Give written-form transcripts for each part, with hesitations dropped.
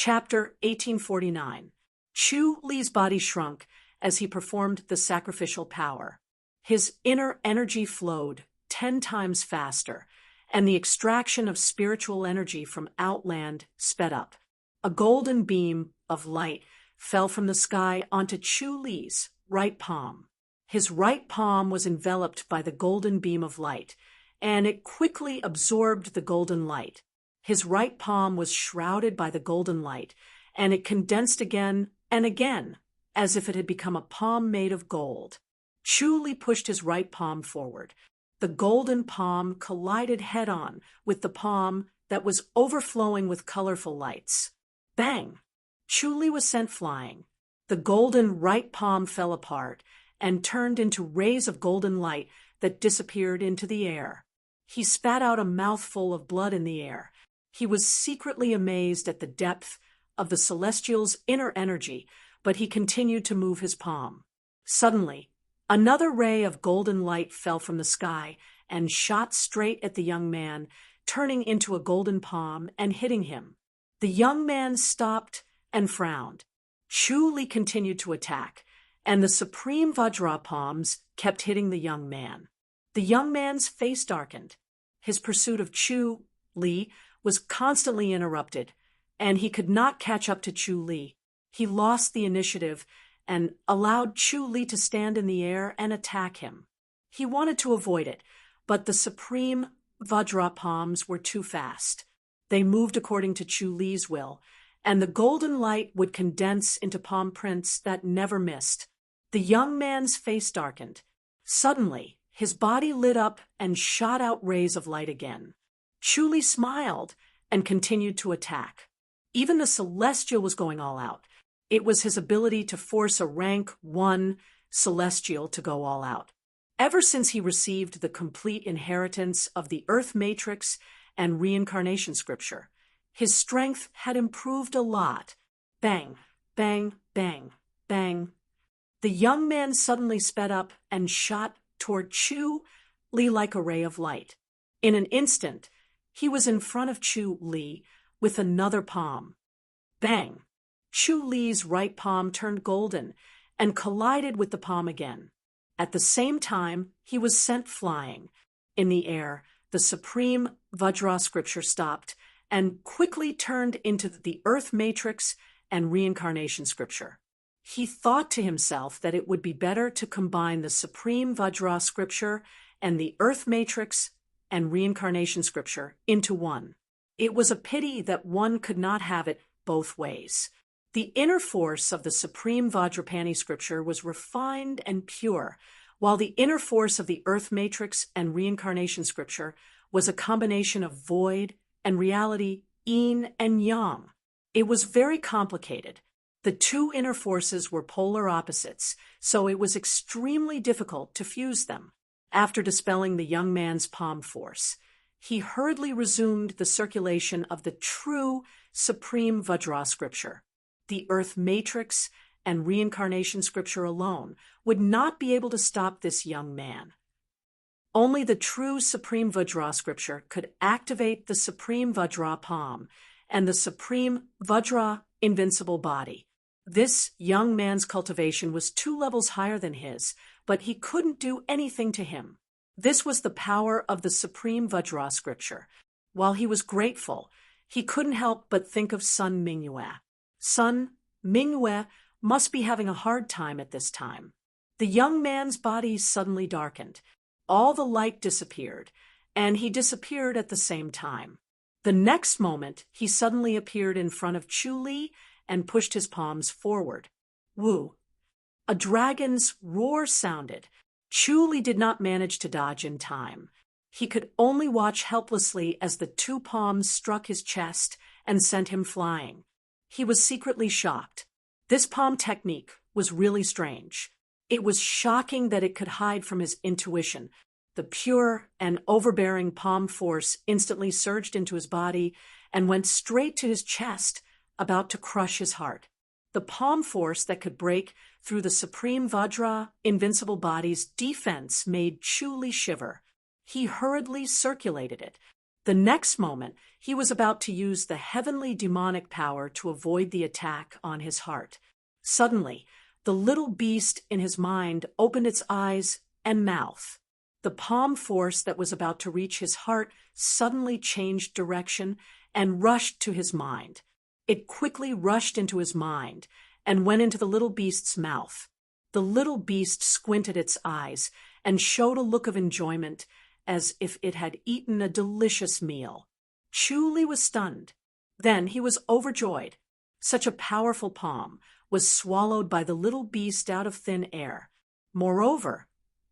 Chapter 1849. Chu Li's body shrunk as he performed the sacrificial power. His inner energy flowed 10 times faster, and the extraction of spiritual energy from Outland sped up. A golden beam of light fell from the sky onto Chu Li's right palm. His right palm was enveloped by the golden beam of light, and it quickly absorbed the golden light. His right palm was shrouded by the golden light, and it condensed again and again, as if it had become a palm made of gold. Chu Li pushed his right palm forward. The golden palm collided head-on with the palm that was overflowing with colorful lights. Bang! Chu Li was sent flying. The golden right palm fell apart and turned into rays of golden light that disappeared into the air. He spat out a mouthful of blood in the air. He was secretly amazed at the depth of the celestial's inner energy, but he continued to move his palm. Suddenly, another ray of golden light fell from the sky and shot straight at the young man, turning into a golden palm and hitting him. The young man stopped and frowned. Chu Li continued to attack, and the supreme Vajra palms kept hitting the young man. The young man's face darkened. His pursuit of Chu Li was constantly interrupted, and he could not catch up to Chu Li. He lost the initiative and allowed Chu Li to stand in the air and attack him. He wanted to avoid it, but the supreme Vajra palms were too fast. They moved according to Chu Li's will, and the golden light would condense into palm prints that never missed. The young man's face darkened. Suddenly, his body lit up and shot out rays of light again. Chu Li smiled and continued to attack. Even the celestial was going all out. It was his ability to force a rank 1 celestial to go all out. Ever since he received the complete inheritance of the Earth Matrix and Reincarnation Scripture, his strength had improved a lot. Bang, bang, bang, bang. The young man suddenly sped up and shot toward Chu Li like a ray of light. In an instant, he was in front of Chu Li with another palm. Bang! Chu Li's right palm turned golden and collided with the palm again. At the same time, he was sent flying. In the air, the supreme Vajra scripture stopped and quickly turned into the Earth Matrix and Reincarnation Scripture. He thought to himself that it would be better to combine the supreme Vajra scripture and the Earth Matrix and Reincarnation Scripture into one. It was a pity that one could not have it both ways. The inner force of the supreme Vajrapani Scripture was refined and pure, while the inner force of the Earth Matrix and Reincarnation Scripture was a combination of void and reality, yin and yang. It was very complicated. The two inner forces were polar opposites, so it was extremely difficult to fuse them. After dispelling the young man's palm force, he hurriedly resumed the circulation of the true supreme Vajra scripture. The Earth Matrix and Reincarnation Scripture alone would not be able to stop this young man. Only the true supreme Vajra scripture could activate the supreme Vajra palm and the supreme Vajra invincible body. This young man's cultivation was 2 levels higher than his, but he couldn't do anything to him. This was the power of the supreme Vajra scripture. While he was grateful, he couldn't help but think of Sun Mingyue. Sun Mingyue must be having a hard time at this time. The young man's body suddenly darkened. All the light disappeared, and he disappeared at the same time. The next moment, he suddenly appeared in front of Chu Li and pushed his palms forward. Woo! A dragon's roar sounded. Chu Li did not manage to dodge in time. He could only watch helplessly as the 2 palms struck his chest and sent him flying. He was secretly shocked. This palm technique was really strange. It was shocking that it could hide from his intuition. The pure and overbearing palm force instantly surged into his body and went straight to his chest, about to crush his heart. The palm force that could break through the supreme Vajra invincible body's defense made Chu Li shiver. He hurriedly circulated it. The next moment, he was about to use the heavenly demonic power to avoid the attack on his heart. Suddenly, the little beast in his mind opened its eyes and mouth. The palm force that was about to reach his heart suddenly changed direction and rushed to his mind. It quickly rushed into his mind and went into the little beast's mouth. The little beast squinted its eyes and showed a look of enjoyment as if it had eaten a delicious meal. Chu was stunned. Then he was overjoyed. Such a powerful palm was swallowed by the little beast out of thin air. Moreover,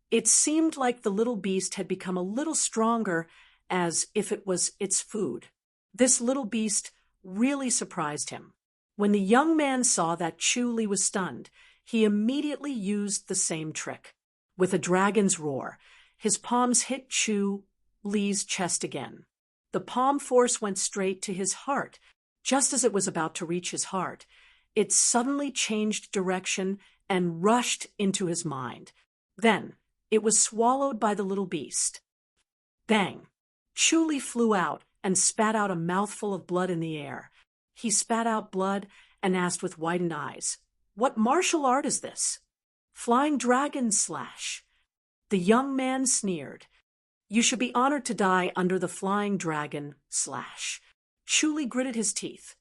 it seemed like the little beast had become a little stronger, as if it was its food. This little beast really surprised him. When the young man saw that Chu was stunned, he immediately used the same trick. With a dragon's roar, his palms hit Chu Li's chest again. The palm force went straight to his heart. Just as it was about to reach his heart, it suddenly changed direction and rushed into his mind. Then, it was swallowed by the little beast. Bang! Chu flew out and spat out a mouthful of blood in the air. He spat out blood and asked with widened eyes, "What martial art is this?" "Flying dragon slash." The young man sneered. "You should be honored to die under the flying dragon slash." Chu gritted his teeth.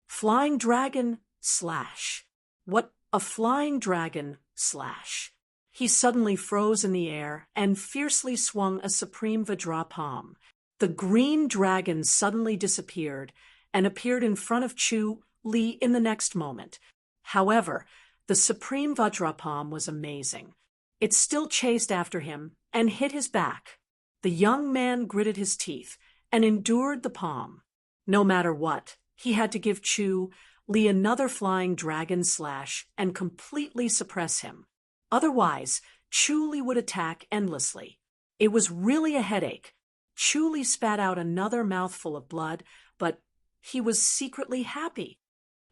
"Flying dragon slash. What a flying dragon slash." He suddenly froze in the air and fiercely swung a supreme Vajra palm. The green dragon suddenly disappeared and appeared in front of Chu Li in the next moment. However, the supreme Vajra palm was amazing. It still chased after him and hit his back. The young man gritted his teeth and endured the palm. No matter what, he had to give Chu Li another flying dragon slash and completely suppress him. Otherwise, Chu Li would attack endlessly. It was really a headache. Chu Li spat out another mouthful of blood, but he was secretly happy.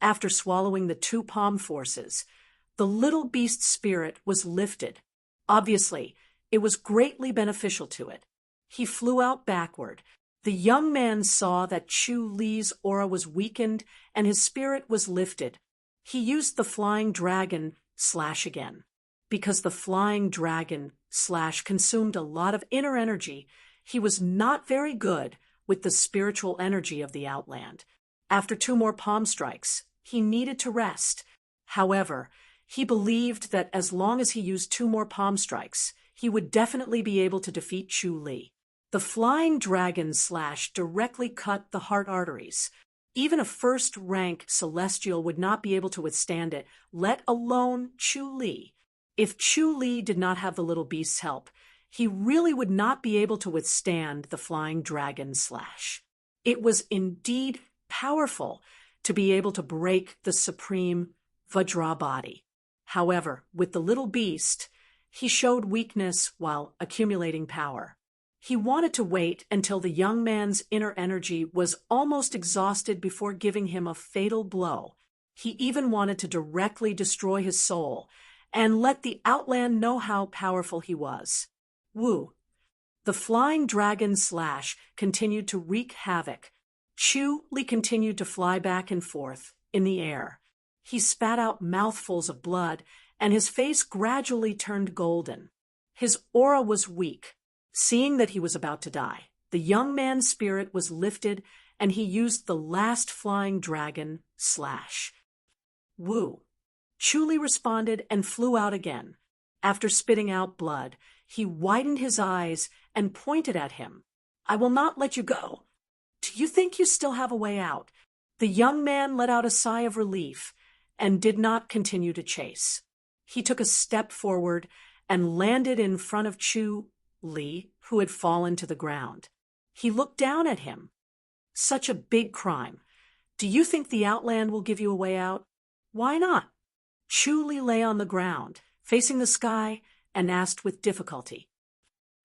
After swallowing the two palm forces, the little beast's spirit was lifted. Obviously, it was greatly beneficial to it. He flew out backward. The young man saw that Chu Li's aura was weakened and his spirit was lifted. He used the flying dragon slash again. Because the flying dragon slash consumed a lot of inner energy, he was not very good with the spiritual energy of the Outland. After two more palm strikes, he needed to rest. However, he believed that as long as he used two more palm strikes, he would definitely be able to defeat Chu Li. The flying dragon slash directly cut the heart arteries. Even a first-rank celestial would not be able to withstand it, let alone Chu Li. If Chu Li did not have the little beast's help, he really would not be able to withstand the flying dragon slash. It was indeed powerful to be able to break the supreme Vajra body. However, with the little beast, he showed weakness while accumulating power. He wanted to wait until the young man's inner energy was almost exhausted before giving him a fatal blow. He even wanted to directly destroy his soul and let the Outland know how powerful he was. Woo! The flying dragon slash continued to wreak havoc. Chu Li continued to fly back and forth in the air. He spat out mouthfuls of blood, and his face gradually turned golden. His aura was weak. Seeing that he was about to die, the young man's spirit was lifted, and he used the last flying dragon slash. Woo! Chu Li responded and flew out again. After spitting out blood, he widened his eyes and pointed at him. "I will not let you go. Do you think you still have a way out?" The young man let out a sigh of relief and did not continue to chase. He took a step forward and landed in front of Chu Li, who had fallen to the ground. He looked down at him. "Such a big crime. Do you think the Outland will give you a way out?" "Why not?" Chu Li lay on the ground, facing the sky, and asked with difficulty.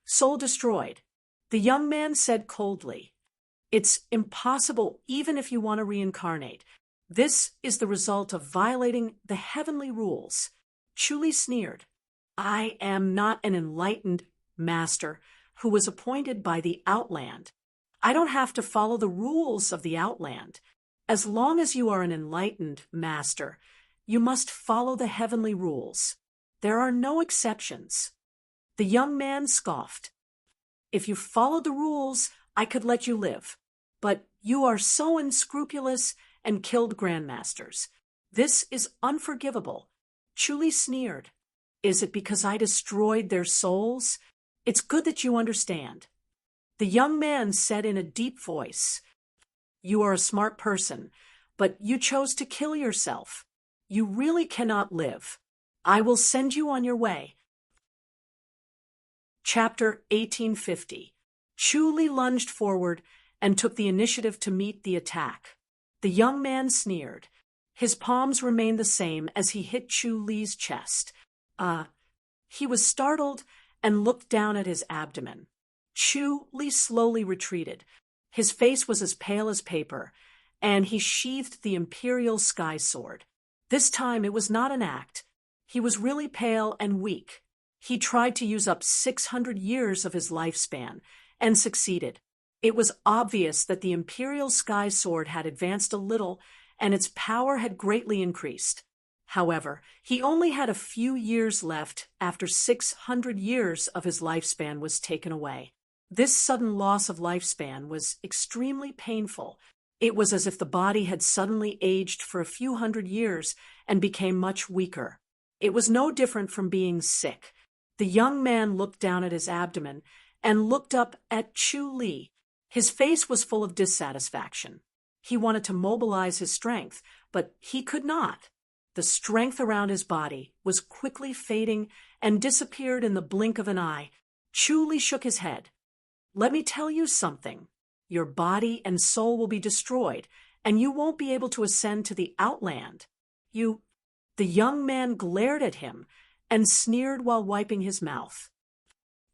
"Soul destroyed." The young man said coldly, "It's impossible even if you want to reincarnate. This is the result of violating the heavenly rules." Chu Li sneered. "I am not an enlightened master who was appointed by the Outland. I don't have to follow the rules of the Outland. As long as you are an enlightened master, you must follow the heavenly rules. There are no exceptions. The young man scoffed. If you followed the rules, I could let you live. But you are so unscrupulous and killed grandmasters. This is unforgivable. Chuli sneered. Is it because I destroyed their souls? It's good that you understand. The young man said in a deep voice, You are a smart person, but you chose to kill yourself. You really cannot live. I will send you on your way. Chapter 1850. Chuli lunged forward and took the initiative to meet the attack. The young man sneered. His palms remained the same as he hit Chuli's chest. He was startled and looked down at his abdomen. Chuli slowly retreated. His face was as pale as paper, and he sheathed the imperial sky sword. This time it was not an act. He was really pale and weak. He tried to use up 600 years of his lifespan, and succeeded. It was obvious that the imperial sky sword had advanced a little, and its power had greatly increased. However, he only had a few years left after 600 years of his lifespan was taken away. This sudden loss of lifespan was extremely painful. It was as if the body had suddenly aged for a few hundred years and became much weaker. It was no different from being sick. The young man looked down at his abdomen and looked up at Chuli. His face was full of dissatisfaction. He wanted to mobilize his strength, but he could not. The strength around his body was quickly fading and disappeared in the blink of an eye. Chuli shook his head. Let me tell you something. Your body and soul will be destroyed, and you won't be able to ascend to the Outland. The young man glared at him and sneered while wiping his mouth.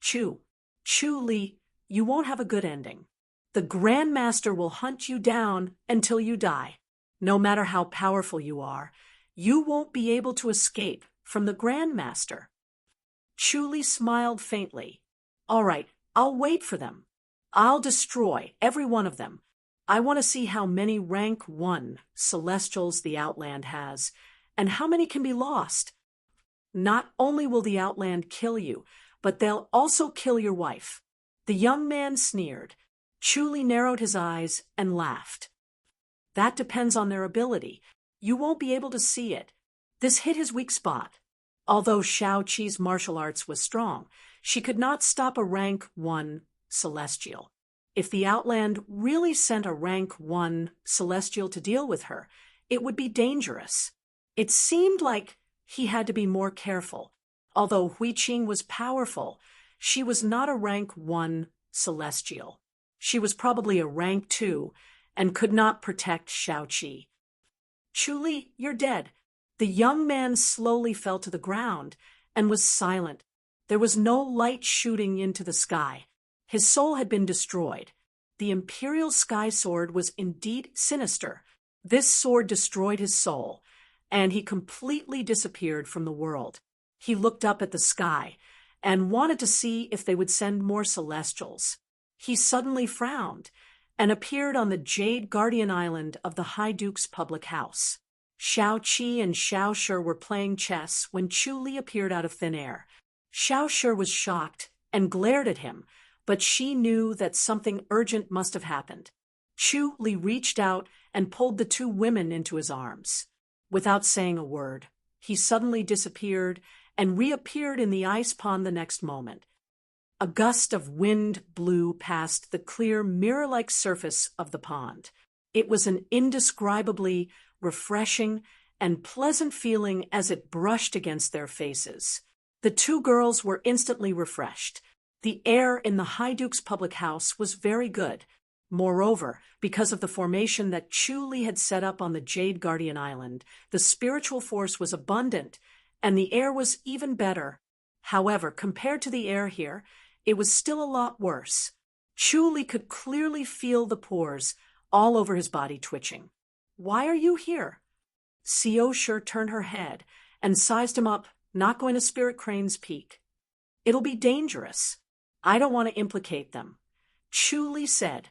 Chuli, you won't have a good ending. The Grand Master will hunt you down until you die. No matter how powerful you are, you won't be able to escape from the Grand Master. Chuli smiled faintly. All right, I'll wait for them. I'll destroy every one of them. I want to see how many rank 1 Celestials the Outland has, and how many can be lost. Not only will the Outland kill you, but they'll also kill your wife. The young man sneered. Chuli narrowed his eyes and laughed. That depends on their ability. You won't be able to see it. This hit his weak spot. Although Shao-Chi's martial arts was strong, she could not stop a rank 1 Celestial. If the Outland really sent a rank 1 Celestial to deal with her, it would be dangerous. It seemed like he had to be more careful. Although Huiqing was powerful, she was not a rank 1 Celestial. She was probably a rank 2 and could not protect Shao-Chi. Chuli, you're dead. The young man slowly fell to the ground and was silent. There was no light shooting into the sky. His soul had been destroyed. The imperial sky sword was indeed sinister. This sword destroyed his soul, and he completely disappeared from the world. He looked up at the sky and wanted to see if they would send more Celestials. He suddenly frowned and appeared on the Jade Guardian Island of the High Duke's public house. Shao-Chi and Shao-Shi were playing chess when Chuli appeared out of thin air. Shao-Shi was shocked and glared at him, but she knew that something urgent must have happened. Chuli reached out and pulled the two women into his arms. Without saying a word, he suddenly disappeared and reappeared in the ice pond the next moment. A gust of wind blew past the clear, mirror-like surface of the pond. It was an indescribably refreshing and pleasant feeling as it brushed against their faces. The two girls were instantly refreshed. The air in the High Duke's public house was very good. Moreover, because of the formation that Chuli had set up on the Jade Guardian Island, the spiritual force was abundant, and the air was even better. However, compared to the air here, it was still a lot worse. Chuli could clearly feel the pores all over his body twitching. Why are you here? Shao-Shi turned her head and sized him up, not going to Spirit Crane's Peak. It'll be dangerous. I don't want to implicate them. Chuli said.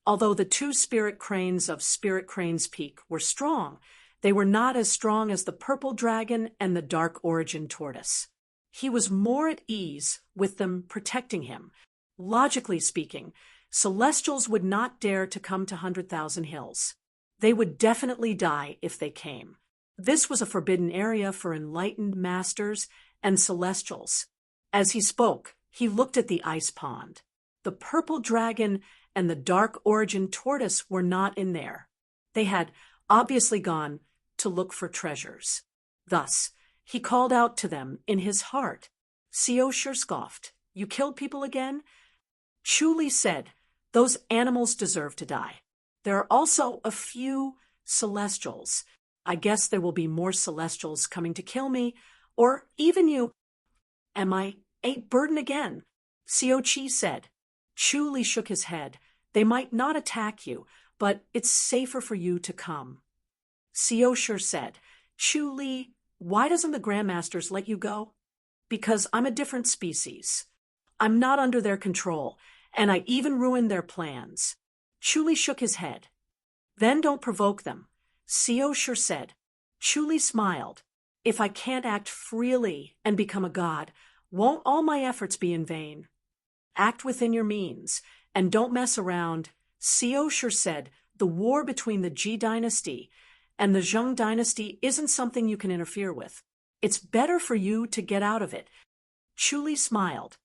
Although the two spirit cranes of Spirit Crane's Peak were strong, they were not as strong as the purple dragon and the dark origin tortoise. He was more at ease with them protecting him. Logically speaking, Celestials would not dare to come to 100,000 Hills. They would definitely die if they came. This was a forbidden area for enlightened masters and Celestials. As he spoke, he looked at the ice pond. The purple dragon and the dark origin tortoise were not in there. They had obviously gone to look for treasures. Thus, he called out to them in his heart. Seoshur scoffed. You killed people again? Chuli said, those animals deserve to die. There are also a few Celestials. I guess there will be more Celestials coming to kill me, or even you. Am I a burden again? Seochi said. Chuli shook his head. They might not attack you, but it's safer for you to come. Seoshur said, Chuli, why doesn't the Grandmasters let you go? Because I'm a different species. I'm not under their control, and I even ruined their plans. Chuli shook his head. Then don't provoke them. Seoshur said. Chuli smiled. If I can't act freely and become a god, won't all my efforts be in vain? Act within your means, and don't mess around. Seoshur said, the war between the Ji dynasty and the Zheng dynasty isn't something you can interfere with. It's better for you to get out of it. Chuli smiled.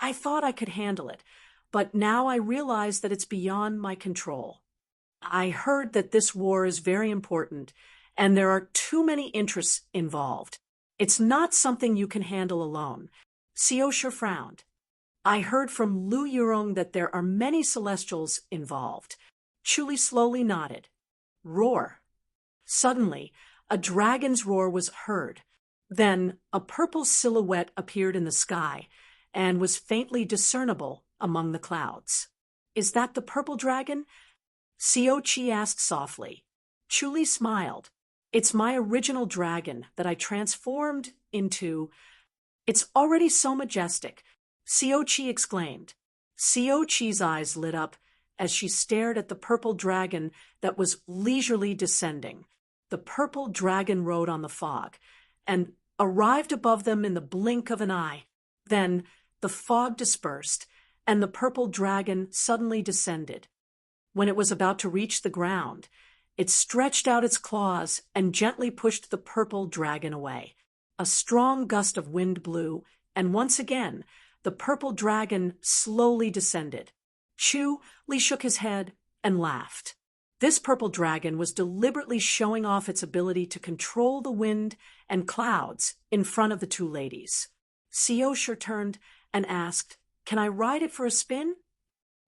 I thought I could handle it, but now I realize that it's beyond my control. I heard that this war is very important, and there are too many interests involved. It's not something you can handle alone. Seoshur frowned. I heard from Lu Yurong that there are many Celestials involved. Chuli slowly nodded. Roar. Suddenly, a dragon's roar was heard. Then a purple silhouette appeared in the sky and was faintly discernible among the clouds. Is that the purple dragon? Seochi asked softly. Chuli smiled. It's my original dragon that I transformed into. It's already so majestic, Seochi exclaimed. Seochi's eyes lit up as she stared at the purple dragon that was leisurely descending. The purple dragon rode on the fog and arrived above them in the blink of an eye. Then the fog dispersed, and the purple dragon suddenly descended. When it was about to reach the ground, it stretched out its claws and gently pushed the purple dragon away. A strong gust of wind blew, and once again, the purple dragon slowly descended. Li shook his head and laughed. This purple dragon was deliberately showing off its ability to control the wind and clouds in front of the two ladies. Seoshur turned and asked, Can I ride it for a spin?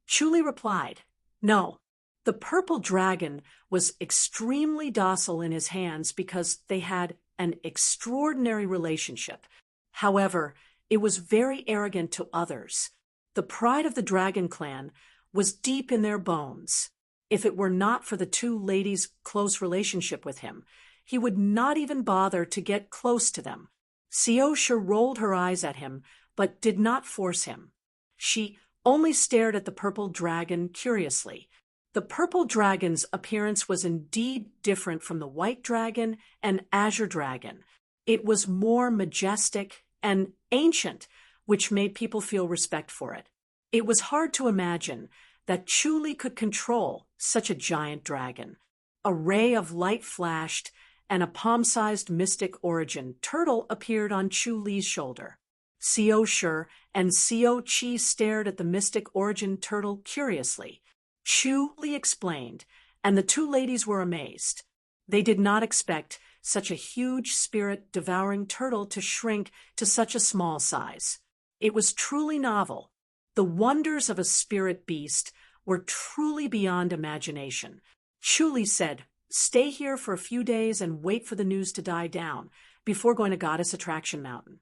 Chuli replied, No. The purple dragon was extremely docile in his hands because they had an extraordinary relationship. However, it was very arrogant to others. The pride of the dragon clan was deep in their bones. If it were not for the two ladies' close relationship with him, he would not even bother to get close to them. Seoshur rolled her eyes at him, but did not force him. She only stared at the purple dragon curiously. The purple dragon's appearance was indeed different from the white dragon and azure dragon. It was more majestic and ancient, which made people feel respect for it. It was hard to imagine that Chuli could control such a giant dragon. A ray of light flashed, and a palm-sized mystic origin turtle appeared on Chuli's shoulder. Seoshur and Seochi stared at the mystic origin turtle curiously. Chuli explained, and the two ladies were amazed. They did not expect such a huge spirit-devouring turtle to shrink to such a small size. It was truly novel. The wonders of a spirit beast were truly beyond imagination. Chuli said, Stay here for a few days and wait for the news to die down before going to Goddess Attraction Mountain.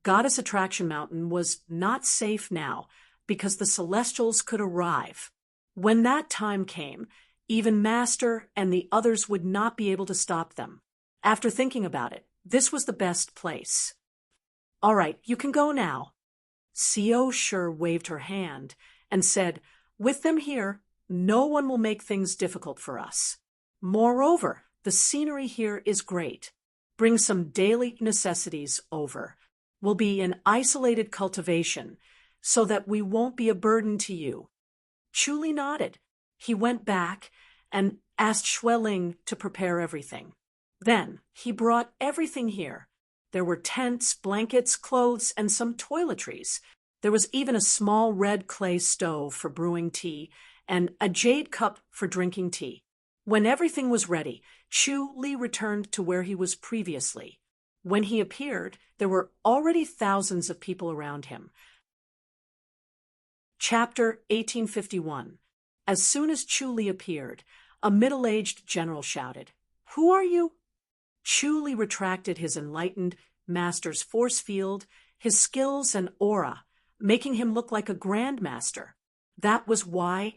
Goddess Attraction Mountain was not safe now because the Celestials could arrive. When that time came, even Master and the others would not be able to stop them. After thinking about it, this was the best place. All right, you can go now. Seoshur waved her hand and said, With them here, No one will make things difficult for us. Moreover, the scenery here is great. Bring some daily necessities over. We'll be in isolated cultivation, so that we won't be a burden to you. Chu Li nodded. He went back and asked Xueling to prepare everything. Then he brought everything here. There were tents, blankets, clothes, and some toiletries. There was even a small red clay stove for brewing tea and a jade cup for drinking tea. When everything was ready, Chu Li returned to where he was previously. When he appeared, there were already thousands of people around him. Chapter 1851. As soon as Chu Li appeared, a middle-aged general shouted, "Who are you?" Chu Li retracted his enlightened master's force field, his skills and aura, making him look like a grandmaster. That was why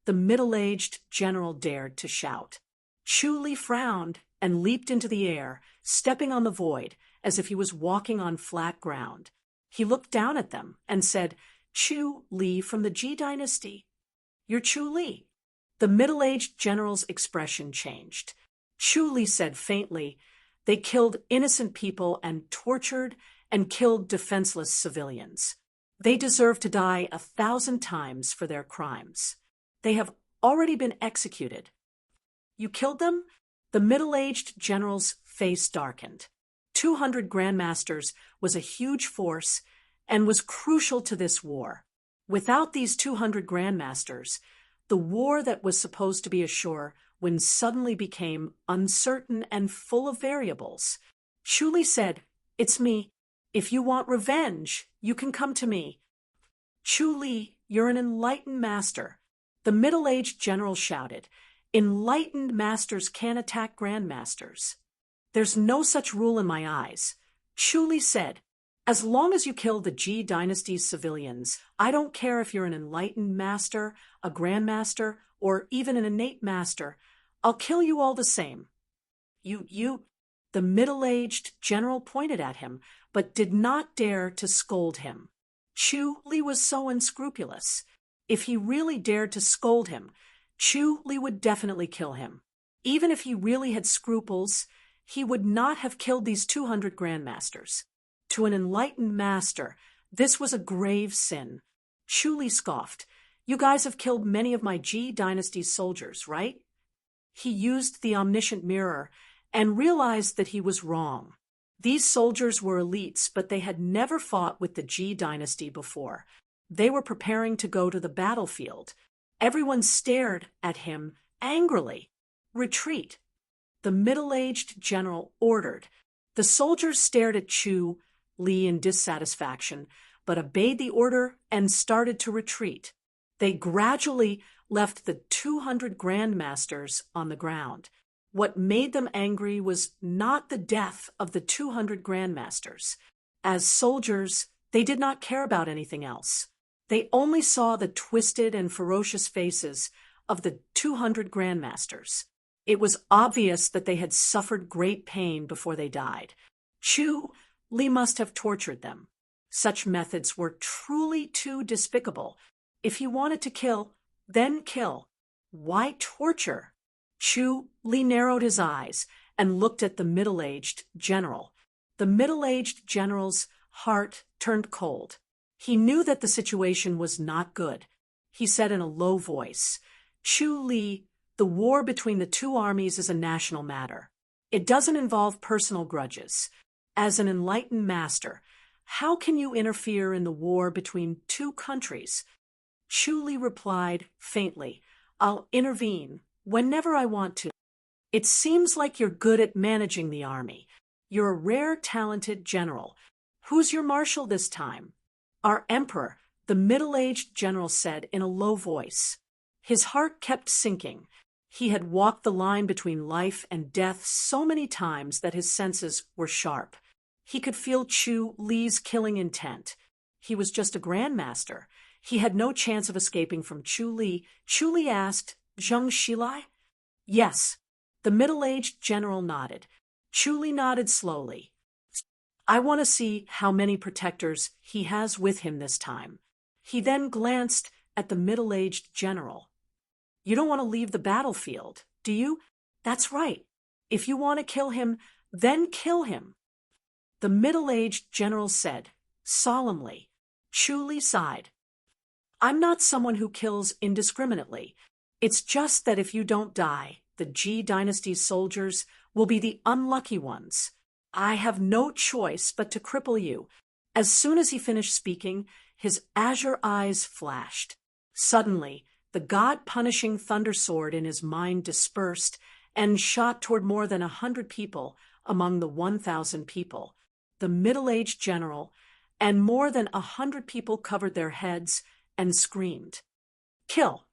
the middle-aged general dared to shout. Chu Li frowned and leaped into the air, stepping on the void as if he was walking on flat ground. He looked down at them and said, "Chu Li from the Ji dynasty. You're Chu Li." The middle-aged general's expression changed. Chu Li said faintly, "They killed innocent people and tortured and killed defenseless civilians. They deserve to die 1,000 times for their crimes. They have already been executed." "You killed them?" The middle-aged general's face darkened. 200 grandmasters was a huge force and was crucial to this war. Without these 200 grandmasters, the war that was supposed to be assured when suddenly became uncertain and full of variables. Chu Li said, "It's me. If you want revenge, you can come to me." "Chu Li, you're an enlightened master." The middle-aged general shouted, "Enlightened masters can't attack grandmasters." "There's no such rule in my eyes." Chu Li said, "As long as you kill the Ji dynasty's civilians, I don't care if you're an enlightened master, a grandmaster, or even an innate master. I'll kill you all the same." You, the middle-aged general pointed at him, but did not dare to scold him. Chu Li was so unscrupulous. If he really dared to scold him, Chu Li would definitely kill him. Even if he really had scruples, he would not have killed these 200 grandmasters. To an enlightened master, this was a grave sin. Chu Li scoffed. "You guys have killed many of my Ji dynasty's soldiers, right?" He used the omniscient mirror and realized that he was wrong. These soldiers were elites, but they had never fought with the Ji dynasty before. They were preparing to go to the battlefield. Everyone stared at him angrily. "Retreat." The middle-aged general ordered. The soldiers stared at Chu Li in dissatisfaction, but obeyed the order and started to retreat. They gradually left the 200 grandmasters on the ground. What made them angry was not the death of the 200 grandmasters. As soldiers, they did not care about anything else. They only saw the twisted and ferocious faces of the 200 grandmasters. It was obvious that they had suffered great pain before they died. Chu Li must have tortured them. Such methods were truly too despicable. If he wanted to kill, then kill. Why torture? Chu Li narrowed his eyes and looked at the middle-aged general. The middle-aged general's heart turned cold. He knew that the situation was not good. He said in a low voice, "Chu Li, the war between the two armies is a national matter. It doesn't involve personal grudges. As an enlightened master, how can you interfere in the war between two countries?" Chu Li replied faintly, "I'll intervene whenever I want to." "It seems like you're good at managing the army. You're a rare, talented general. Who's your marshal this time?" "Our emperor," the middle-aged general said in a low voice. His heart kept sinking. He had walked the line between life and death so many times that his senses were sharp. He could feel Chu Li's killing intent. He was just a grandmaster. He had no chance of escaping from Chu Li. Chu Li asked, "Zheng Shilai?" "Yes." The middle-aged general nodded. Chu Li nodded slowly. "I want to see how many protectors he has with him this time." He then glanced at the middle-aged general. You don't want to leave the battlefield, do you? That's right. If you want to kill him, then kill him. The middle-aged general said, solemnly. Chu Li sighed. I'm not someone who kills indiscriminately. It's just that if you don't die, the Ji dynasty's soldiers will be the unlucky ones. I have no choice but to cripple you. As soon as he finished speaking, his azure eyes flashed. Suddenly, the God-punishing thunder sword in his mind dispersed and shot toward more than 100 people among the 1,000 people. The middle-aged general and more than 100 people covered their heads and screamed, "Kill!"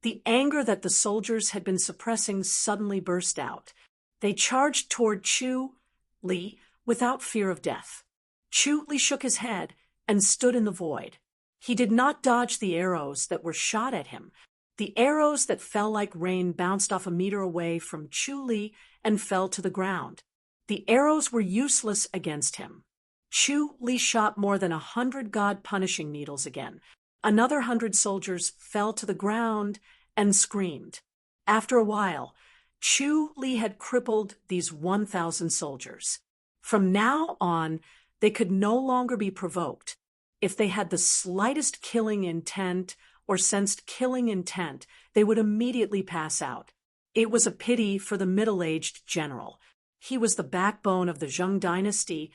The anger that the soldiers had been suppressing suddenly burst out. They charged toward Chu Li without fear of death. Chu Li shook his head and stood in the void. He did not dodge the arrows that were shot at him. The arrows that fell like rain bounced off a meter away from Chu Li and fell to the ground. The arrows were useless against him. Chu Li shot more than 100 God-punishing needles again. Another 100 soldiers fell to the ground and screamed. After a while, Chu Li had crippled these 1,000 soldiers. From now on, they could no longer be provoked. If they had the slightest killing intent or sensed killing intent, they would immediately pass out. It was a pity for the middle-aged general. He was the backbone of the Zheng dynasty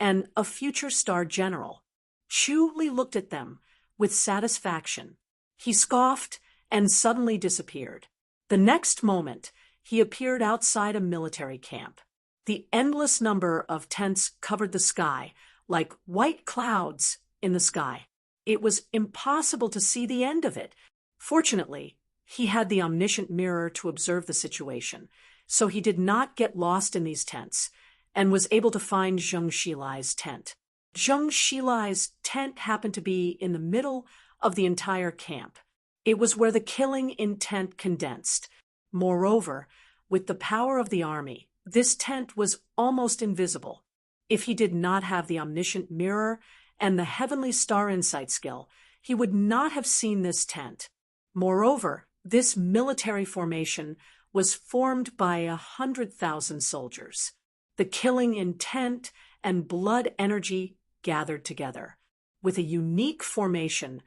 and a future star general. Chu Li looked at them with satisfaction. He scoffed and suddenly disappeared. The next moment, he appeared outside a military camp. The endless number of tents covered the sky like white clouds in the sky. It was impossible to see the end of it. Fortunately, he had the omniscient mirror to observe the situation, so he did not get lost in these tents and was able to find Zheng Xilai's tent. Zheng Xilai's tent happened to be in the middle of the entire camp. It was where the killing intent condensed. Moreover, with the power of the army, this tent was almost invisible. If he did not have the omniscient mirror and the heavenly star insight skill, he would not have seen this tent. Moreover, this military formation was formed by 100,000 soldiers. The killing intent and blood energy gathered together. With a unique formation,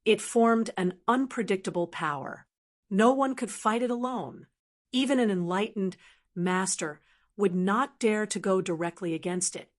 it formed an unpredictable power. No one could fight it alone. Even an enlightened master would not dare to go directly against it.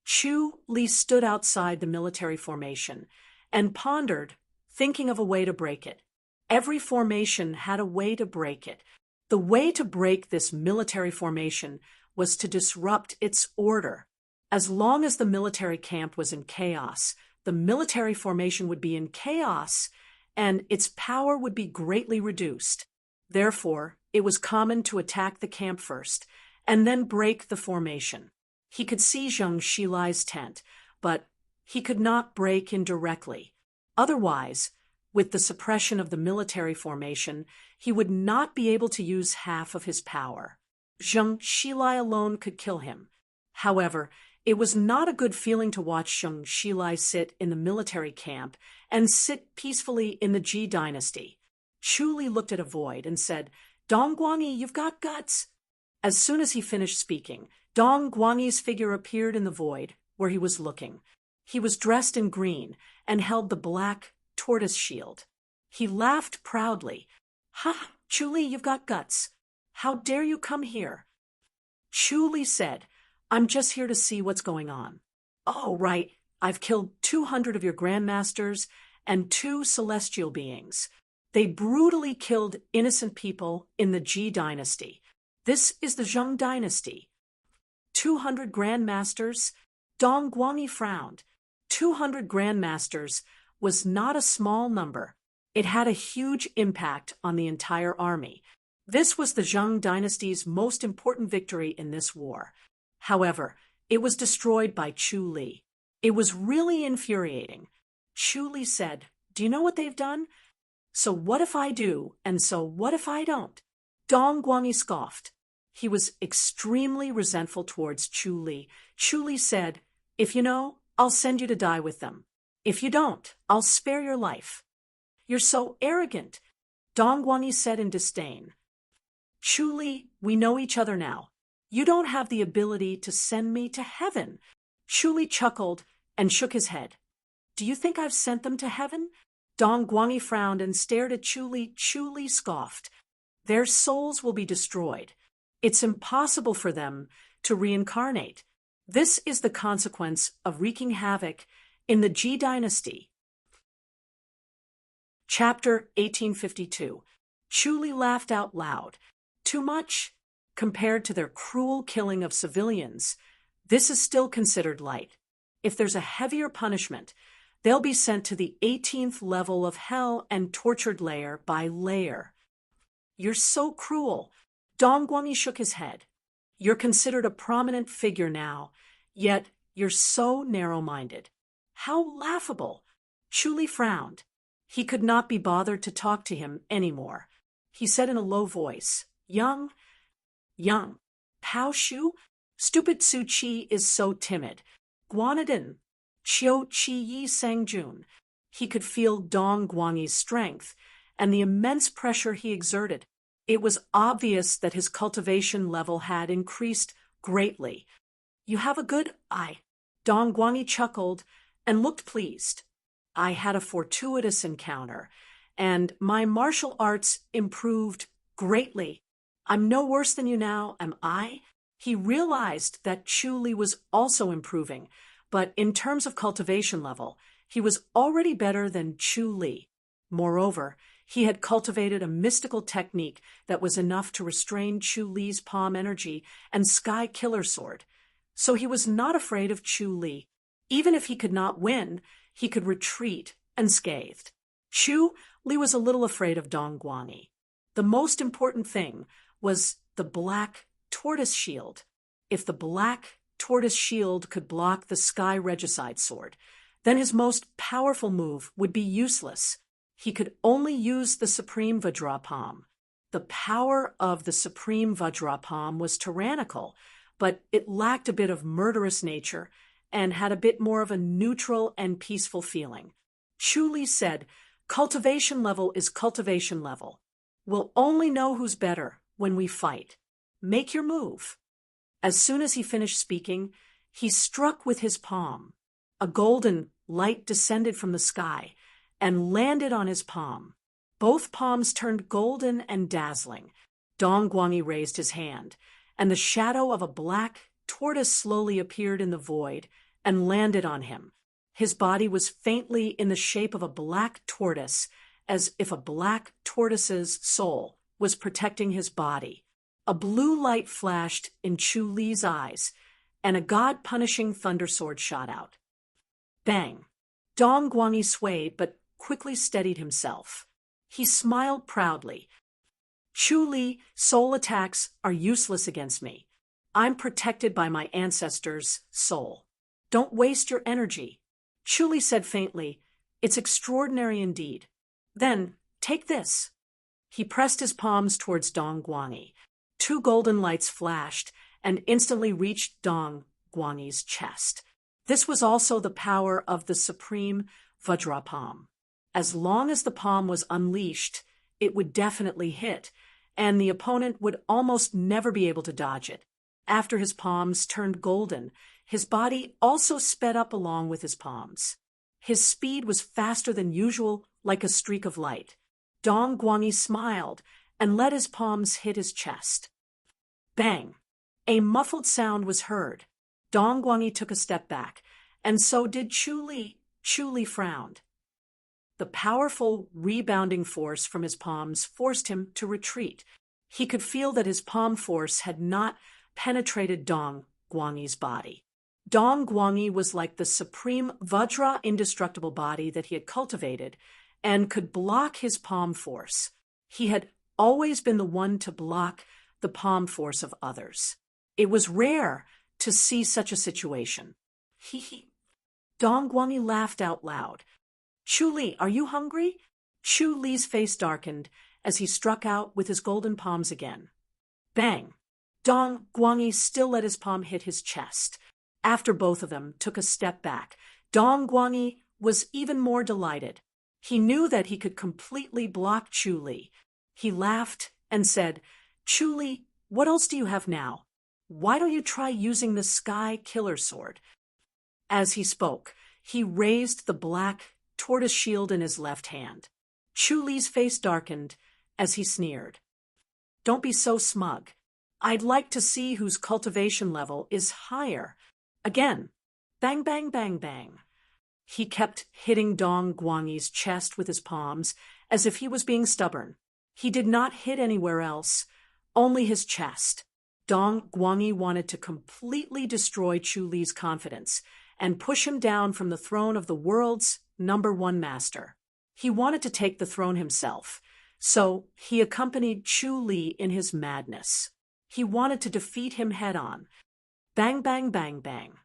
Chu Li stood outside the military formation and pondered, thinking of a way to break it. Every formation had a way to break it. The way to break this military formation was to disrupt its order. As long as the military camp was in chaos, the military formation would be in chaos, and its power would be greatly reduced. Therefore, it was common to attack the camp first, and then break the formation. He could see Zheng Xilai's tent, but he could not break in directly. Otherwise, with the suppression of the military formation, he would not be able to use half of his power. Zheng Xilai alone could kill him. However, it was not a good feeling to watch Zheng Xilai sit in the military camp and sit peacefully in the Ji dynasty. Chu Li looked at a void and said, "Dong Guangyi, you've got guts." As soon as he finished speaking, Dong Guangyi's figure appeared in the void where he was looking. He was dressed in green and held the black tortoise shield. He laughed proudly. "Ha, Chu Li, you've got guts. How dare you come here?" Chu Li said, "I'm just here to see what's going on." "Oh, right. I've killed 200 of your grandmasters and 2 celestial beings. They brutally killed innocent people in the Ji dynasty. This is the Zheng dynasty." 200 grandmasters? Dong Guangyi frowned. 200 grandmasters was not a small number. It had a huge impact on the entire army. This was the Zheng dynasty's most important victory in this war. However, it was destroyed by Chu Li. It was really infuriating. Chu Li said, "Do you know what they've done? So what if I do, and so what if I don't?" Dong Guangyi scoffed. He was extremely resentful towards Chu Li. Chu Li said, "If you know, I'll send you to die with them. If you don't, I'll spare your life." "You're so arrogant." Dong Guangyi said in disdain. Chu Li, we know each other now. You don't have the ability to send me to heaven. Chu Li chuckled and shook his head. Do you think I've sent them to heaven? Dong Guangyi frowned and stared at Chu Li. Chu Li scoffed. Their souls will be destroyed. It's impossible for them to reincarnate. This is the consequence of wreaking havoc in the Ji dynasty. Chapter 1852. Chu Li laughed out loud. Too much? Compared to their cruel killing of civilians, this is still considered light. If there's a heavier punishment, they'll be sent to the 18th level of hell and tortured layer by layer. You're so cruel. Dong Guangyi shook his head. You're considered a prominent figure now, yet you're so narrow-minded. How laughable! Chu Li frowned. He could not be bothered to talk to him anymore. He said in a low voice, Young. Pao Shu? Stupid Su Qi is so timid. Guanadin. Chiu Chi Yi Sang Jun. He could feel Dong Guangyi's strength and the immense pressure he exerted. It was obvious that his cultivation level had increased greatly. You have a good eye. Dong Guangyi chuckled and looked pleased. I had a fortuitous encounter, and my martial arts improved greatly. I'm no worse than you now, am I? He realized that Chu Li was also improving, but in terms of cultivation level, he was already better than Chu Li. Moreover, he had cultivated a mystical technique that was enough to restrain Chu Li's palm energy and sky killer sword. So he was not afraid of Chu Li. Even if he could not win, he could retreat unscathed. Chu Li was a little afraid of Dong Guangyi. The most important thing was the black tortoise shield. If the black tortoise shield could block the sky regicide sword, then his most powerful move would be useless. He could only use the Supreme Vajra Palm. The power of the Supreme Vajra Palm was tyrannical, but it lacked a bit of murderous nature and had a bit more of a neutral and peaceful feeling. Chu Li said, Cultivation level is cultivation level. We'll only know who's better when we fight. Make your move. As soon as he finished speaking, he struck with his palm. A golden light descended from the sky and landed on his palm. Both palms turned golden and dazzling. Dong Guangyi raised his hand, and the shadow of a black tortoise slowly appeared in the void and landed on him. His body was faintly in the shape of a black tortoise, as if a black tortoise's soul was protecting his body. A blue light flashed in Chu Li's eyes, and a god-punishing thunder sword shot out. Bang! Dong Guangyi swayed, but quickly steadied himself. He smiled proudly. Chu Li, soul attacks are useless against me. I'm protected by my ancestors' soul. Don't waste your energy. Chu Li said faintly, It's extraordinary indeed. Then, take this. He pressed his palms towards Dong Guangyi. 2 golden lights flashed and instantly reached Dong Guangyi's chest. This was also the power of the Supreme Vajra Palm. As long as the palm was unleashed, it would definitely hit, and the opponent would almost never be able to dodge it. After his palms turned golden, his body also sped up along with his palms. His speed was faster than usual, like a streak of light. Dong Guangyi smiled and let his palms hit his chest. Bang! A muffled sound was heard. Dong Guangyi took a step back, and so did Chu Li. Chu Li frowned. The powerful rebounding force from his palms forced him to retreat. He could feel that his palm force had not penetrated Dong Guangyi's body. Dong Guangyi was like the supreme Vajra indestructible body that he had cultivated and could block his palm force. He had always been the one to block the palm force of others. It was rare to see such a situation. Dong Guangyi laughed out loud. Chu Li, are you hungry? Chu Li's face darkened as he struck out with his golden palms again. Bang! Dong Guangyi still let his palm hit his chest. After both of them took a step back, Dong Guangyi was even more delighted. He knew that he could completely block Chu Li. He laughed and said, "Chu Li, what else do you have now? Why don't you try using the Sky Killer Sword?" As he spoke, he raised the black tortoise shield in his left hand. Chu Li's face darkened as he sneered. "Don't be so smug. I'd like to see whose cultivation level is higher." Again, bang, bang, bang, bang. He kept hitting Dong Guanyi's chest with his palms as if he was being stubborn. He did not hit anywhere else, only his chest. Dong Guanyi wanted to completely destroy Chu Li's confidence and push him down from the throne of the world's #1 master. He wanted to take the throne himself, so he accompanied Chu Li in his madness. He wanted to defeat him head-on. Bang, bang, bang, bang.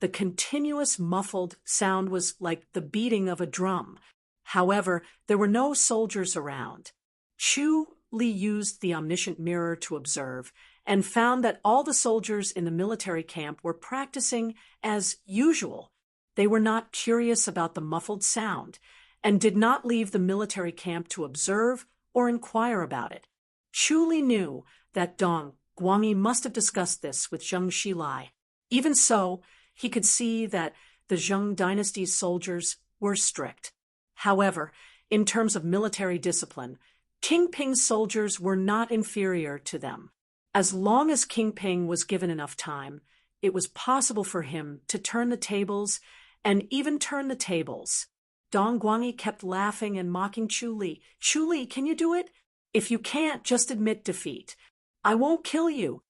The continuous muffled sound was like the beating of a drum. However, there were no soldiers around. Chu Li used the omniscient mirror to observe and found that all the soldiers in the military camp were practicing as usual. They were not curious about the muffled sound and did not leave the military camp to observe or inquire about it. Chu Li knew that Dong Guanyi must have discussed this with Zheng Xilai. Even so, he could see that the Zheng dynasty's soldiers were strict. However, in terms of military discipline, King Ping's soldiers were not inferior to them. As long as King Ping was given enough time, it was possible for him to turn the tables and even turn the tables. Dong Guanyi kept laughing and mocking Chu Li. "Chu Li, can you do it? If you can't, just admit defeat. I won't kill you.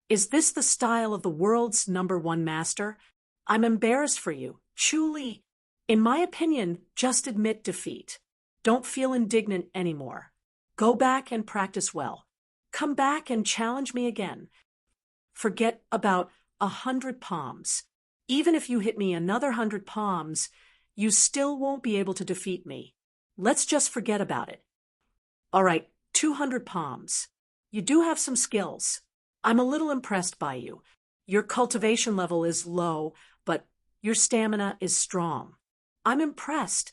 Is this the style of the world's #1 master? I'm embarrassed for you. Chu Li, in my opinion, just admit defeat. Don't feel indignant anymore. Go back and practice well. Come back and challenge me again. Forget about 100 palms. Even if you hit me another 100 palms, you still won't be able to defeat me. Let's just forget about it. All right, 200 palms. You do have some skills. I'm a little impressed by you. Your cultivation level is low, but your stamina is strong. I'm impressed.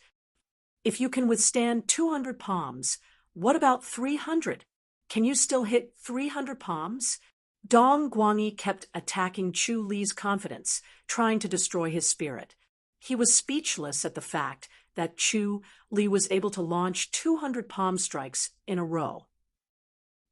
If you can withstand 200 palms, what about 300? Can you still hit 300 palms? Dong Guanyi kept attacking Chu Li's confidence, trying to destroy his spirit. He was speechless at the fact that Chu Li was able to launch 200 palm strikes in a row.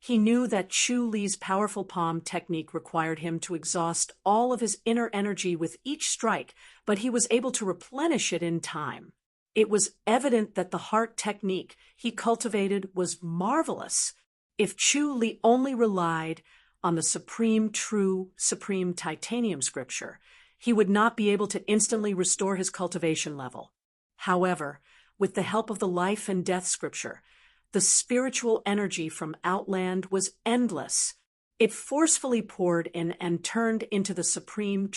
He knew that Chu Li's powerful palm technique required him to exhaust all of his inner energy with each strike, but he was able to replenish it in time. It was evident that the heart technique he cultivated was marvelous. If Chu Li only relied on the supreme titanium scripture, he would not be able to instantly restore his cultivation level. However, with the help of the life and death scripture, the spiritual energy from Outland was endless. It forcefully poured in and turned into the supreme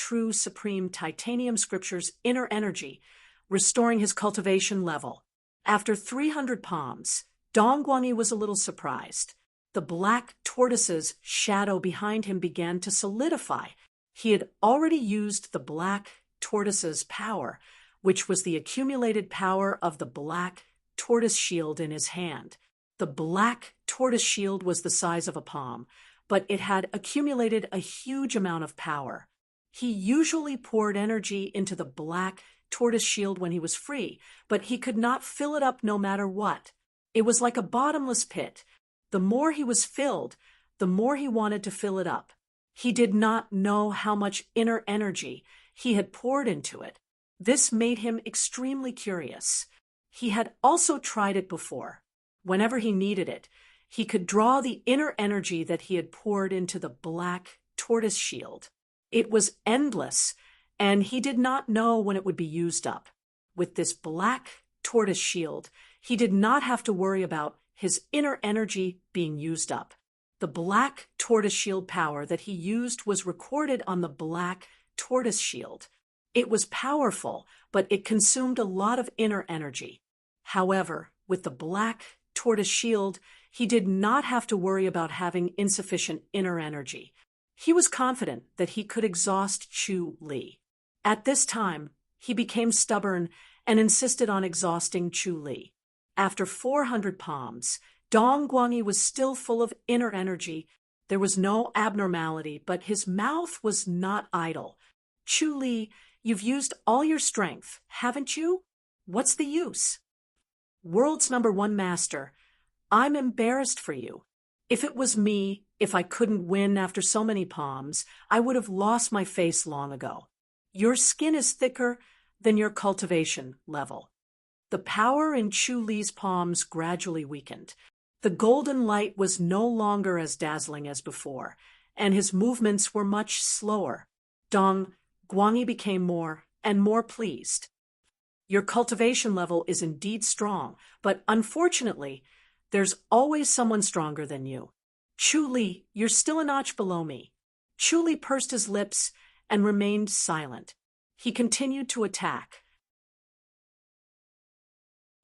titanium scripture's inner energy, restoring his cultivation level. After 300 palms, Dong Guanyi was a little surprised. The black tortoise's shadow behind him began to solidify. He had already used the black tortoise's power, which was the accumulated power of the black tortoise shield in his hand. The black tortoise shield was the size of a palm, but it had accumulated a huge amount of power. He usually poured energy into the black tortoise shield when he was free, but he could not fill it up no matter what. It was like a bottomless pit. The more he was filled, the more he wanted to fill it up. He did not know how much inner energy he had poured into it. This made him extremely curious. He had also tried it before. Whenever he needed it, he could draw the inner energy that he had poured into the black tortoise shield. It was endless, and he did not know when it would be used up. With this black tortoise shield, he did not have to worry about his inner energy being used up. The black tortoise shield power that he used was recorded on the black tortoise shield. It was powerful, but it consumed a lot of inner energy. However, with the black tortoise shield, he did not have to worry about having insufficient inner energy. He was confident that he could exhaust Chu Li. At this time, he became stubborn and insisted on exhausting Chu Li. After 400 palms, Dong Guanyi was still full of inner energy. There was no abnormality, but his mouth was not idle. Chu Li, you've used all your strength, haven't you? What's the use? World's #1 master, I'm embarrassed for you. If it was me, if I couldn't win after so many palms, I would have lost my face long ago. Your skin is thicker than your cultivation level. The power in Chu Li's palms gradually weakened. The golden light was no longer as dazzling as before, and his movements were much slower. Dong Guanyi became more and more pleased. Your cultivation level is indeed strong, but unfortunately, there's always someone stronger than you. Chu Li, you're still a notch below me. Chu Li pursed his lips and remained silent. He continued to attack.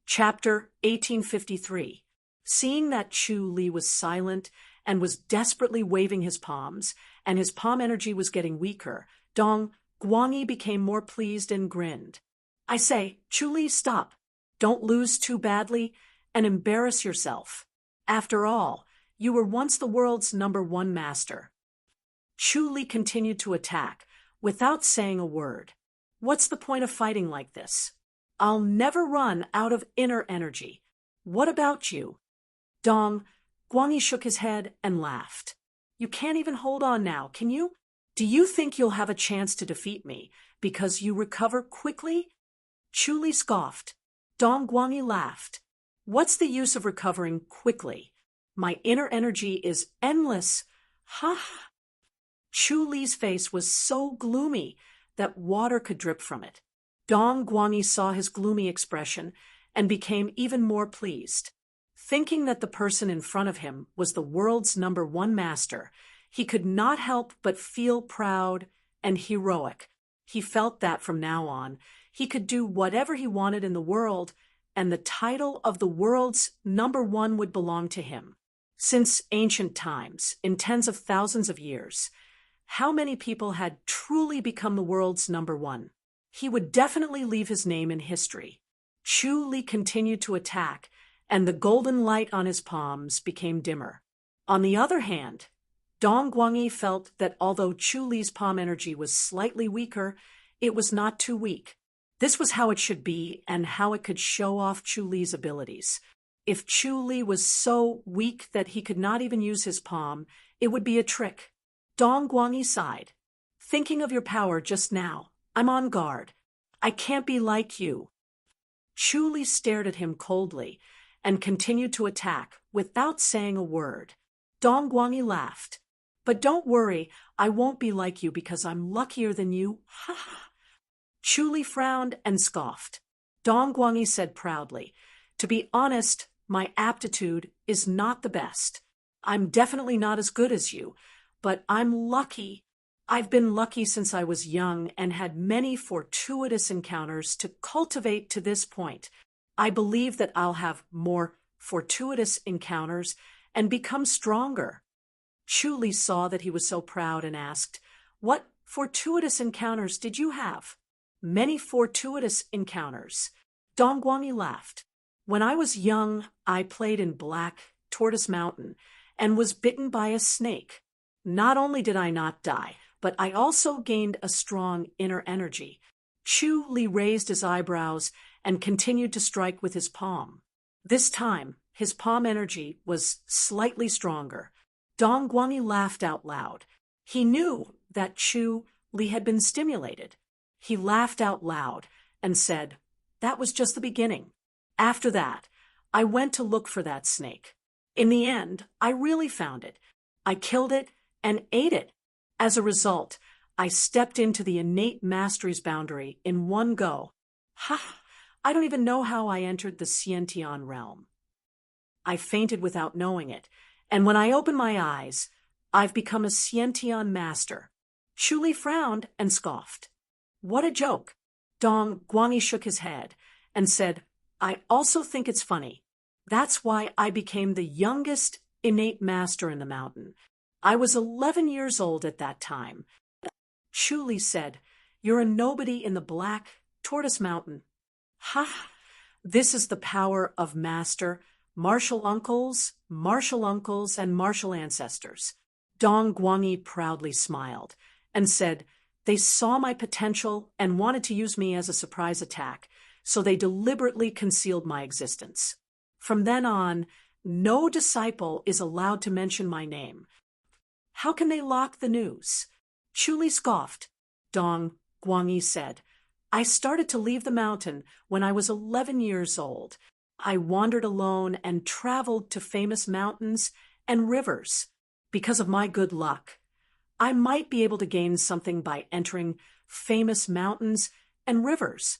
Chapter 1853. Seeing that Chu Li was silent and was desperately waving his palms, and his palm energy was getting weaker, Dong Guanyi became more pleased and grinned. I say, Chu Li, stop. Don't lose too badly and embarrass yourself. After all, you were once the world's #1 master. Chu Li continued to attack, without saying a word. What's the point of fighting like this? I'll never run out of inner energy. What about you? Dong Guanyi shook his head and laughed. You can't even hold on now, can you? Do you think you'll have a chance to defeat me because you recover quickly? Chu Li scoffed. Dong Guanyi laughed. What's the use of recovering quickly? My inner energy is endless. Ha! Chu Li's face was so gloomy that water could drip from it. Dong Guanyi saw his gloomy expression and became even more pleased. Thinking that the person in front of him was the world's #1 master, he could not help but feel proud and heroic. He felt that from now on, he could do whatever he wanted in the world, and the title of the world's #1 would belong to him. Since ancient times, in tens of thousands of years, how many people had truly become the world's #1? He would definitely leave his name in history. Chu Li continued to attack, and the golden light on his palms became dimmer. On the other hand, Dong Guanyi felt that although Chu Li's palm energy was slightly weaker, it was not too weak. This was how it should be and how it could show off Chu Li's abilities. If Chu Li was so weak that he could not even use his palm, it would be a trick. Dong Guanyi sighed. Thinking of your power just now, I'm on guard. I can't be like you. Chu Li stared at him coldly and continued to attack without saying a word. Dong Guanyi laughed. But don't worry, I won't be like you because I'm luckier than you. Ha ha. Chu Li frowned and scoffed. Dong Guanyi said proudly, to be honest, my aptitude is not the best. I'm definitely not as good as you, but I'm lucky. I've been lucky since I was young and had many fortuitous encounters to cultivate to this point. I believe that I'll have more fortuitous encounters and become stronger. Chu Li saw that he was so proud and asked, What fortuitous encounters did you have? Many fortuitous encounters. Dong Guanyi laughed. When I was young, I played in Black Tortoise Mountain and was bitten by a snake. Not only did I not die, but I also gained a strong inner energy. Chu Li raised his eyebrows and continued to strike with his palm. This time, his palm energy was slightly stronger. Dong Guanyi laughed out loud. He knew that Chu Li had been stimulated. He laughed out loud and said, That was just the beginning. After that, I went to look for that snake. In the end, I really found it. I killed it and ate it. As a result, I stepped into the innate mastery's boundary in one go. Ha! I don't even know how I entered the Xiantian realm. I fainted without knowing it, and when I open my eyes, I've become a Xiantian master. Chu Li frowned and scoffed. What a joke! Dong Guanyi shook his head and said, I also think it's funny. That's why I became the youngest innate master in the mountain. I was 11 years old at that time. Chu Li said, You're a nobody in the Black Tortoise Mountain. Ha! This is the power of master martial uncles, and martial ancestors. Dong Guangyi proudly smiled and said, they saw my potential and wanted to use me as a surprise attack, so they deliberately concealed my existence. From then on, no disciple is allowed to mention my name. How can they lock the news? Chu scoffed. Dong Guangyi said, I started to leave the mountain when I was 11 years old. I wandered alone and traveled to famous mountains and rivers. Because of my good luck, I might be able to gain something by entering famous mountains and rivers.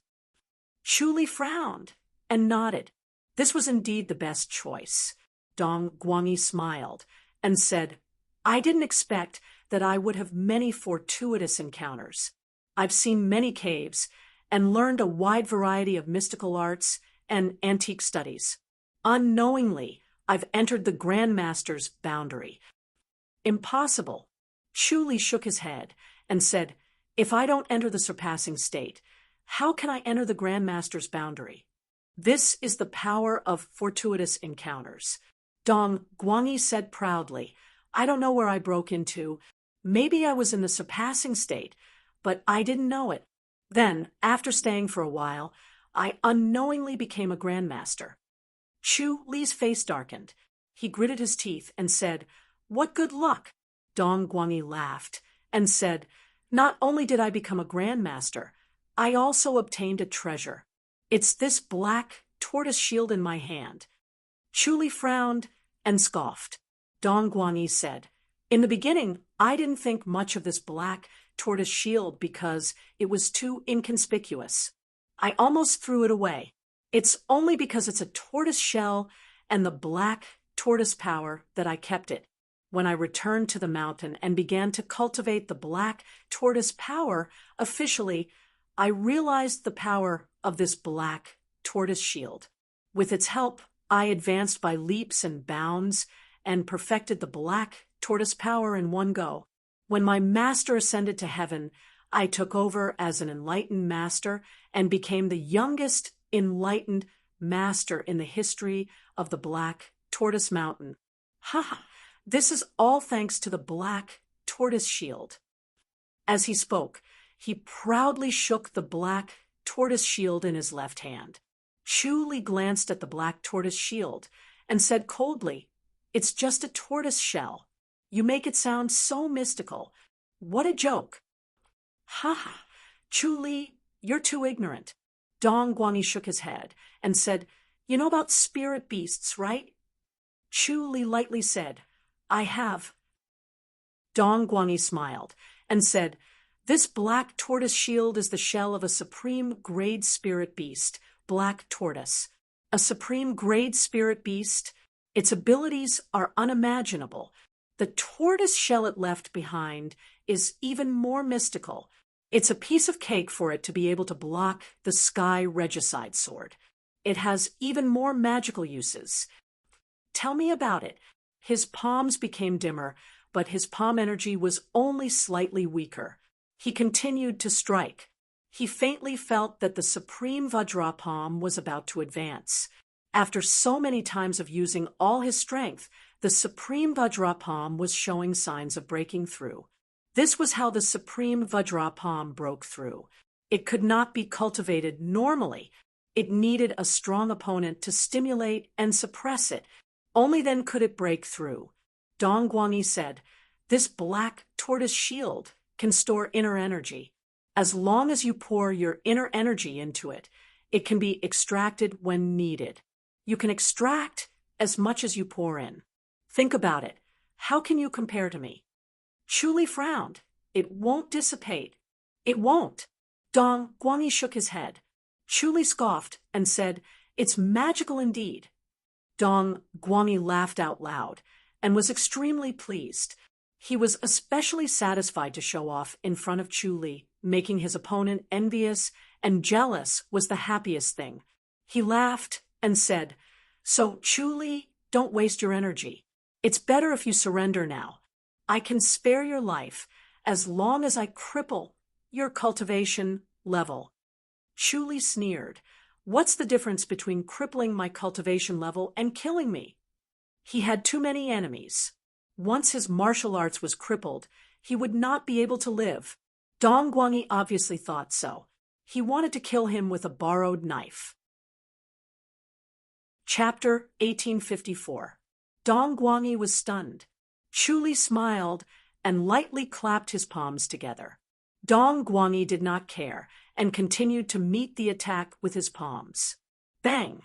Chu frowned and nodded. This was indeed the best choice. Dong Guangyi smiled and said, I didn't expect that I would have many fortuitous encounters. I've seen many caves and learned a wide variety of mystical arts and antique studies. Unknowingly, I've entered the Grand Master's boundary. Impossible. Chu shook his head and said, if I don't enter the surpassing state, how can I enter the Grand Master's boundary? This is the power of fortuitous encounters. Dong Guangyi said proudly, I don't know where I broke into. Maybe I was in the surpassing state, but I didn't know it. Then, after staying for a while, I unknowingly became a grandmaster. Chu Li's face darkened. He gritted his teeth and said, what good luck! Dong Guangyi laughed and said, not only did I become a grandmaster, I also obtained a treasure. It's this black tortoise shield in my hand. Chu Li frowned and scoffed. Dong Guangyi said, in the beginning, I didn't think much of this black tortoise shield because it was too inconspicuous. I almost threw it away. It's only because it's a tortoise shell and the black tortoise power that I kept it. When I returned to the mountain and began to cultivate the black tortoise power officially, I realized the power of this black tortoise shield. With its help, I advanced by leaps and bounds and perfected the black tortoise power in one go. When my master ascended to heaven, I took over as an enlightened master and became the youngest enlightened master in the history of the Black Tortoise Mountain. Ha! This is all thanks to the black tortoise shield. As he spoke, he proudly shook the black tortoise shield in his left hand. Chu Li glanced at the black tortoise shield and said coldly, it's just a tortoise shell. You make it sound so mystical. What a joke. Ha! Chu Li, you're too ignorant. Dong Guangyi shook his head and said, you know about spirit beasts, right? Chu Li lightly said, I have. Dong Guangyi smiled and said, this black tortoise shield is the shell of a supreme grade spirit beast, black tortoise. A supreme grade spirit beast, its abilities are unimaginable. The tortoise shell it left behind is even more mystical. It's a piece of cake for it to be able to block the sky regicide sword. It has even more magical uses. Tell me about it. His palms became dimmer, but his palm energy was only slightly weaker. He continued to strike. He faintly felt that the supreme Vajra palm was about to advance. After so many times of using all his strength, the supreme Vajra palm was showing signs of breaking through. This was how the supreme Vajra palm broke through. It could not be cultivated normally. It needed a strong opponent to stimulate and suppress it. Only then could it break through. Dong Guangyi said, this black tortoise shield can store inner energy. As long as you pour your inner energy into it, it can be extracted when needed. You can extract as much as you pour in. Think about it. How can you compare to me? Chu Li frowned. It won't dissipate. It won't. Dong Guangyi shook his head. Chu Li scoffed and said, it's magical indeed. Dong Guangyi laughed out loud and was extremely pleased. He was especially satisfied to show off in front of Chu Li, making his opponent envious and jealous was the happiest thing. He laughed and said, so Chu Li, don't waste your energy. It's better if you surrender now. I can spare your life as long as I cripple your cultivation level. Chu Li sneered. What's the difference between crippling my cultivation level and killing me? He had too many enemies. Once his martial arts was crippled, he would not be able to live. Dong Guangyi obviously thought so. He wanted to kill him with a borrowed knife. Chapter 1854. Dong Guangyi was stunned. Chu Li smiled and lightly clapped his palms together. Dong Guangyi did not care and continued to meet the attack with his palms. Bang!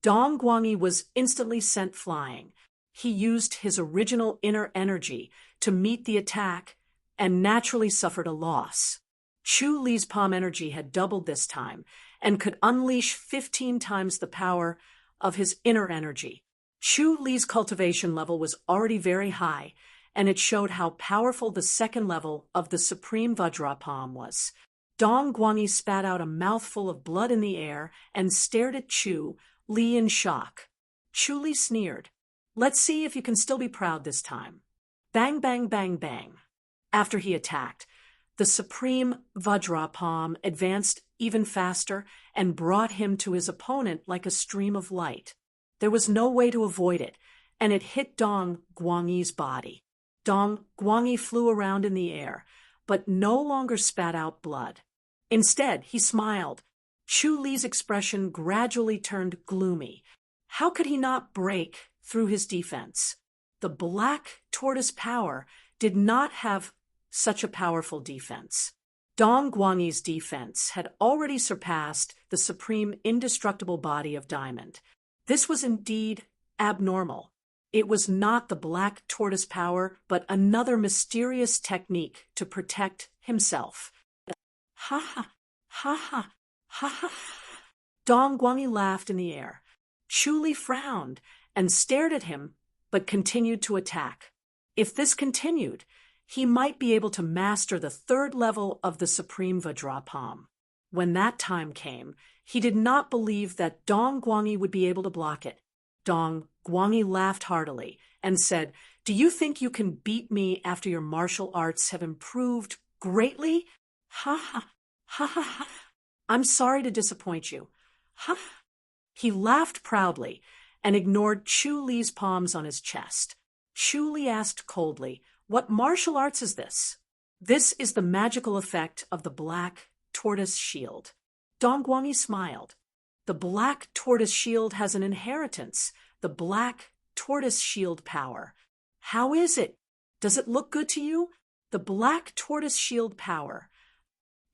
Dong Guangyi was instantly sent flying. He used his original inner energy to meet the attack and naturally suffered a loss. Chu Li's palm energy had doubled this time and could unleash 15 times the power of his inner energy. Chu Li's cultivation level was already very high, and it showed how powerful the second level of the Supreme Vajra palm was. Dong Guangyi spat out a mouthful of blood in the air and stared at Chu Li in shock. Chu Li sneered. Let's see if you can still be proud this time. Bang, bang, bang, bang. After he attacked, the Supreme Vajra palm advanced even faster and brought him to his opponent like a stream of light. There was no way to avoid it, and it hit Dong Guangyi's body. Dong Guangyi flew around in the air, but no longer spat out blood. Instead, he smiled. Chu Li's expression gradually turned gloomy. How could he not break through his defense? The black tortoise power did not have such a powerful defense. Dong Guangyi's defense had already surpassed the supreme indestructible body of diamond. This was indeed abnormal. It was not the black tortoise power, but another mysterious technique to protect himself. Ha ha, ha ha, ha ha. Dong Guangyi laughed in the air. Chu Li frowned and stared at him, but continued to attack. If this continued, he might be able to master the third level of the Supreme Vajra palm. When that time came, he did not believe that Dong Guangyi would be able to block it. Dong Guangyi laughed heartily and said, "Do you think you can beat me after your martial arts have improved greatly? Ha ha, ha ha ha. I'm sorry to disappoint you. Ha." He laughed proudly and ignored Chu Li's palms on his chest. Chu Li asked coldly, "What martial arts is this?" "This is the magical effect of the black tortoise shield." Dong Guangyi smiled. "The black tortoise shield has an inheritance, the black tortoise shield power. How is it? Does it look good to you? The black tortoise shield power."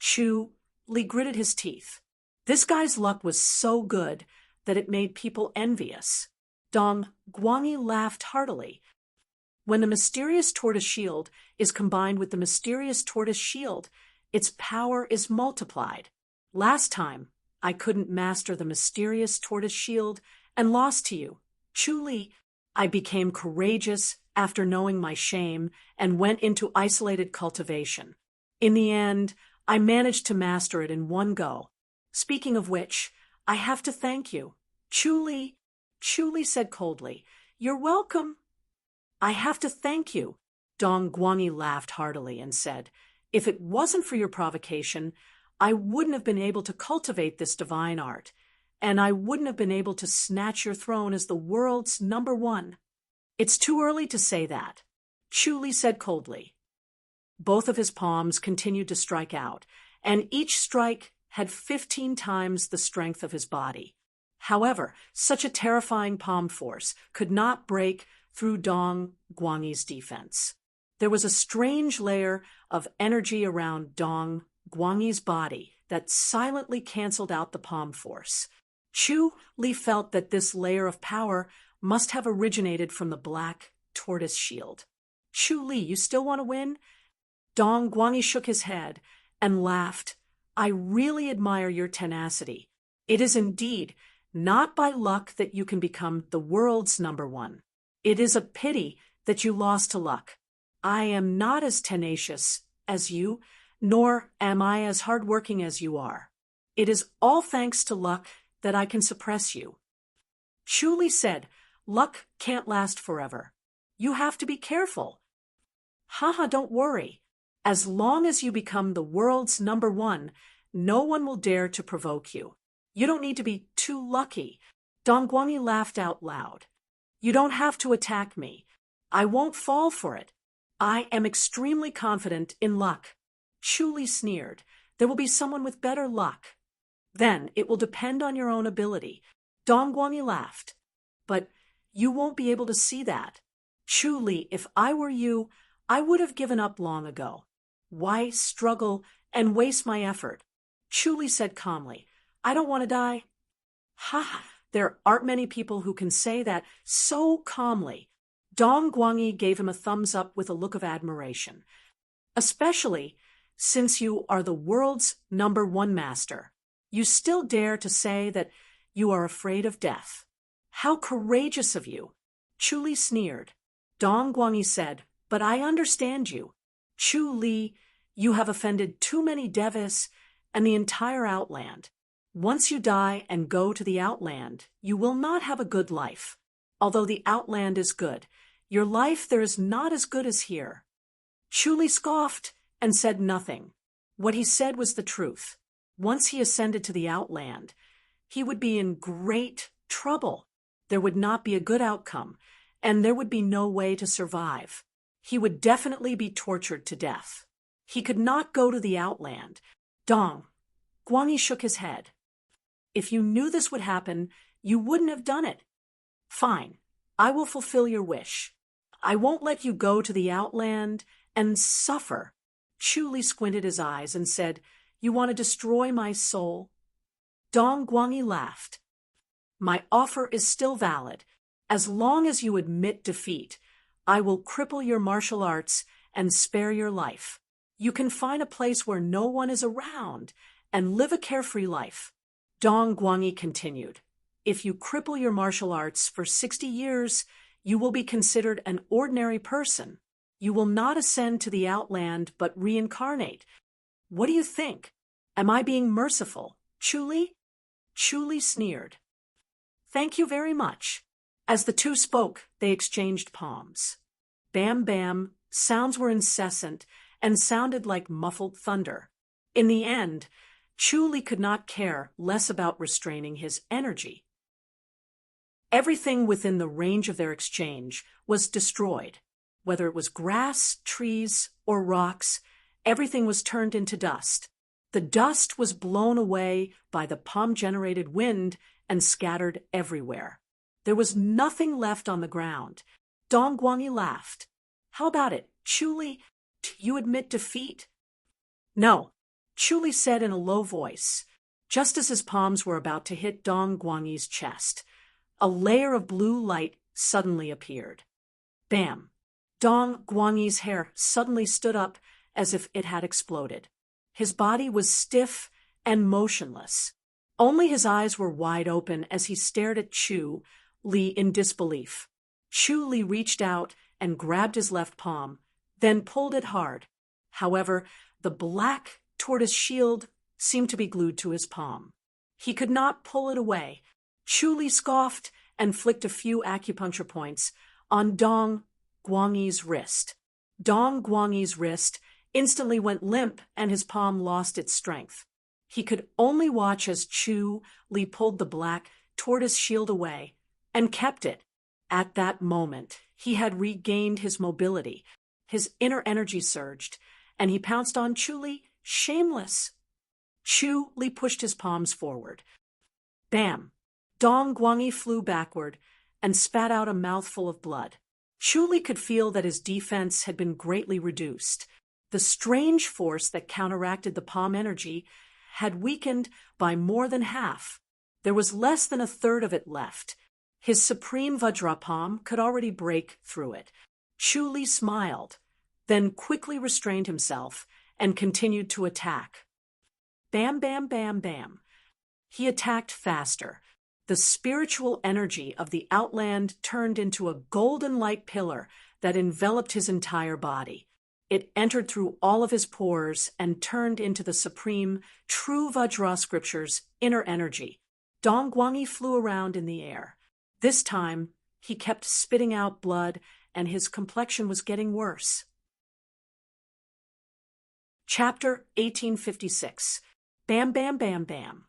Chu Li gritted his teeth. This guy's luck was so good that it made people envious. Dong Guangyi laughed heartily. When the mysterious tortoise shield is combined with the mysterious tortoise shield, its power is multiplied. Last time, I couldn't master the mysterious tortoise shield and lost to you. Chu Li, I became courageous after knowing my shame and went into isolated cultivation. In the end, I managed to master it in one go. Speaking of which, I have to thank you. Chu Li said coldly. "You're welcome." "I have to thank you." Dong Guangyi laughed heartily and said, "If it wasn't for your provocation, I wouldn't have been able to cultivate this divine art, and I wouldn't have been able to snatch your throne as the world's #1. "It's too early to say that," Chu Li said coldly. Both of his palms continued to strike out, and each strike had 15 times the strength of his body. However, such a terrifying palm force could not break through Dong Guangyi's defense. There was a strange layer of energy around Dong Guangyi's body that silently canceled out the palm force. Chu Li felt that this layer of power must have originated from the black tortoise shield. "Chu Li, you still want to win?" Dong Guangyi shook his head and laughed. "I really admire your tenacity. It is indeed not by luck that you can become the world's #1. It is a pity that you lost to luck. I am not as tenacious as you, nor am I as hardworking as you are. It is all thanks to luck that I can suppress you." Chu Li said, "Luck can't last forever. You have to be careful." "Haha, don't worry. As long as you become the world's #1, no one will dare to provoke you. You don't need to be too lucky. Dong Guangyi laughed out loud. You don't have to attack me. I won't fall for it. I am extremely confident in luck. Chu Li sneered. There will be someone with better luck. Then it will depend on your own ability. Dong Guangyi laughed. But you won't be able to see that. Chu Li, if I were you, I would have given up long ago. Why struggle and waste my effort? Chu Li said calmly. I don't want to die. Ha! There aren't many people who can say that so calmly. Dong Guangyi gave him a thumbs up with a look of admiration. Especially since you are the world's #1 master. You still dare to say that you are afraid of death. How courageous of you. Chu Li sneered. Dong Guangyi said, but I understand you. Chu Li, you have offended too many Devis and the entire Outland. Once you die and go to the Outland, you will not have a good life. Although the Outland is good, your life there is not as good as here. Chu Li scoffed and said nothing. What he said was the truth. Once he ascended to the Outland, he would be in great trouble. There would not be a good outcome, and there would be no way to survive. He would definitely be tortured to death. He could not go to the Outland. Dong Guangyi shook his head. If you knew this would happen, you wouldn't have done it. Fine, I will fulfill your wish. I won't let you go to the Outland and suffer. Chu Li squinted his eyes and said, You want to destroy my soul? Dong Guangyi laughed. My offer is still valid. As long as you admit defeat, I will cripple your martial arts and spare your life. You can find a place where no one is around and live a carefree life. Dong Guangyi continued. If you cripple your martial arts for 60 years, you will be considered an ordinary person. You will not ascend to the Outland but reincarnate. What do you think? Am I being merciful, Chu Li? Chu Li sneered. Thank you very much. As the two spoke, they exchanged palms. Bam, bam, sounds were incessant and sounded like muffled thunder. In the end, Chu Li could not care less about restraining his energy. Everything within the range of their exchange was destroyed. Whether it was grass, trees, or rocks, everything was turned into dust. The dust was blown away by the palm-generated wind and scattered everywhere. There was nothing left on the ground. Dong Guangyi laughed. How about it, Chu Li? Do you admit defeat? No, Chu Li said in a low voice, just as his palms were about to hit Dong Guangyi's chest. A layer of blue light suddenly appeared. Bam! Dong Guangyi's hair suddenly stood up as if it had exploded. His body was stiff and motionless. Only his eyes were wide open as he stared at Chu Li in disbelief. Chu Li reached out and grabbed his left palm, then pulled it hard. However, the black tortoise shield seemed to be glued to his palm. He could not pull it away. Chu Li scoffed and flicked a few acupuncture points on Dong Guangyi's wrist. Dong Guangyi's wrist instantly went limp and his palm lost its strength. He could only watch as Chu Li pulled the black tortoise shield away and kept it. At that moment, he had regained his mobility. His inner energy surged, and he pounced on Chu Li, shameless. Chu Li pushed his palms forward. Bam! Dong Guangyi flew backward and spat out a mouthful of blood. Chu Li could feel that his defense had been greatly reduced. The strange force that counteracted the palm energy had weakened by more than half. There was less than a third of it left. His supreme Vajra palm could already break through it. Chu Li smiled, then quickly restrained himself and continued to attack. Bam, bam, bam, bam. He attacked faster. The spiritual energy of the Outland turned into a golden light pillar that enveloped his entire body. It entered through all of his pores and turned into the supreme, true Vajra scripture's inner energy. Dong Guangyi flew around in the air. This time, he kept spitting out blood, and his complexion was getting worse. Chapter 1856. Bam, bam, bam, bam.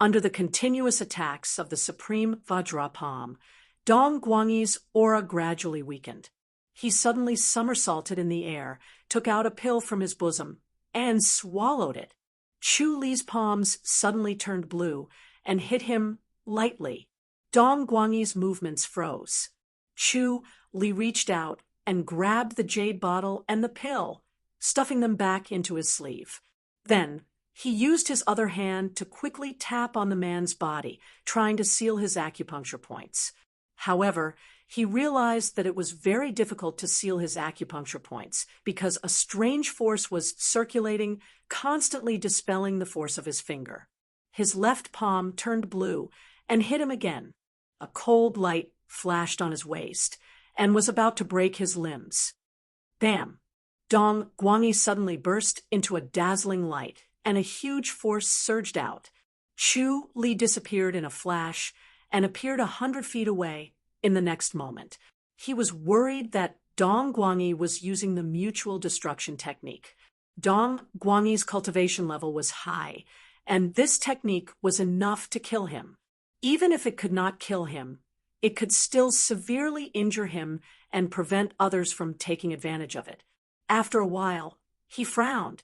Under the continuous attacks of the supreme Vajra palm, Dong Guangyi's aura gradually weakened. He suddenly somersaulted in the air, took out a pill from his bosom, and swallowed it. Chu Li's palms suddenly turned blue and hit him lightly. Dong Guangyi's movements froze. Chu Li reached out and grabbed the jade bottle and the pill, stuffing them back into his sleeve. Then, he used his other hand to quickly tap on the man's body, trying to seal his acupuncture points. However, he realized that it was very difficult to seal his acupuncture points because a strange force was circulating, constantly dispelling the force of his finger. His left palm turned blue and hit him again. A cold light flashed on his waist and was about to break his limbs. Bam! Dong Guangyi suddenly burst into a dazzling light, and a huge force surged out. Chu Li disappeared in a flash and appeared 100 feet away in the next moment. He was worried that Dong Guangyi was using the mutual destruction technique. Dong Guangyi's cultivation level was high, and this technique was enough to kill him. Even if it could not kill him, it could still severely injure him and prevent others from taking advantage of it. After a while, he frowned.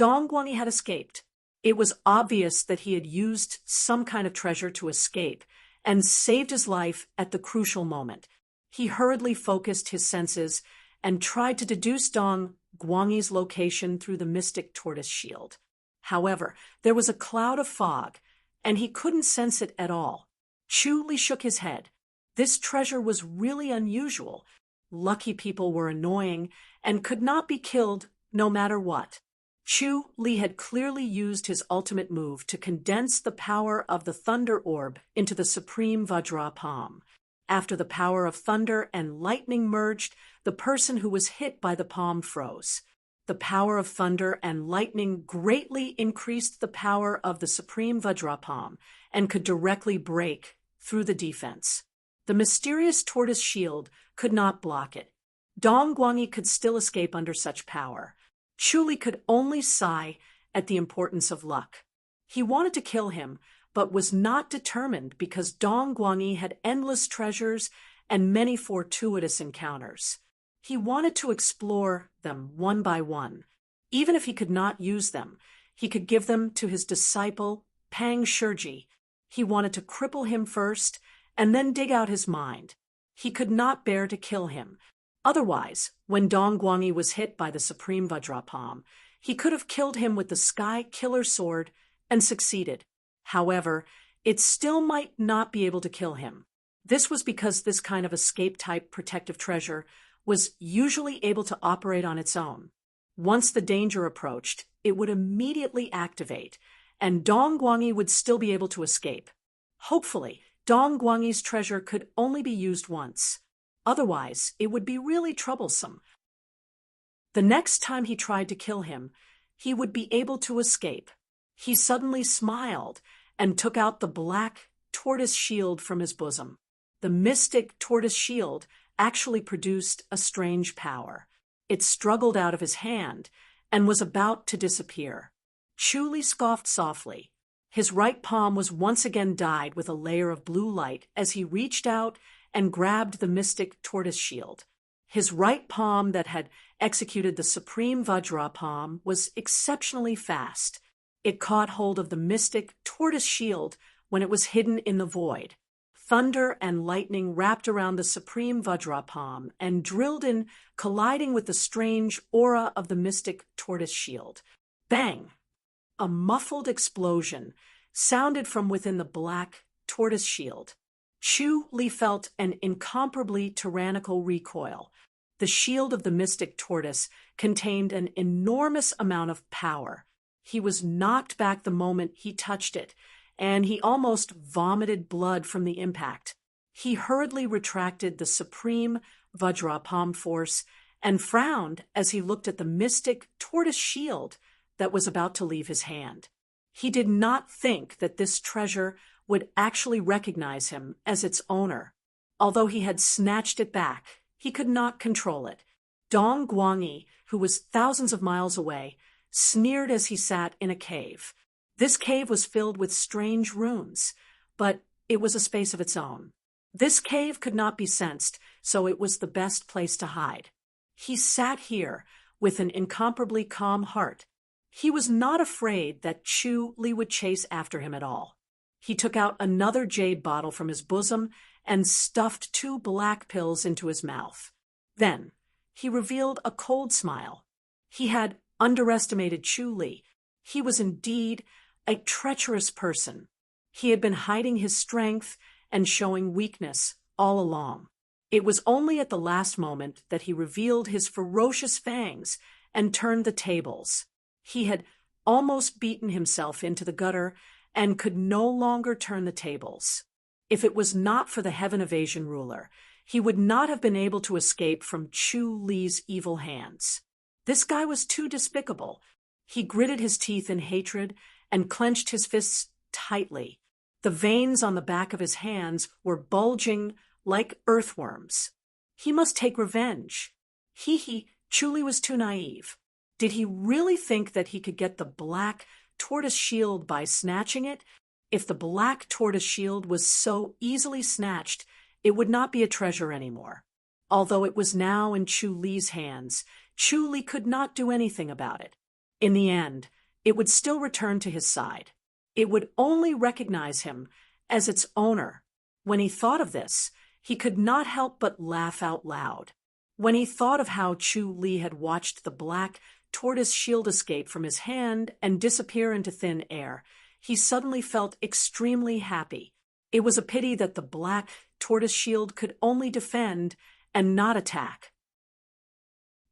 Dong Guangyi had escaped. It was obvious that he had used some kind of treasure to escape and saved his life at the crucial moment. He hurriedly focused his senses and tried to deduce Dong Guangyi's location through the mystic tortoise shield. However, there was a cloud of fog, and he couldn't sense it at all. Chu Li shook his head. This treasure was really unusual. Lucky people were annoying and could not be killed no matter what. Chu Li had clearly used his ultimate move to condense the power of the thunder orb into the supreme Vajra palm. After the power of thunder and lightning merged, the person who was hit by the palm froze. The power of thunder and lightning greatly increased the power of the supreme Vajra palm and could directly break through the defense. The mysterious tortoise shield could not block it. Dong Guangyi could still escape under such power. Chu Li could only sigh at the importance of luck. He wanted to kill him, but was not determined because Dong Guangyi had endless treasures and many fortuitous encounters. He wanted to explore them one by one. Even if he could not use them, he could give them to his disciple, Pang Shurji. He wanted to cripple him first and then dig out his mind. He could not bear to kill him. Otherwise, when Dong Guangyi was hit by the supreme Vajra palm, he could have killed him with the Sky Killer Sword and succeeded. However, it still might not be able to kill him. This was because this kind of escape-type protective treasure was usually able to operate on its own. Once the danger approached, it would immediately activate, and Dong Guangyi would still be able to escape. Hopefully, Dong Guangyi's treasure could only be used once. Otherwise, it would be really troublesome. The next time he tried to kill him, he would be able to escape. He suddenly smiled and took out the black tortoise shield from his bosom. The mystic tortoise shield actually produced a strange power. It struggled out of his hand and was about to disappear. Chu Li scoffed softly. His right palm was once again dyed with a layer of blue light as he reached out and grabbed the mystic tortoise shield. His right palm that had executed the supreme Vajra palm was exceptionally fast. It caught hold of the mystic tortoise shield when it was hidden in the void. Thunder and lightning wrapped around the supreme Vajra palm and drilled in, colliding with the strange aura of the mystic tortoise shield. Bang! A muffled explosion sounded from within the black tortoise shield. Chu Li felt an incomparably tyrannical recoil. The shield of the mystic tortoise contained an enormous amount of power. He was knocked back the moment he touched it, and he almost vomited blood from the impact. He hurriedly retracted the supreme Vajra palm force and frowned as he looked at the mystic tortoise shield that was about to leave his hand. He did not think that this treasure would actually recognize him as its owner. Although he had snatched it back, he could not control it. Dong Guangyi, who was thousands of miles away, sneered as he sat in a cave. This cave was filled with strange runes, but it was a space of its own. This cave could not be sensed, so it was the best place to hide. He sat here with an incomparably calm heart. He was not afraid that Chu Li would chase after him at all. He took out another jade bottle from his bosom and stuffed 2 black pills into his mouth. Then he revealed a cold smile. He had underestimated Chu Li. He was indeed a treacherous person. He had been hiding his strength and showing weakness all along. It was only at the last moment that he revealed his ferocious fangs and turned the tables. He had almost beaten himself into the gutter and could no longer turn the tables. If it was not for the Heaven Evasion ruler, he would not have been able to escape from Chu Li's evil hands. This guy was too despicable. He gritted his teeth in hatred and clenched his fists tightly. The veins on the back of his hands were bulging like earthworms. He must take revenge. Chu Li was too naive. Did he really think that he could get the black tortoise shield by snatching it? If the black tortoise shield was so easily snatched, it would not be a treasure anymore. Although it was now in Chu Li's hands, Chu Li could not do anything about it. In the end, it would still return to his side. It would only recognize him as its owner. When he thought of this, he could not help but laugh out loud. When he thought of how Chu Li had watched the black tortoise shield escape from his hand and disappear into thin air, he suddenly felt extremely happy. It was a pity that the black tortoise shield could only defend and not attack.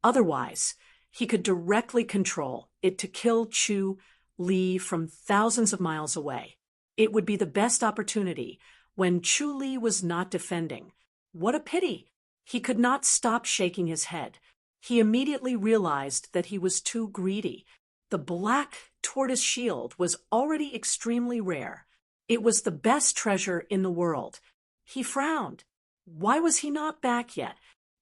Otherwise, he could directly control it to kill Chu Li from thousands of miles away. It would be the best opportunity when Chu Li was not defending. What a pity! He could not stop shaking his head. He immediately realized that he was too greedy. The black tortoise shield was already extremely rare. It was the best treasure in the world. He frowned. Why was he not back yet?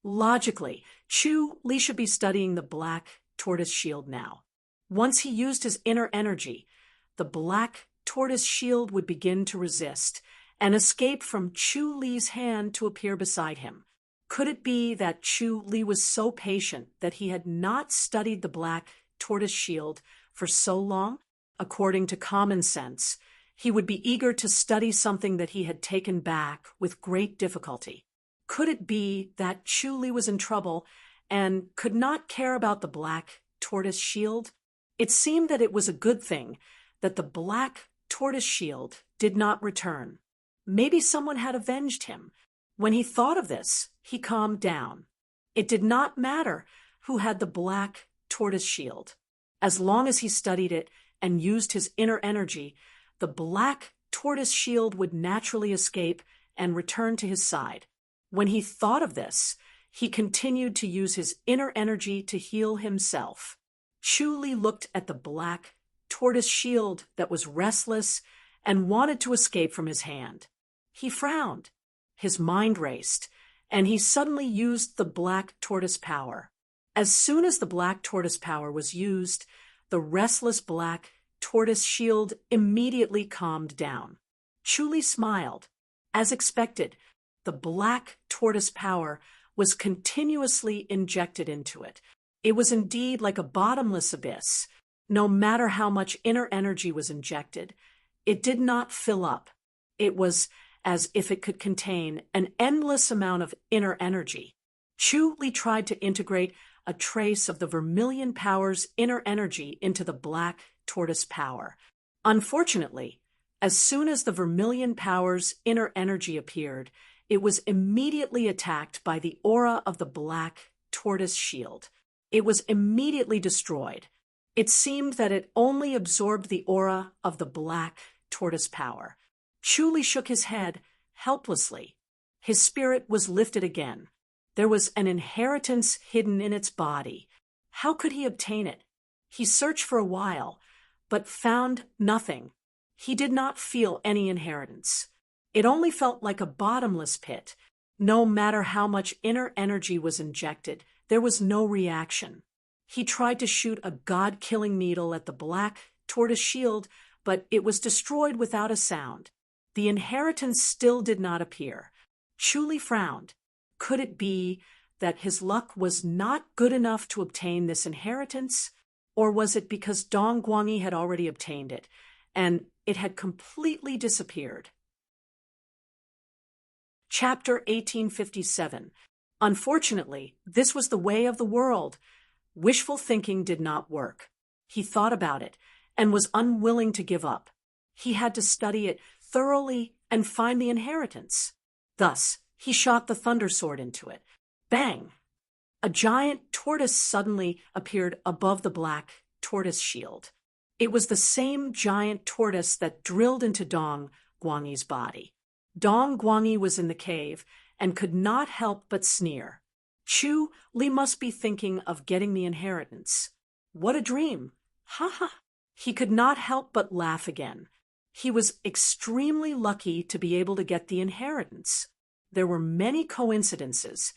Logically, Chu Li should be studying the black tortoise shield now. Once he used his inner energy, the black tortoise shield would begin to resist and escape from Chu Li's hand to appear beside him. Could it be that Chu Li was so patient that he had not studied the black tortoise shield for so long? According to common sense, he would be eager to study something that he had taken back with great difficulty. Could it be that Chu Li was in trouble and could not care about the black tortoise shield? It seemed that it was a good thing that the black tortoise shield did not return. Maybe someone had avenged him. When he thought of this, he calmed down. It did not matter who had the black tortoise shield. As long as he studied it and used his inner energy, the black tortoise shield would naturally escape and return to his side. When he thought of this, he continued to use his inner energy to heal himself. Chu Li looked at the black tortoise shield that was restless and wanted to escape from his hand. He frowned. His mind raced, and he suddenly used the black tortoise power. As soon as the black tortoise power was used, the restless black tortoise shield immediately calmed down. Chu Li smiled. As expected, the black tortoise power was continuously injected into it. It was indeed like a bottomless abyss. No matter how much inner energy was injected, it did not fill up. It was as if it could contain an endless amount of inner energy. Chu Li tried to integrate a trace of the vermilion power's inner energy into the black tortoise power. Unfortunately, as soon as the vermilion power's inner energy appeared, it was immediately attacked by the aura of the black tortoise shield. It was immediately destroyed. It seemed that it only absorbed the aura of the black tortoise power. Chu Li shook his head helplessly. His spirit was lifted again. There was an inheritance hidden in its body. How could he obtain it? He searched for a while, but found nothing. He did not feel any inheritance. It only felt like a bottomless pit. No matter how much inner energy was injected, there was no reaction. He tried to shoot a god-killing needle at the black tortoise shield, but it was destroyed without a sound. The inheritance still did not appear. Chu Li frowned. Could it be that his luck was not good enough to obtain this inheritance? Or was it because Dong Guangyi had already obtained it, and it had completely disappeared? Chapter 1857. Unfortunately, this was the way of the world. Wishful thinking did not work. He thought about it and was unwilling to give up. He had to study it thoroughly and find the inheritance. Thus, he shot the thunder sword into it. Bang! A giant tortoise suddenly appeared above the black tortoise shield. It was the same giant tortoise that drilled into Dong Guangyi's body. Dong Guangyi was in the cave and could not help but sneer. Chu Li must be thinking of getting the inheritance. What a dream! Ha ha! He could not help but laugh again. He was extremely lucky to be able to get the inheritance. There were many coincidences,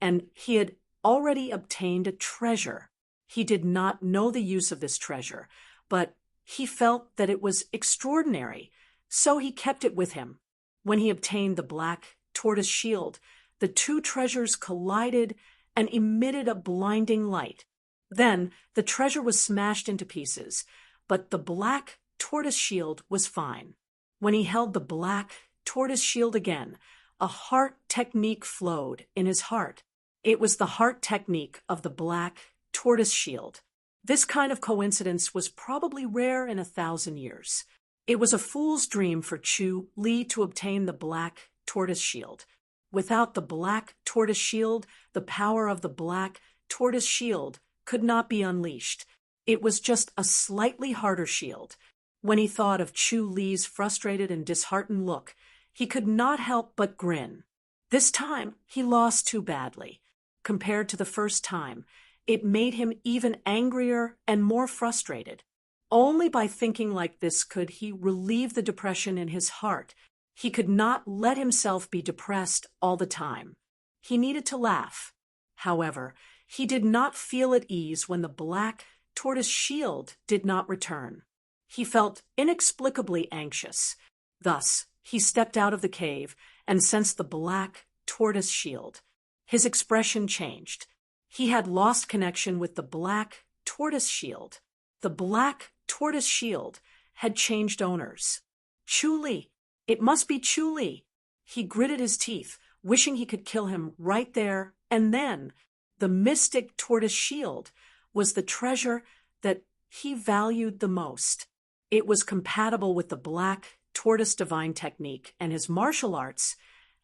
and he had already obtained a treasure. He did not know the use of this treasure, but he felt that it was extraordinary, so he kept it with him. When he obtained the black tortoise shield, the two treasures collided and emitted a blinding light. Then the treasure was smashed into pieces, but the black tortoise shield was fine. When he held the black tortoise shield again, a heart technique flowed in his heart. It was the heart technique of the black tortoise shield. This kind of coincidence was probably rare in 1,000 years. It was a fool's dream for Chu Li to obtain the black tortoise shield. Without the black tortoise shield, the power of the black tortoise shield could not be unleashed. It was just a slightly harder shield. When he thought of Chu Li's frustrated and disheartened look, he could not help but grin. This time, he lost too badly. Compared to the first time, it made him even angrier and more frustrated. Only by thinking like this could he relieve the depression in his heart. He could not let himself be depressed all the time. He needed to laugh. However, he did not feel at ease when the black tortoise shield did not return. He felt inexplicably anxious. Thus, he stepped out of the cave and sensed the black tortoise shield. His expression changed. He had lost connection with the black tortoise shield. The black tortoise shield had changed owners. Chu Li! It must be Chu Li! He gritted his teeth, wishing he could kill him right there and then. The mystic tortoise shield was the treasure that he valued the most. It was compatible with the black tortoise divine technique and his martial arts,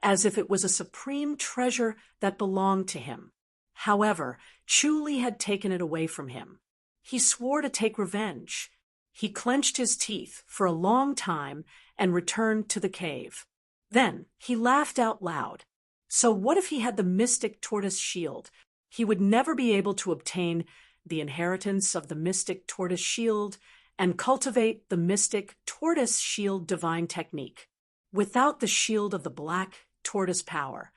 as if it was a supreme treasure that belonged to him. However, Chu Li had taken it away from him. He swore to take revenge. He clenched his teeth for a long time and returned to the cave. Then he laughed out loud. So what if he had the mystic tortoise shield? He would never be able to obtain the inheritance of the mystic tortoise shield and cultivate the mystic tortoise shield divine technique. Without the shield of the black tortoise power,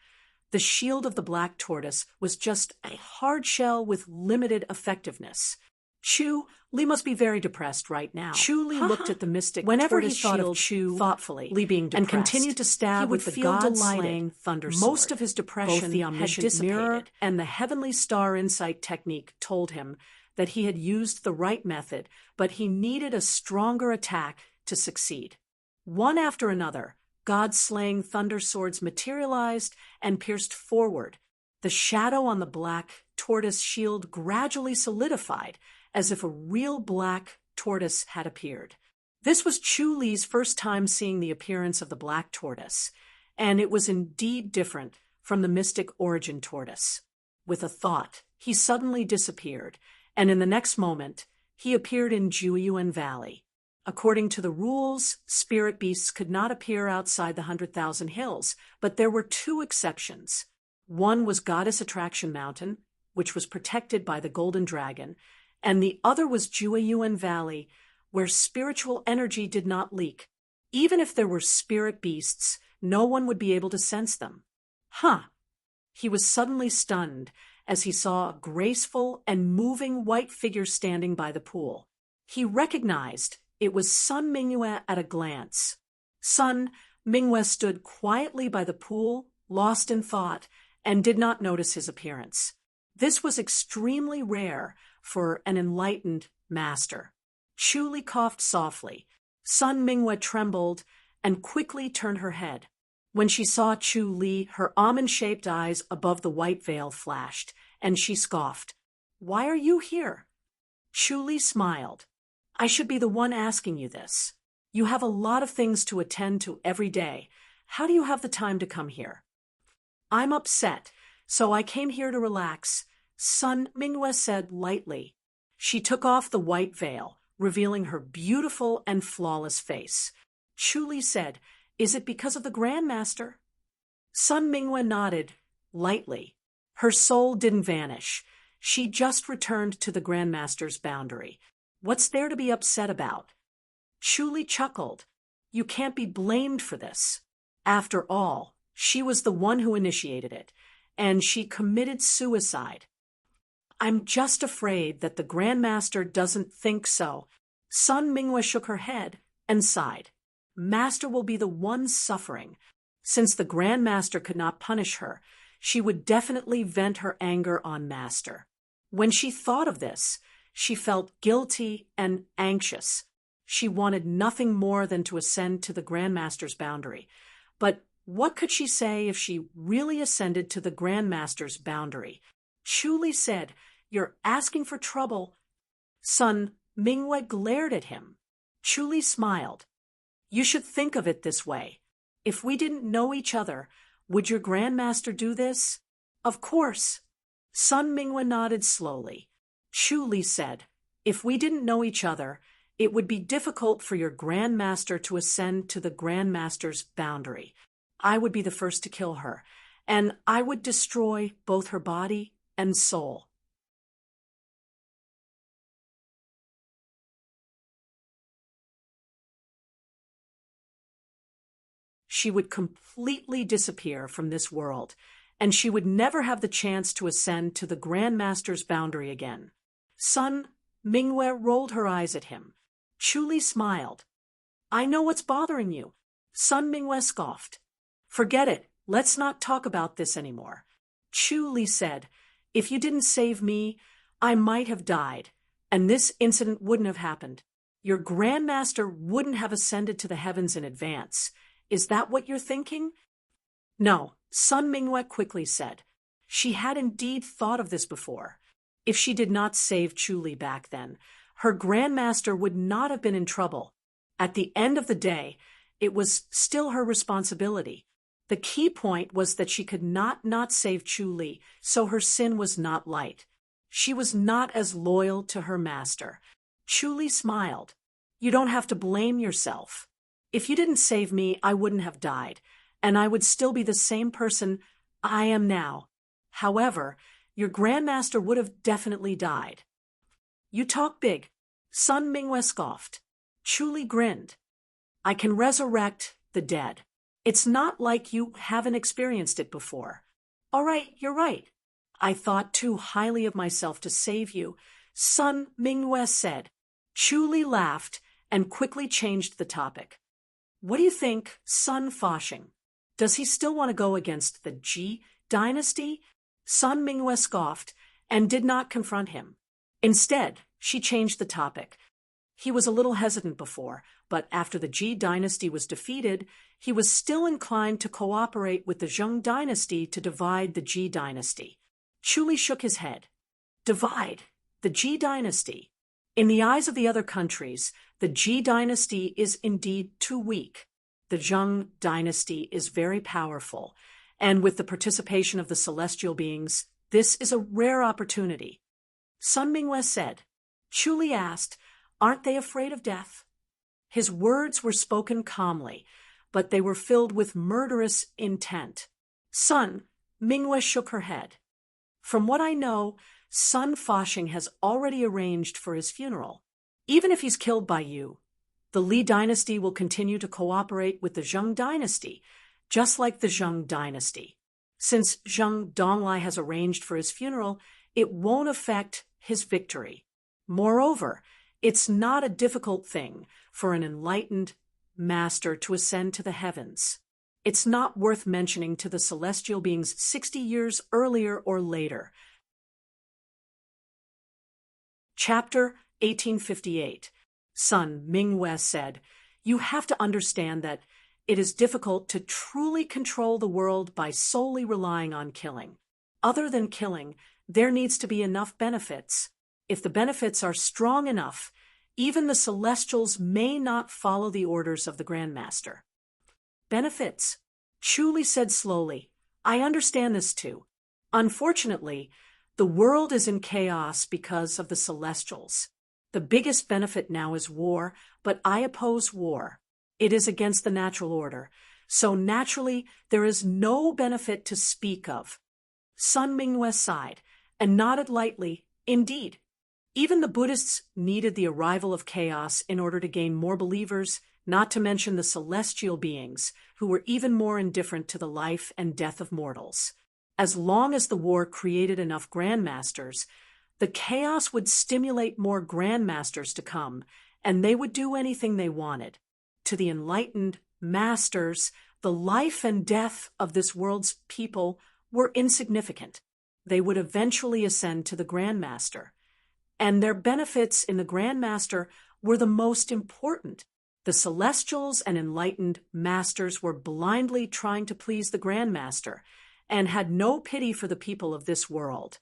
the shield of the black tortoise was just a hard shell with limited effectiveness. Chu Li must be very depressed right now. Chu Li looked at the mystic Whenever tortoise he thought of shield Chu thoughtfully Li being and depressed, continued to stab he with would the feel god-slaying delighted. thunder sword. Most of his depression Both the had omniscient dissipated, mirror and the heavenly star insight technique told him that he had used the right method, but he needed a stronger attack to succeed. One after another, god-slaying thunder swords materialized and pierced forward. The shadow on the black tortoise shield gradually solidified, as if a real black tortoise had appeared. This was Chu Li's first time seeing the appearance of the black tortoise, and it was indeed different from the mystic origin tortoise. With a thought, he suddenly disappeared, and in the next moment, he appeared in Jueyuan Valley. According to the rules, spirit beasts could not appear outside the 100,000 hills, but there were two exceptions. One was Goddess Attraction Mountain, which was protected by the Golden Dragon, and the other was Jueyuan Valley, where spiritual energy did not leak. Even if there were spirit beasts, no one would be able to sense them. He was suddenly stunned as he saw a graceful and moving white figure standing by the pool. He recognized It was Sun Mingyue at a glance. Sun Mingyue stood quietly by the pool, lost in thought, and did not notice his appearance. This was extremely rare for an enlightened master. Chu Li coughed softly. Sun Mingyue trembled and quickly turned her head. When she saw Chu Li, her almond-shaped eyes above the white veil flashed, and she scoffed. "Why are you here?" Chu Li smiled. "I should be the one asking you this. You have a lot of things to attend to every day. How do you have the time to come here?" "I'm upset, so I came here to relax," Sun Mingyue said lightly. She took off the white veil, revealing her beautiful and flawless face. Chu Li said, "Is it because of the Grandmaster?" Sun Mingyue nodded, lightly. Her soul didn't vanish. She just returned to the Grandmaster's boundary. What's there to be upset about? Chu Li chuckled. You can't be blamed for this. After all, she was the one who initiated it, and she committed suicide. I'm just afraid that the Grandmaster doesn't think so. Sun Mingyue shook her head and sighed. Master will be the one suffering. Since the Grandmaster could not punish her, she would definitely vent her anger on Master. When she thought of this, she felt guilty and anxious. She wanted nothing more than to ascend to the Grandmaster's boundary. But what could she say if she really ascended to the Grandmaster's boundary? Chu Li said, "You're asking for trouble." Sun Mingyue glared at him. Chu Li smiled. "You should think of it this way. If we didn't know each other, would your Grandmaster do this?" "Of course." Sun Mingyue nodded slowly. Chu Li said, "If we didn't know each other, it would be difficult for your Grandmaster to ascend to the Grandmaster's boundary. I would be the first to kill her, and I would destroy both her body and soul." She would completely disappear from this world, and she would never have the chance to ascend to the Grandmaster's boundary again. Sun Mingyue rolled her eyes at him. Chu Li smiled. "I know what's bothering you." Sun Mingyue scoffed. "Forget it. Let's not talk about this anymore." Chu Li said, "If you didn't save me, I might have died, and this incident wouldn't have happened. Your Grandmaster wouldn't have ascended to the heavens in advance. Is that what you're thinking?" "No," Sun Mingyue quickly said. She had indeed thought of this before. If she did not save Chu Li back then, her Grandmaster would not have been in trouble. At the end of the day, it was still her responsibility. The key point was that she could not save Chu Li, so her sin was not light. She was not as loyal to her master. Chu Li smiled. "You don't have to blame yourself. If you didn't save me, I wouldn't have died, and I would still be the same person I am now. However, your Grandmaster would have definitely died." "You talk big." Sun Mingyue scoffed. Chu Li grinned. "I can resurrect the dead. It's not like you haven't experienced it before." "All right, you're right. I thought too highly of myself to save you," Sun Mingyue said. Chu Li laughed and quickly changed the topic. "What do you think, Sun Fashing? Does he still want to go against the Ji dynasty?" Sun Mingyue scoffed and did not confront him. Instead, she changed the topic. He was a little hesitant before, but after the Ji dynasty was defeated, he was still inclined to cooperate with the Zheng dynasty to divide the Ji dynasty. Chu Li shook his head. "Divide the Ji dynasty? In the eyes of the other countries, the Ji dynasty is indeed too weak. The Zheng dynasty is very powerful, and with the participation of the celestial beings, this is a rare opportunity." Sun Mingyue said. Chu Li asked, "Aren't they afraid of death?" His words were spoken calmly, but they were filled with murderous intent. Sun Mingyue shook her head. "From what I know, Sun Fashing has already arranged for his funeral. Even if he's killed by you, the Li dynasty will continue to cooperate with the Zheng dynasty, just like the Zheng dynasty. Since Zheng Donglai has arranged for his funeral, it won't affect his victory. Moreover, It's not a difficult thing for an enlightened master to ascend to the heavens. It's not worth mentioning to the celestial beings 60 years earlier or later. Chapter 1858. Sun Mingwe said, "You have to understand that it is difficult to truly control the world by solely relying on killing. Other than killing, there needs to be enough benefits. If the benefits are strong enough, even the celestials may not follow the orders of the Grand Master." Benefits, Chuli said slowly. "I understand this too. Unfortunately, the world is in chaos because of the celestials. The biggest benefit now is war, but I oppose war. It is against the natural order, so naturally there is no benefit to speak of." Sun Mingwe sighed and nodded lightly. Indeed, even the Buddhists needed the arrival of chaos in order to gain more believers, not to mention the celestial beings, who were even more indifferent to the life and death of mortals. As long as the war created enough grandmasters, the chaos would stimulate more grandmasters to come, and they would do anything they wanted. To the enlightened masters, the life and death of this world's people were insignificant. They would eventually ascend to the Grandmaster, and their benefits in the Grandmaster were the most important. The celestials and enlightened masters were blindly trying to please the Grandmaster and had no pity for the people of this world.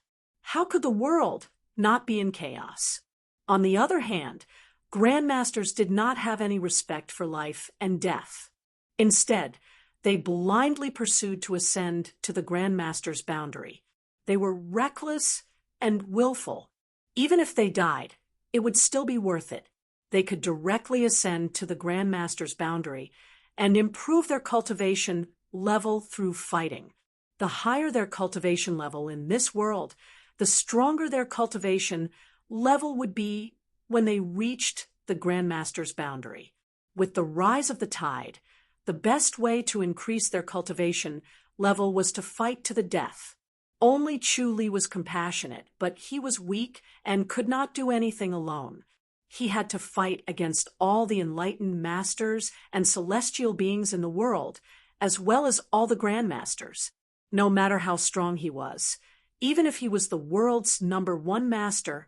How could the world not be in chaos? On the other hand, Grandmasters did not have any respect for life and death. Instead, they blindly pursued to ascend to the Grandmaster's boundary. They were reckless and willful. Even if they died, it would still be worth it. They could directly ascend to the Grandmaster's boundary and improve their cultivation level through fighting. The higher their cultivation level in this world, the stronger their cultivation level would be when they reached the Grandmaster's boundary. With the rise of the tide, the best way to increase their cultivation level was to fight to the death. Only Chuli was compassionate, but he was weak and could not do anything alone. He had to fight against all the enlightened masters and celestial beings in the world, as well as all the grandmasters. No matter how strong he was, even if he was the world's #1 master,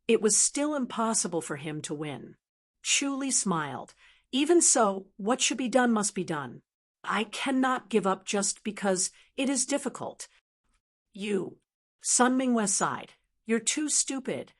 it was still impossible for him to win. Chuli smiled. "Even so, what should be done must be done. I cannot give up just because it is difficult." "You," Sun Mingwe sighed, "you're too stupid."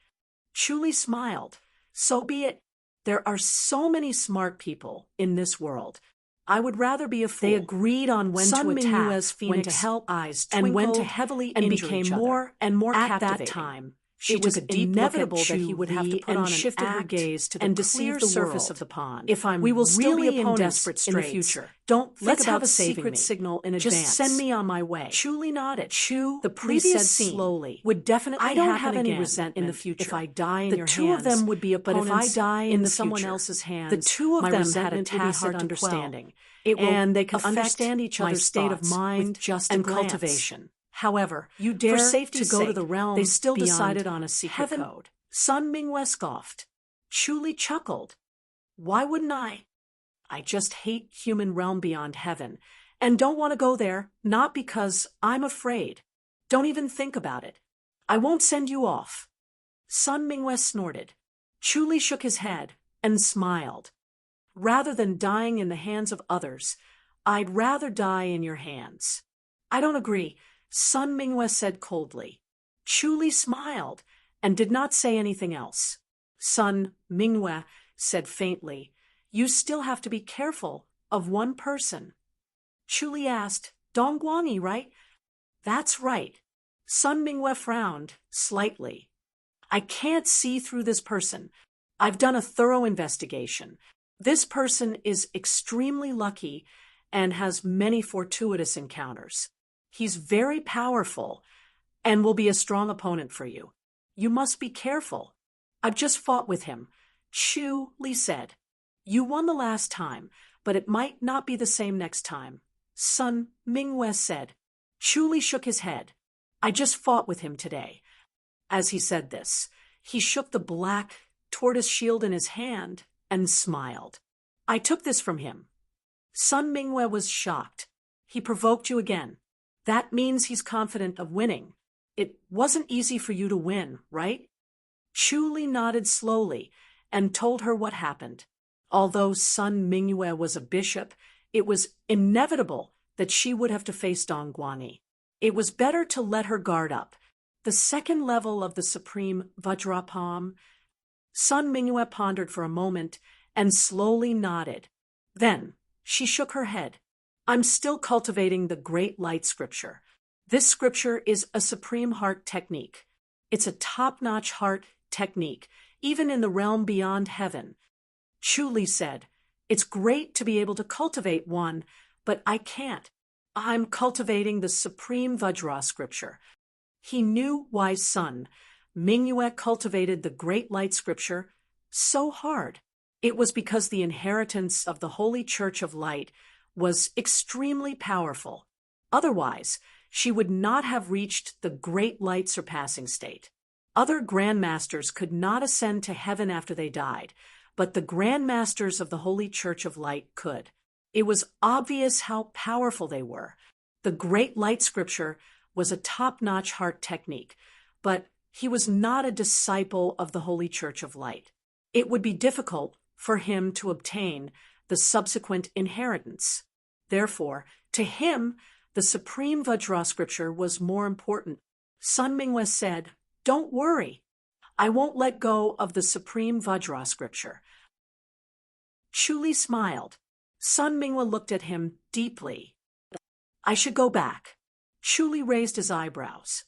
Chuli smiled. "So be it. There are so many smart people in this world. I would rather be a fool." They agreed on when to attack, when to help, eyes twinkled, and when to heavily injure each other. More and more captivating. At that time, it was inevitable that he would have to put on shifted her gaze to the clear surface of the pond. "If I'm we will still really be in desperate straits in the future. Don't think Let's about have a secret signal in advance. Just send me on my way." Chuli nodded. The previous scene slowly would definitely I don't have any resentment in the future if I die in your hands. The two of them would be opponents, but if I die in someone else's hands, the two of them had a tacit understanding. And they could understand each other's state of mind and cultivation. However, you dare for safety's to go to the realm they still decided on a secret code. Sun Mingwe scoffed. Chuli chuckled. "Why wouldn't I? I just hate human realm beyond heaven, and don't want to go there, not because I'm afraid. Don't even think about it. I won't send you off." Sun Mingwe snorted. Chuli shook his head and smiled. "Rather than dying in the hands of others, I'd rather die in your hands." "I don't agree," Sun Mingwe said coldly. Chuli smiled and did not say anything else. Sun Mingwe said faintly, "You still have to be careful of one person." Chuli asked, "Dongguangi, right?" "That's right." Sun Mingwe frowned slightly. "I can't see through this person. I've done a thorough investigation. This person is extremely lucky and has many fortuitous encounters. He's very powerful and will be a strong opponent for you. You must be careful. I've just fought with him." Chuli said, "You won the last time, but it might not be the same next time." Sun Mingwe said. Chuli shook his head. "I just fought with him today." As he said this, he shook the black tortoise shield in his hand and smiled. I took this from him. Sun Mingwe was shocked. He provoked you again. That means he's confident of winning. It wasn't easy for you to win, right? Chu Li nodded slowly and told her what happened. Although Sun Mingwe was a bishop, it was inevitable that she would have to face Dong Guanyi. It was better to let her guard up. The second level of the supreme Vajrapam. Sun Mingwe pondered for a moment and slowly nodded. Then she shook her head. I'm still cultivating the Great Light Scripture. This scripture is a supreme heart technique. It's a top-notch heart technique, even in the realm beyond heaven. Chu Li said, it's great to be able to cultivate one, but I can't. I'm cultivating the supreme Vajra scripture. He knew why Sun Mingwe cultivated the Great Light Scripture so hard. It was because the inheritance of the Holy Church of Light was extremely powerful. Otherwise, she would not have reached the Great Light surpassing state. Other grandmasters could not ascend to heaven after they died, but the grandmasters of the Holy Church of Light could. It was obvious how powerful they were. The Great Light Scripture was a top-notch heart technique, but he was not a disciple of the Holy Church of Light. It would be difficult for him to obtain the subsequent inheritance. Therefore, to him, the supreme Vajra scripture was more important. Sun Mingwe said, don't worry. I won't let go of the supreme Vajra scripture. Chu Li smiled. Sun Mingwe looked at him deeply. I should go back. Chu Li raised his eyebrows.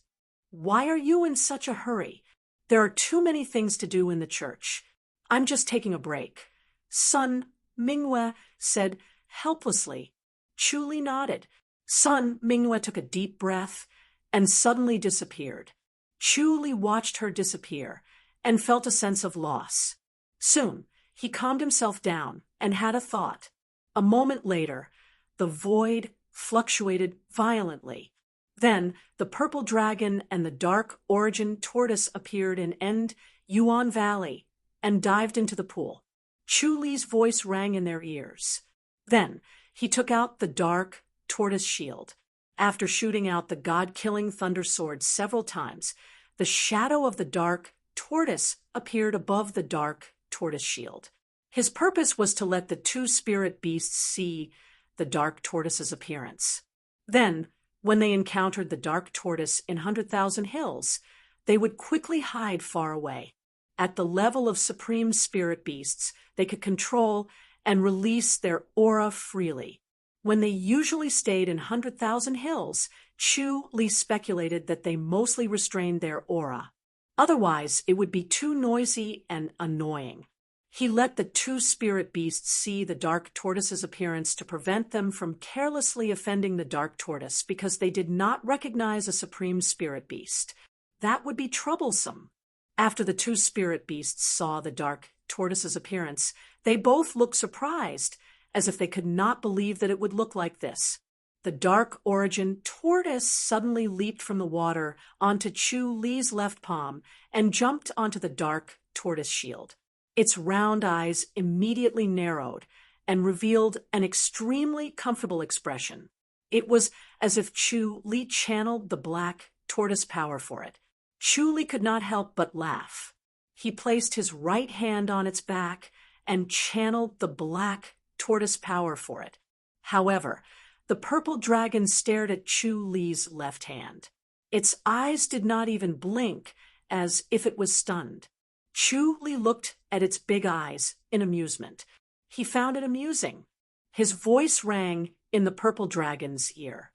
Why are you in such a hurry? There are too many things to do in the church. I'm just taking a break. Sun Mingwe said helplessly. Chu Li nodded. Sun Mingwe took a deep breath and suddenly disappeared. Chu Li watched her disappear and felt a sense of loss. Soon, he calmed himself down and had a thought. A moment later, the void fluctuated violently. Then, the purple dragon and the dark origin tortoise appeared in End Yuan Valley and dived into the pool. Chu Li's voice rang in their ears. Then, he took out the dark tortoise shield. After shooting out the god-killing thunder sword several times, the shadow of the dark tortoise appeared above the dark tortoise shield. His purpose was to let the two spirit beasts see the dark tortoise's appearance. Then, when they encountered the dark tortoise in 100,000 Hills, they would quickly hide far away. At the level of supreme spirit beasts, they could control and release their aura freely. When they usually stayed in 100,000 Hills, Chu Li speculated that they mostly restrained their aura. Otherwise, it would be too noisy and annoying. He let the two spirit beasts see the dark tortoise's appearance to prevent them from carelessly offending the dark tortoise because they did not recognize a supreme spirit beast. That would be troublesome. After the two spirit beasts saw the dark tortoise's appearance, they both looked surprised, as if they could not believe that it would look like this. The dark origin tortoise suddenly leaped from the water onto Chu Li's left palm and jumped onto the dark tortoise shield. Its round eyes immediately narrowed and revealed an extremely comfortable expression. It was as if Chu Li channeled the black tortoise power for it. Chu Li could not help but laugh. He placed his right hand on its back and channeled the black tortoise power for it. However, the purple dragon stared at Chu Li's left hand. Its eyes did not even blink, as if it was stunned. Chu Li looked at its big eyes in amusement. He found it amusing. His voice rang in the purple dragon's ear.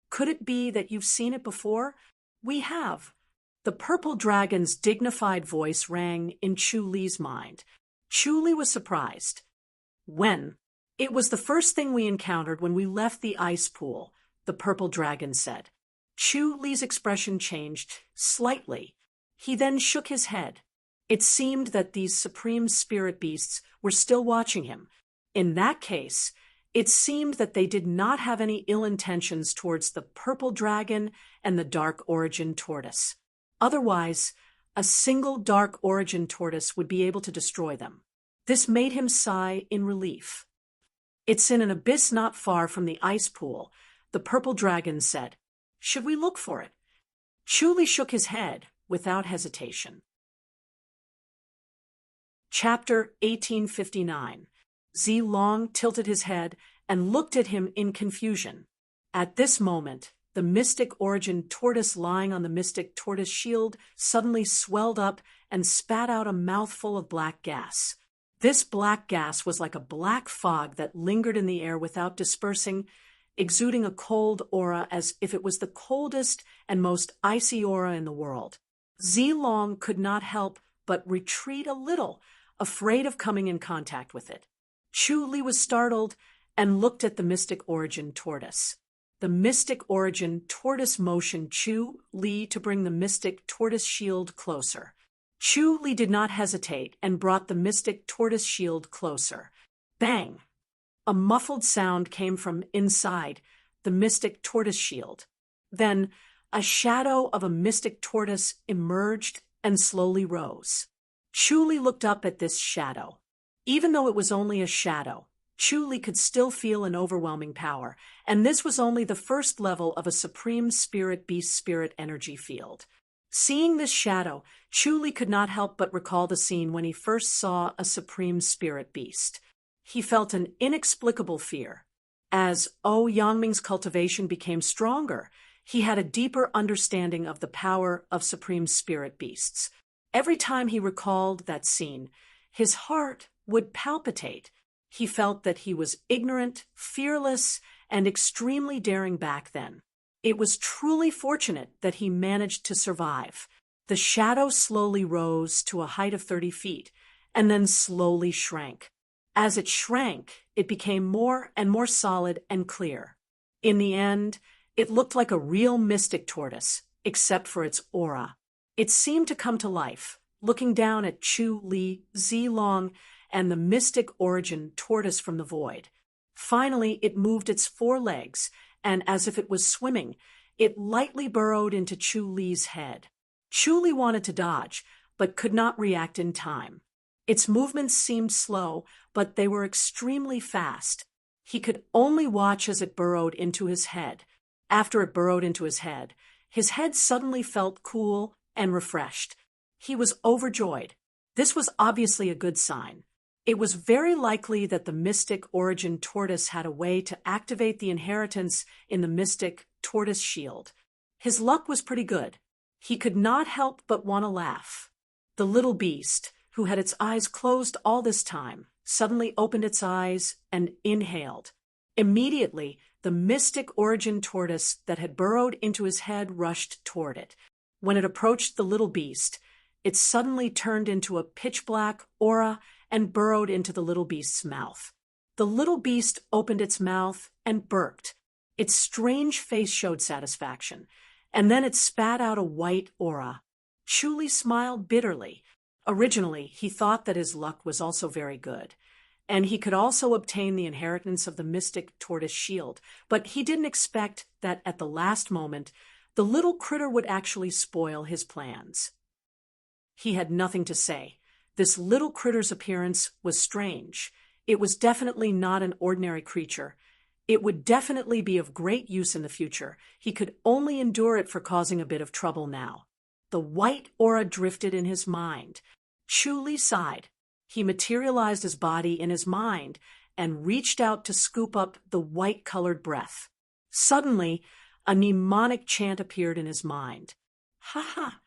Could it be that you've seen it before? We have. The purple dragon's dignified voice rang in Chu Li's mind. Chu Li was surprised. When? It was the first thing we encountered when we left the ice pool, the purple dragon said. Chu Li's expression changed slightly. He then shook his head. It seemed that these supreme spirit beasts were still watching him. In that case, it seemed that they did not have any ill intentions towards the purple dragon and the dark origin tortoise. Otherwise, A single dark origin tortoise would be able to destroy them. This made him sigh in relief. "It's in an abyss not far from the ice pool," the purple dragon said. "Should we look for it?" Chu shook his head without hesitation. Chapter 1859. Long tilted his head and looked at him in confusion. At this moment, the mystic origin tortoise lying on the mystic tortoise shield suddenly swelled up and spat out a mouthful of black gas. This black gas was like a black fog that lingered in the air without dispersing, exuding a cold aura as if it was the coldest and most icy aura in the world. Long could not help but retreat a little, afraid of coming in contact with it. Chu was startled and looked at the mystic origin tortoise. The mystic origin tortoise motioned Chu to bring the mystic tortoise shield closer. Chu did not hesitate and brought the mystic tortoise shield closer. Bang! A muffled sound came from inside the mystic tortoise shield. Then, a shadow of a mystic tortoise emerged and slowly rose. Chu looked up at this shadow. Even though it was only a shadow, Chu could still feel an overwhelming power, and this was only the first level of a supreme spirit beast spirit energy field. Seeing this shadow, Chu could not help but recall the scene when he first saw a supreme spirit beast. He felt an inexplicable fear. As Yangming's cultivation became stronger, he had a deeper understanding of the power of supreme spirit beasts. Every time he recalled that scene, his heart would palpitate. He felt that he was ignorant, fearless, and extremely daring back then. It was truly fortunate that he managed to survive. The shadow slowly rose to a height of 30 feet, and then slowly shrank. As it shrank, it became more and more solid and clear. In the end, it looked like a real mystic tortoise, except for its aura. It seemed to come to life, looking down at Chu Long, and the mystic origin tortoise from the void. Finally, it moved its 4 legs, and as if it was swimming, it lightly burrowed into Chu head. Chu wanted to dodge, but could not react in time. Its movements seemed slow, but they were extremely fast. He could only watch as it burrowed into his head. After it burrowed into his head suddenly felt cool and refreshed. He was overjoyed. This was obviously a good sign. It was very likely that the mystic origin tortoise had a way to activate the inheritance in the mystic tortoise shield. His luck was pretty good. He could not help but want to laugh. The little beast, who had its eyes closed all this time, suddenly opened its eyes and inhaled. Immediately, the mystic origin tortoise that had burrowed into his head rushed toward it. When it approached the little beast, it suddenly turned into a pitch-black aura and burrowed into the little beast's mouth. The little beast opened its mouth and burped. Its strange face showed satisfaction, and then it spat out a white aura. Chu smiled bitterly. Originally, he thought that his luck was also very good, and he could also obtain the inheritance of the mystic tortoise shield, but he didn't expect that at the last moment, the little critter would actually spoil his plans. He had nothing to say. This little critter's appearance was strange. It was definitely not an ordinary creature. It would definitely be of great use in the future. He could only endure it for causing a bit of trouble now. The white aura drifted in his mind. Chu sighed. He materialized his body in his mind and reached out to scoop up the white-colored breath. Suddenly, a mnemonic chant appeared in his mind. Ha ha!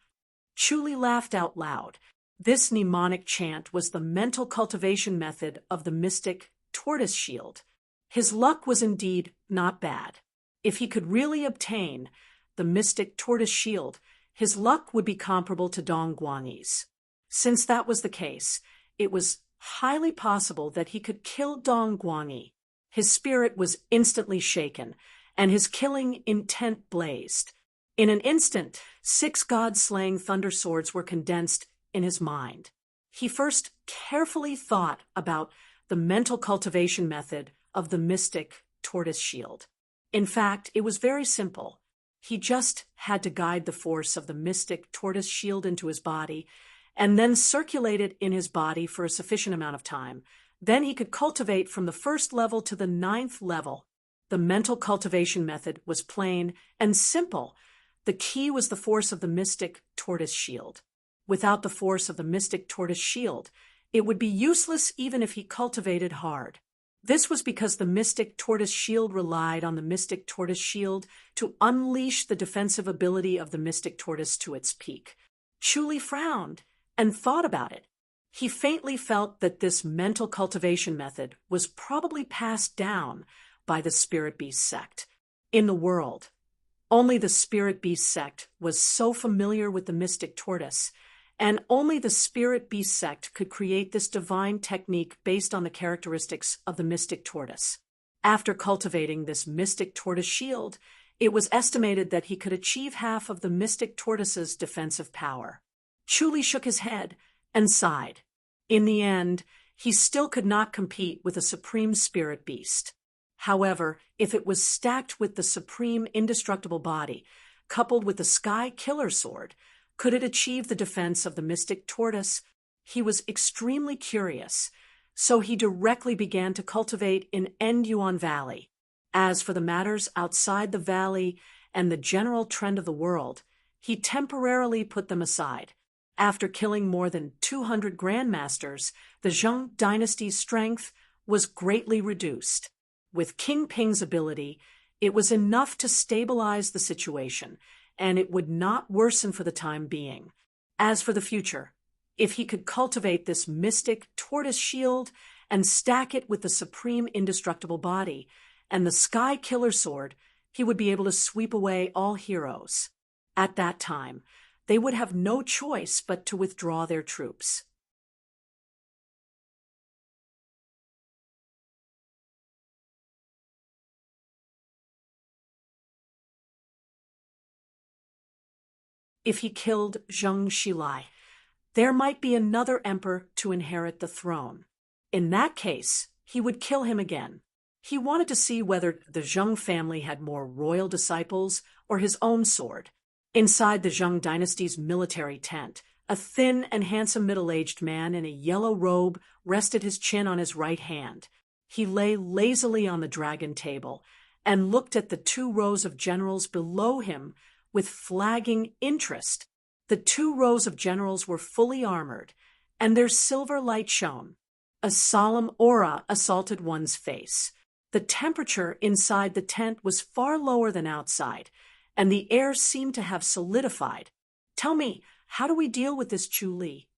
Chu laughed out loud. This mnemonic chant was the mental cultivation method of the mystic tortoise shield. His luck was indeed not bad. If he could really obtain the mystic tortoise shield, his luck would be comparable to Dong Guangyi's. Since that was the case, it was highly possible that he could kill Dong Guangyi. His spirit was instantly shaken, and his killing intent blazed. In an instant, 6 god-slaying thunder swords were condensed in his mind. He first carefully thought about the mental cultivation method of the mystic tortoise shield. In fact, it was very simple. He just had to guide the force of the mystic tortoise shield into his body and then circulate it in his body for a sufficient amount of time. Then he could cultivate from the first level to the 9th level. The mental cultivation method was plain and simple. The key was the force of the mystic tortoise shield. Without the force of the mystic tortoise shield, it would be useless even if he cultivated hard. This was because the mystic tortoise shield relied on the mystic tortoise shield to unleash the defensive ability of the mystic tortoise to its peak. Chu Li frowned and thought about it. He faintly felt that this mental cultivation method was probably passed down by the Spirit Beast sect. In the world, only the Spirit Beast sect was so familiar with the mystic tortoise, and only the Spirit Beast sect could create this divine technique based on the characteristics of the mystic tortoise. After cultivating this mystic tortoise shield, it was estimated that he could achieve half of the mystic tortoise's defensive power. Chu Li shook his head and sighed. In the end, he still could not compete with a supreme spirit beast. However, if it was stacked with the supreme indestructible body, coupled with the sky killer sword, could it achieve the defense of the mystic tortoise? He was extremely curious, so he directly began to cultivate in Endyuan Valley. As for the matters outside the valley and the general trend of the world, he temporarily put them aside. After killing more than 200 grandmasters, the Zheng dynasty's strength was greatly reduced. With King Ping's ability, it was enough to stabilize the situation, and it would not worsen for the time being. As for the future, if he could cultivate this mystic tortoise shield and stack it with the supreme indestructible body and the sky killer sword, he would be able to sweep away all heroes. At that time, they would have no choice but to withdraw their troops. If he killed Zheng Xilai, there might be another emperor to inherit the throne. In that case, he would kill him again. He wanted to see whether the Zheng family had more royal disciples or his own sword. Inside the Zheng dynasty's military tent, a thin and handsome middle-aged man in a yellow robe rested his chin on his right hand. He lay lazily on the dragon table and looked at the 2 rows of generals below him with flagging interest. The 2 rows of generals were fully armored, and their silver light shone. A solemn aura assaulted one's face. The temperature inside the tent was far lower than outside, and the air seemed to have solidified. Tell me, how do we deal with this Chu Li?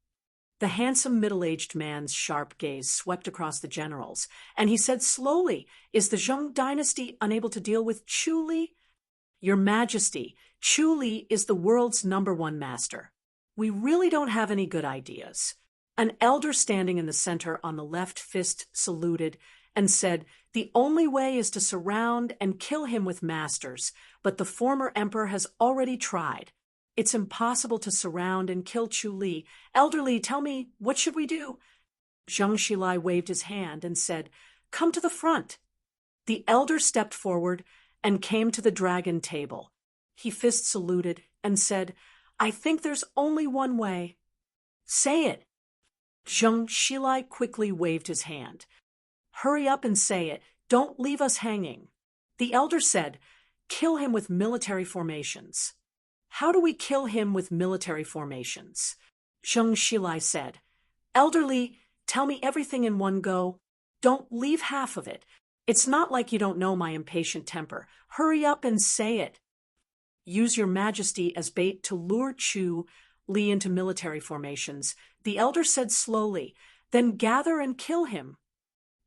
The handsome middle-aged man's sharp gaze swept across the generals, and he said slowly, "Is the Zheng dynasty unable to deal with Chu Li?" "Your Majesty, Chu Li is the world's #1 master. We really don't have any good ideas." An elder standing in the center on the left fist saluted and said, "The only way is to surround and kill him with masters, but the former emperor has already tried. It's impossible to surround and kill Chu Li. Elderly, tell me, what should we do?" Zheng Xilai waved his hand and said, "Come to the front." The elder stepped forward and came to the dragon table. He fist saluted and said, "I think there's only one way." "Say it." Zheng Xilai quickly waved his hand. "Hurry up and say it. Don't leave us hanging." The elder said, "Kill him with military formations." "How do we kill him with military formations?" Zheng Xilai said, "Elderly, tell me everything in one go. Don't leave half of it. It's not like you don't know my impatient temper. Hurry up and say it." "Use your Majesty as bait to lure Chu Li into military formations," the elder said slowly, "then gather and kill him."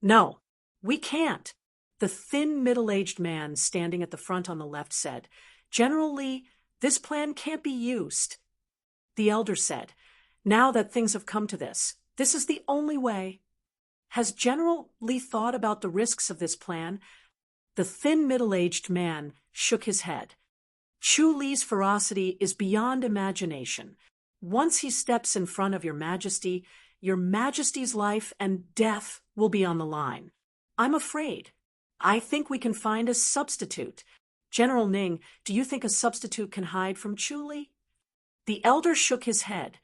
"No, we can't." The thin middle-aged man standing at the front on the left said, "General Li, this plan can't be used." The elder said, "Now that things have come to this is the only way." "Has General Li thought about the risks of this plan?" The thin middle-aged man shook his head. "Chu Li's ferocity is beyond imagination. Once he steps in front of your Majesty's life and death will be on the line. I'm afraid. I think we can find a substitute." General Ning, do you think a substitute can hide from Chu Li? The elder shook his head.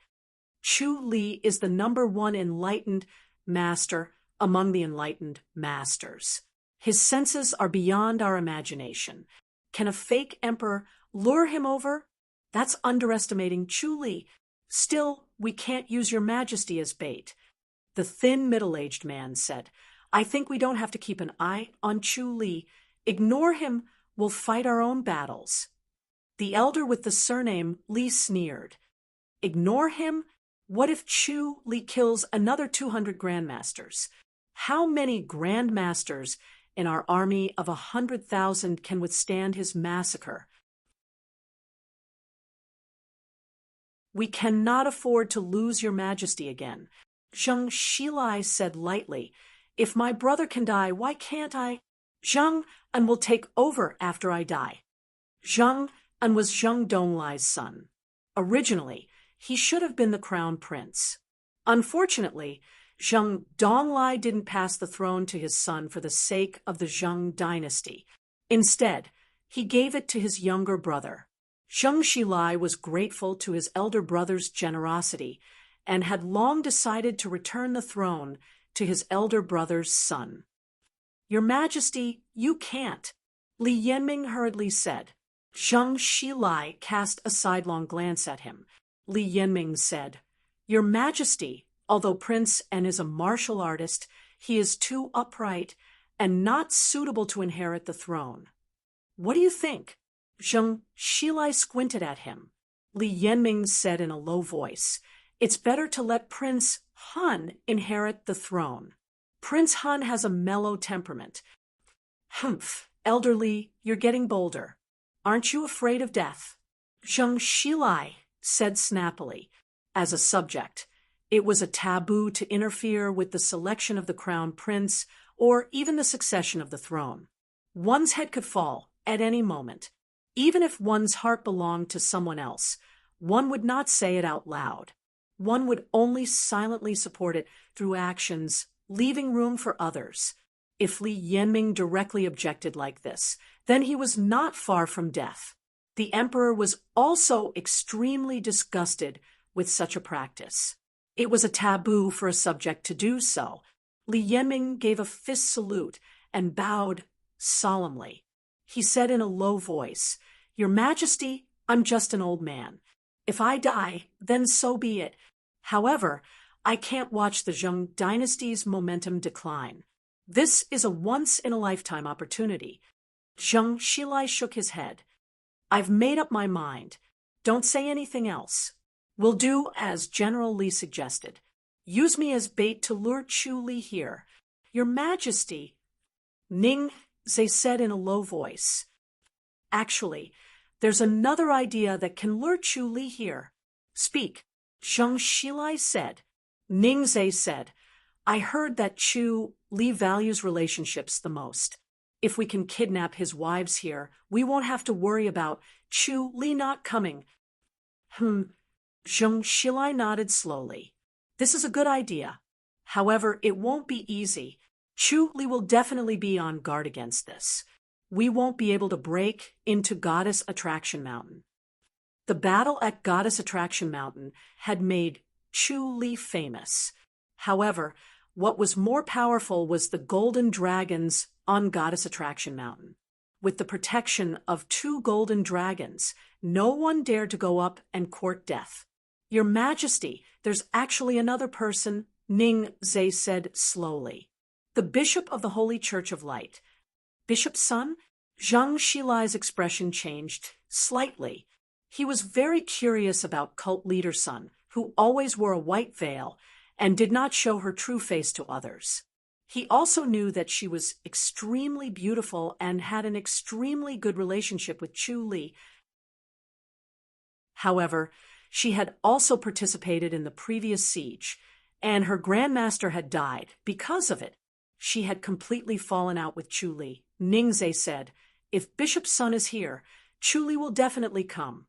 Chu Li is the #1 enlightened master among the enlightened masters. His senses are beyond our imagination. Can a fake emperor lure him over? That's underestimating Chu Li. Still, we can't use your majesty as bait. The thin, middle-aged man said, I think we don't have to keep an eye on Chu Li. Ignore him, we'll fight our own battles. The elder with the surname Li sneered. Ignore him? What if Chu Li kills another 200 grandmasters? How many grandmasters in our army of 100,000 can withstand his massacre? We cannot afford to lose your majesty again. Zheng Shilai said lightly, If my brother can die, why can't I? Zheng An will take over after I die. Zheng An was Zheng Donglai's son. Originally, he should have been the crown prince. Unfortunately, Zheng Donglai didn't pass the throne to his son for the sake of the Zheng dynasty. Instead, he gave it to his younger brother. Zheng Shilai was grateful to his elder brother's generosity and had long decided to return the throne to his elder brother's son. Your Majesty, you can't, Li Yanming hurriedly said. Zheng Shilai cast a sidelong glance at him. Li Yanming said, Your Majesty, although prince and is a martial artist, he is too upright and not suitable to inherit the throne. What do you think? Zheng Shilai squinted at him. Li Yanming said in a low voice, It's better to let Prince Han inherit the throne. Prince Han has a mellow temperament. Humph, Elder Li, you're getting bolder. Aren't you afraid of death? Zheng Shilai said snappily. As a subject, it was a taboo to interfere with the selection of the crown prince or even the succession of the throne. One's head could fall at any moment. Even if one's heart belonged to someone else, one would not say it out loud. One would only silently support it through actions, leaving room for others. If Li Yanming directly objected like this, then he was not far from death. The emperor was also extremely disgusted with such a practice. It was a taboo for a subject to do so. Li Yanming gave a fist salute and bowed solemnly. He said in a low voice, Your Majesty, I'm just an old man. If I die, then so be it. However, I can't watch the Zheng dynasty's momentum decline. This is a once-in-a-lifetime opportunity. Zheng Shilai shook his head. I've made up my mind. Don't say anything else. We'll do as General Li suggested. Use me as bait to lure Chu Li here. Your Majesty, Ning Zhe said in a low voice. Actually, there's another idea that can lure Chu Li here. Speak, Zheng Shilai said. Ning Zhe said, I heard that Chu Li values relationships the most. If we can kidnap his wives here, we won't have to worry about Chu Li not coming. Zheng Shilai nodded slowly. This is a good idea. However, it won't be easy. Chu Li will definitely be on guard against this. We won't be able to break into Goddess Attraction Mountain. The battle at Goddess Attraction Mountain had made Chu Li famous. However, what was more powerful was the golden dragons on Goddess Attraction Mountain. With the protection of 2 golden dragons, no one dared to go up and court death. Your Majesty, there's actually another person, Ning Zhe said slowly. The Bishop of the Holy Church of Light. Bishop's son? Zheng Shilai's expression changed slightly. He was very curious about cult leader Sun, who always wore a white veil and did not show her true face to others. He also knew that she was extremely beautiful and had an extremely good relationship with Chu Li. However, she had also participated in the previous siege, and her grandmaster had died because of it. She had completely fallen out with Chu Li. Ning Zhe said, If Bishop's son is here, Chu Li will definitely come.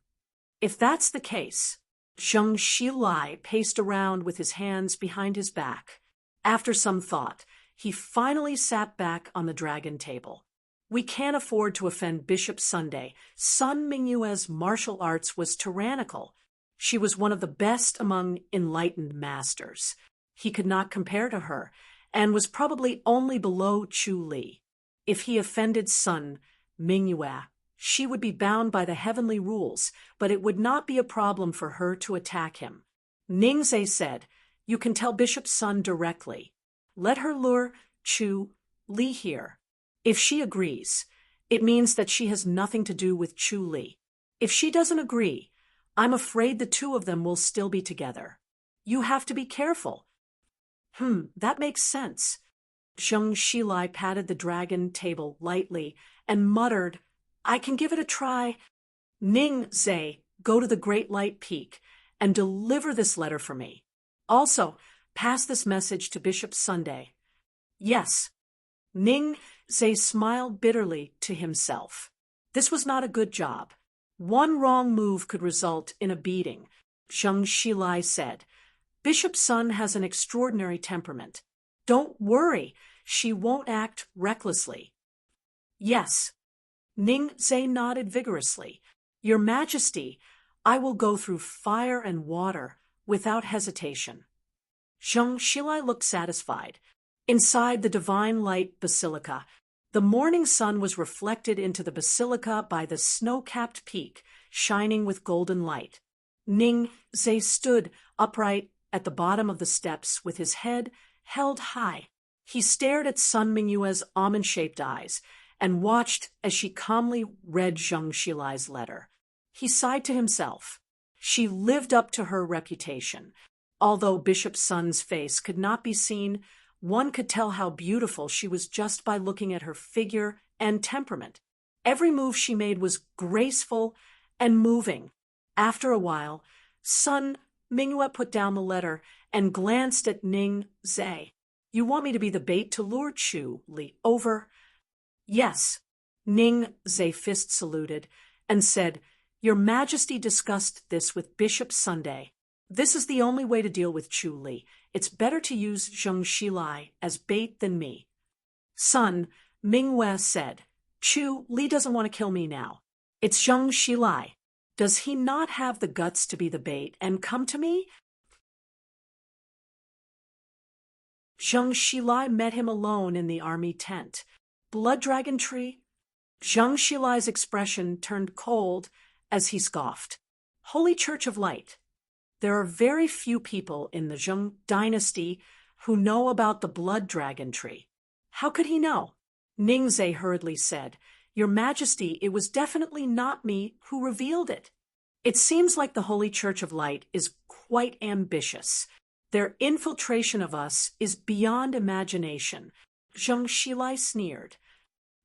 If that's the case, Zheng Shilai paced around with his hands behind his back. After some thought, he finally sat back on the dragon table. We can't afford to offend Bishop Sunday. Sun Mingyue's martial arts was tyrannical. She was one of the best among enlightened masters. He could not compare to her, and was probably only below Chu Li. If he offended Sun Mingyue, she would be bound by the heavenly rules, but it would not be a problem for her to attack him. Ningzhe said, "You can tell Bishop Sun directly. Let her lure Chu Li here. If she agrees, it means that she has nothing to do with Chu Li. If she doesn't agree, I'm afraid the two of them will still be together. You have to be careful." That makes sense. Zheng Xilai patted the dragon table lightly and muttered, "I can give it a try." Ningzhe, go to the Great Light Peak and deliver this letter for me. Also, pass this message to Bishop Sunday. Yes. Ningzhe smiled bitterly to himself. This was not a good job. One wrong move could result in a beating. Zheng Xilai said, "Bishop Sun has an extraordinary temperament. Don't worry, she won't act recklessly." Yes. Ningzhe nodded vigorously. "Your Majesty, I will go through fire and water without hesitation." Zheng Xilai looked satisfied. Inside the Divine Light Basilica, the morning sun was reflected into the basilica by the snow-capped peak, shining with golden light. Ningzhe stood upright at the bottom of the steps with his head held high. He stared at Sun Mingyue's almond-shaped eyes and watched as she calmly read Zheng Xilai's letter. He sighed to himself. She lived up to her reputation. Although Bishop Sun's face could not be seen, one could tell how beautiful she was just by looking at her figure and temperament. Every move she made was graceful and moving. After a while, Sun Mingyue put down the letter and glanced at Ningzhe. "You want me to be the bait to lure Chu Li over?" "Yes." Ningzhe fist saluted and said, "Your Majesty discussed this with Bishop Sunday. This is the only way to deal with Chu Li. It's better to use Zheng Xilai as bait than me." Sun Mingyue said, "Chu Li doesn't want to kill me now. It's Zheng Xilai. Does he not have the guts to be the bait and come to me?" Zheng Xilai met him alone in the army tent. "Blood Dragon Tree?" Zheng Xilai's expression turned cold as he scoffed. "Holy Church of Light. There are very few people in the Zheng dynasty who know about the Blood Dragon Tree." "How could he know?" Ningzhe hurriedly said, "Your Majesty, it was definitely not me who revealed it." "It seems like the Holy Church of Light is quite ambitious. Their infiltration of us is beyond imagination." Zheng Xilai sneered.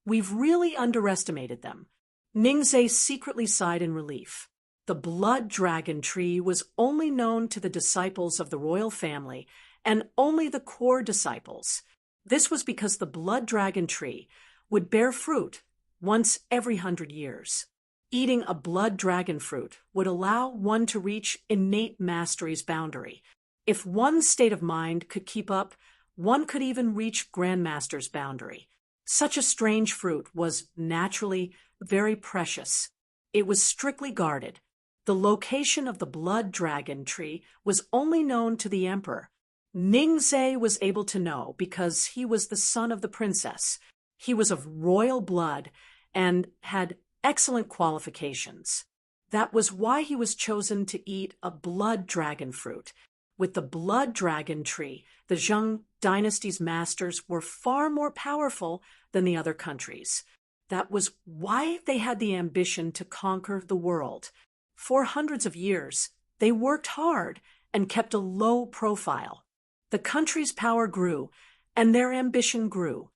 "We've really underestimated them." Ningzhe secretly sighed in relief. The Blood Dragon Tree was only known to the disciples of the royal family, and only the core disciples. This was because the Blood Dragon Tree would bear fruit once every 100 years. Eating a blood dragon fruit would allow one to reach innate mastery's boundary. If one's state of mind could keep up, one could even reach Grandmaster's boundary. Such a strange fruit was naturally very precious. It was strictly guarded. The location of the Blood Dragon Tree was only known to the emperor. Ningzhe was able to know because he was the son of the princess. He was of royal blood and had excellent qualifications. That was why he was chosen to eat a blood dragon fruit. With the Blood Dragon Tree, the Zheng dynasty's masters were far more powerful than the other countries. That was why they had the ambition to conquer the world. For hundreds of years, they worked hard and kept a low profile. The country's power grew, and their ambition grew.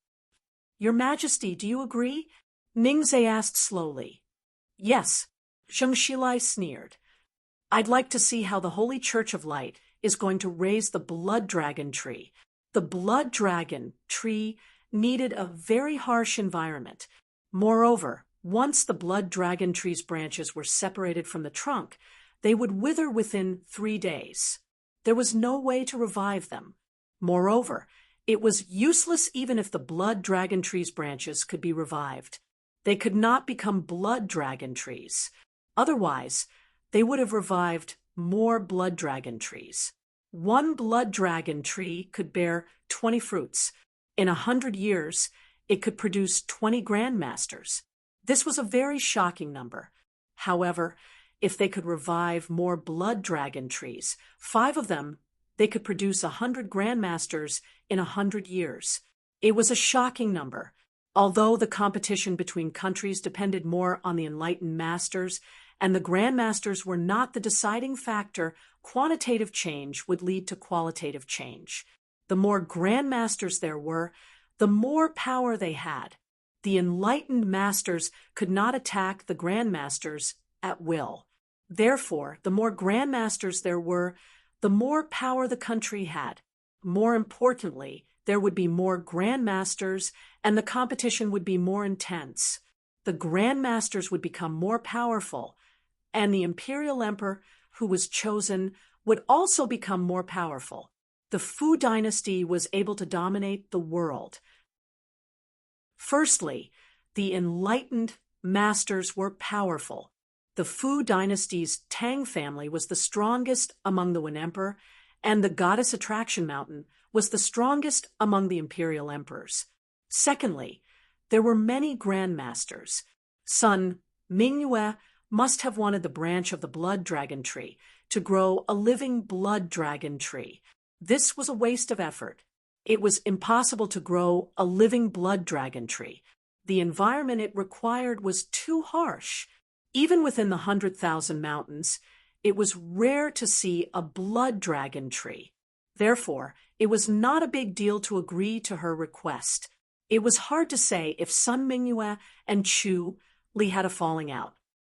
"Your Majesty, do you agree?" Ningzhe asked slowly. "Yes," Zheng Xilai sneered. "I'd like to see how the Holy Church of Light is going to raise the Blood Dragon Tree." The Blood Dragon Tree needed a very harsh environment. Moreover, once the Blood Dragon Tree's branches were separated from the trunk, they would wither within 3 days. There was no way to revive them. Moreover, It was useless even if the blood dragon tree's branches could be revived. They could not become blood dragon trees. Otherwise, they would have revived more blood dragon trees. One blood dragon tree could bear 20 fruits. In 100 years, it could produce 20 grandmasters. This was a very shocking number. However, if they could revive more blood dragon trees, 5 of them, they could produce 100 grandmasters in 100 years. It was a shocking number. Although the competition between countries depended more on the enlightened masters, and the grandmasters were not the deciding factor, quantitative change would lead to qualitative change. The more grandmasters there were, the more power they had. The enlightened masters could not attack the grandmasters at will. Therefore, the more grandmasters there were, the more power the country had. More importantly, there would be more grandmasters, and the competition would be more intense. The grandmasters would become more powerful, and the imperial emperor who was chosen would also become more powerful. The Fu dynasty was able to dominate the world. Firstly, the enlightened masters were powerful. The Fu dynasty's Tang family was the strongest among the Wen Emperor, and the goddess attraction mountain was the strongest among the imperial emperors. Secondly, there were many grandmasters. Sun Mingyue must have wanted the branch of the blood dragon tree to grow a living blood dragon tree. This was a waste of effort. It was impossible to grow a living blood dragon tree. The environment it required was too harsh. Even within the 100,000 mountains, it was rare to see a blood dragon tree. Therefore, it was not a big deal to agree to her request. It was hard to say if Sun Mingyue and Chu Li had a falling out.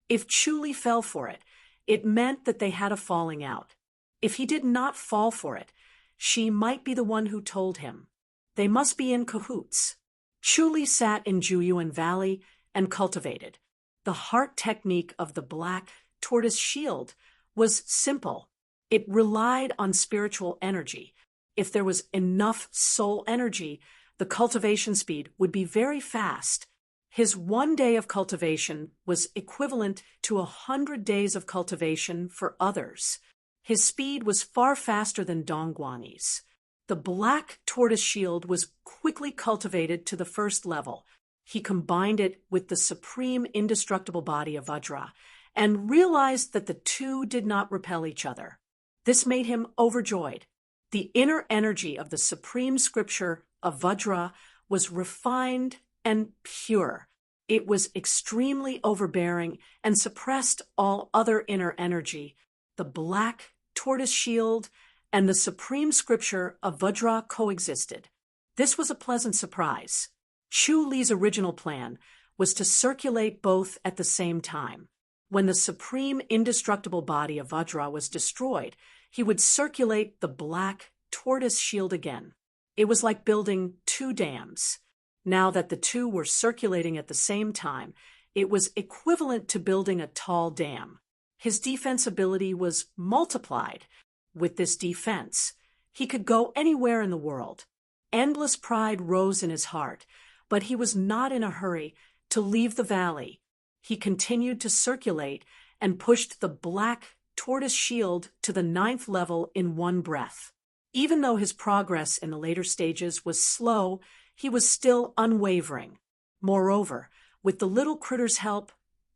If Chu Li fell for it, it meant that they had a falling out. If he did not fall for it, she might be the one who told him. They must be in cahoots. Chu Li sat in Juyuan Valley and cultivated. The heart technique of the black tortoise shield was simple. It relied on spiritual energy. If there was enough soul energy, the cultivation speed would be very fast. His 1 day of cultivation was equivalent to 100 days of cultivation for others. His speed was far faster than Dongguani's. The black tortoise shield was quickly cultivated to the first level. He combined it with the supreme indestructible body of Vajra and realized that the two did not repel each other. This made him overjoyed. The inner energy of the supreme scripture of Vajra was refined and pure. It was extremely overbearing and suppressed all other inner energy. The black tortoise shield and the supreme scripture of Vajra coexisted. This was a pleasant surprise. Chu Li's original plan was to circulate both at the same time. When the supreme indestructible body of Vajra was destroyed, he would circulate the black tortoise shield again. It was like building 2 dams. Now that the two were circulating at the same time, it was equivalent to building a tall dam. His defense ability was multiplied. With this defense, he could go anywhere in the world. Endless pride rose in his heart, but he was not in a hurry to leave the valley. He continued to circulate and pushed the black tortoise shield to the 9th level in one breath. Even though his progress in the later stages was slow, he was still unwavering. Moreover, with the little critter's help,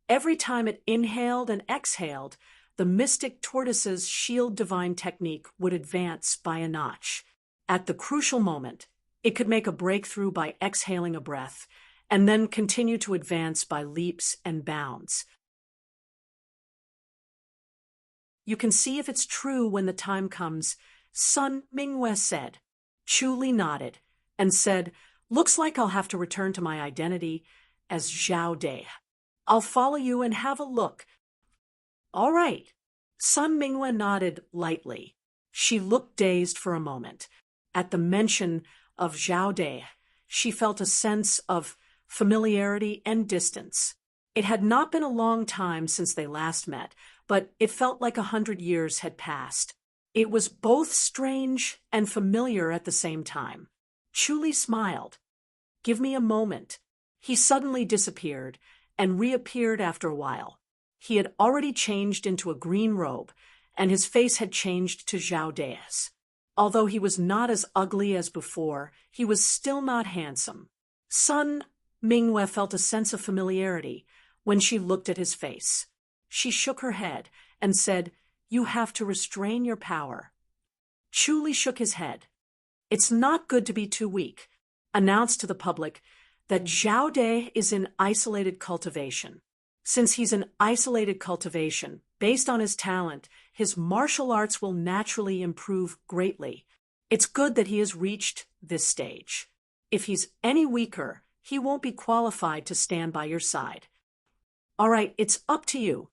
every time it inhaled and exhaled, the mystic tortoise's shield divine technique would advance by a notch. At the crucial moment, it could make a breakthrough by exhaling a breath, and then continue to advance by leaps and bounds. You can see if it's true when the time comes, Sun Mingyue said. Chu Li nodded and said, "Looks like I'll have to return to my identity as Zhao De. I'll follow you and have a look." "All right." Sun Mingyue nodded lightly. She looked dazed for a moment. At the mention of Zhao De, she felt a sense of familiarity and distance. It had not been a long time since they last met, but it felt like 100 years had passed. It was both strange and familiar at the same time. Chu Li smiled. Give me a moment. He suddenly disappeared and reappeared after a while. He had already changed into a green robe, and his face had changed to Zhao De's. Although he was not as ugly as before, he was still not handsome. Sun Mingyue felt a sense of familiarity when she looked at his face. She shook her head and said, "You have to restrain your power." Chu Li shook his head. "It's not good to be too weak," announced to the public that Zhao De is in isolated cultivation. Since he's in isolated cultivation, based on his talent, his martial arts will naturally improve greatly. It's good that he has reached this stage. If he's any weaker, he won't be qualified to stand by your side. All right, it's up to you.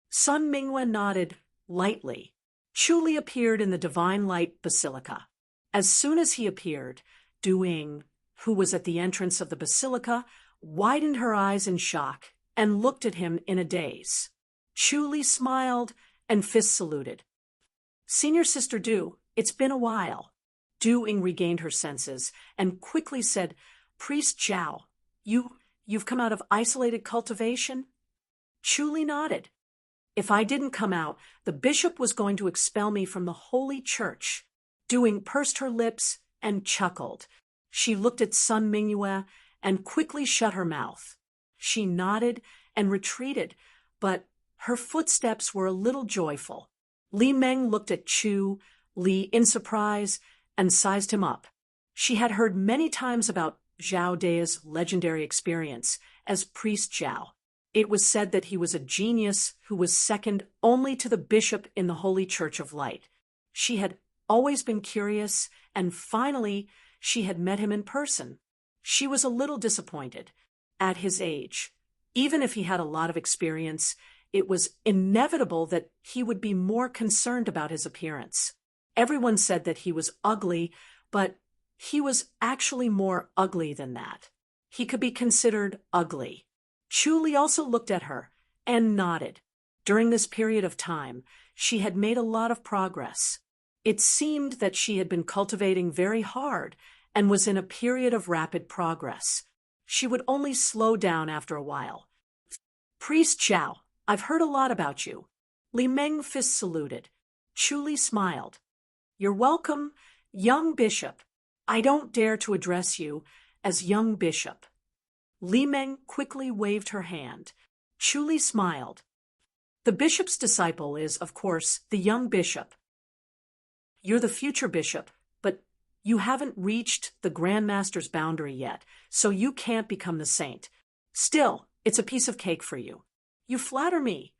Sun Mingyue nodded lightly. Chu Li appeared in the Divine Light Basilica. As soon as he appeared, Du Ying, who was at the entrance of the basilica, widened her eyes in shock and looked at him in a daze. Chu Li smiled and fist saluted. "Senior Sister Du, it's been a while." Du Ying regained her senses and quickly said, "Priest Zhao, you've come out of isolated cultivation?" Chu Li nodded. "If I didn't come out, the bishop was going to expel me from the holy church." Du Ying pursed her lips and chuckled. She looked at Sun Mingyue and quickly shut her mouth. She nodded and retreated, but her footsteps were a little joyful. Li Meng looked at Chu Li in surprise and sized him up. She had heard many times about Zhao De's legendary experience as Priest Zhao. It was said that he was a genius who was second only to the bishop in the Holy Church of Light. She had always been curious, and finally she had met him in person. She was a little disappointed. At his age, even if he had a lot of experience, it was inevitable that he would be more concerned about his appearance. Everyone said that he was ugly, but he was actually more ugly than that. He could be considered ugly. Chu Li also looked at her and nodded. During this period of time, she had made a lot of progress. It seemed that she had been cultivating very hard and was in a period of rapid progress. She would only slow down after a while. "Priest Zhao, I've heard a lot about you." Li Meng fist saluted. Chu Li smiled. "You're welcome, young bishop. I don't dare to address you as young bishop." Li Meng quickly waved her hand. Chu Li smiled. "The bishop's disciple is, of course, the young bishop. You're the future bishop, but you haven't reached the Grand Master's boundary yet, so you can't become the saint. Still, it's a piece of cake for you." "You flatter me."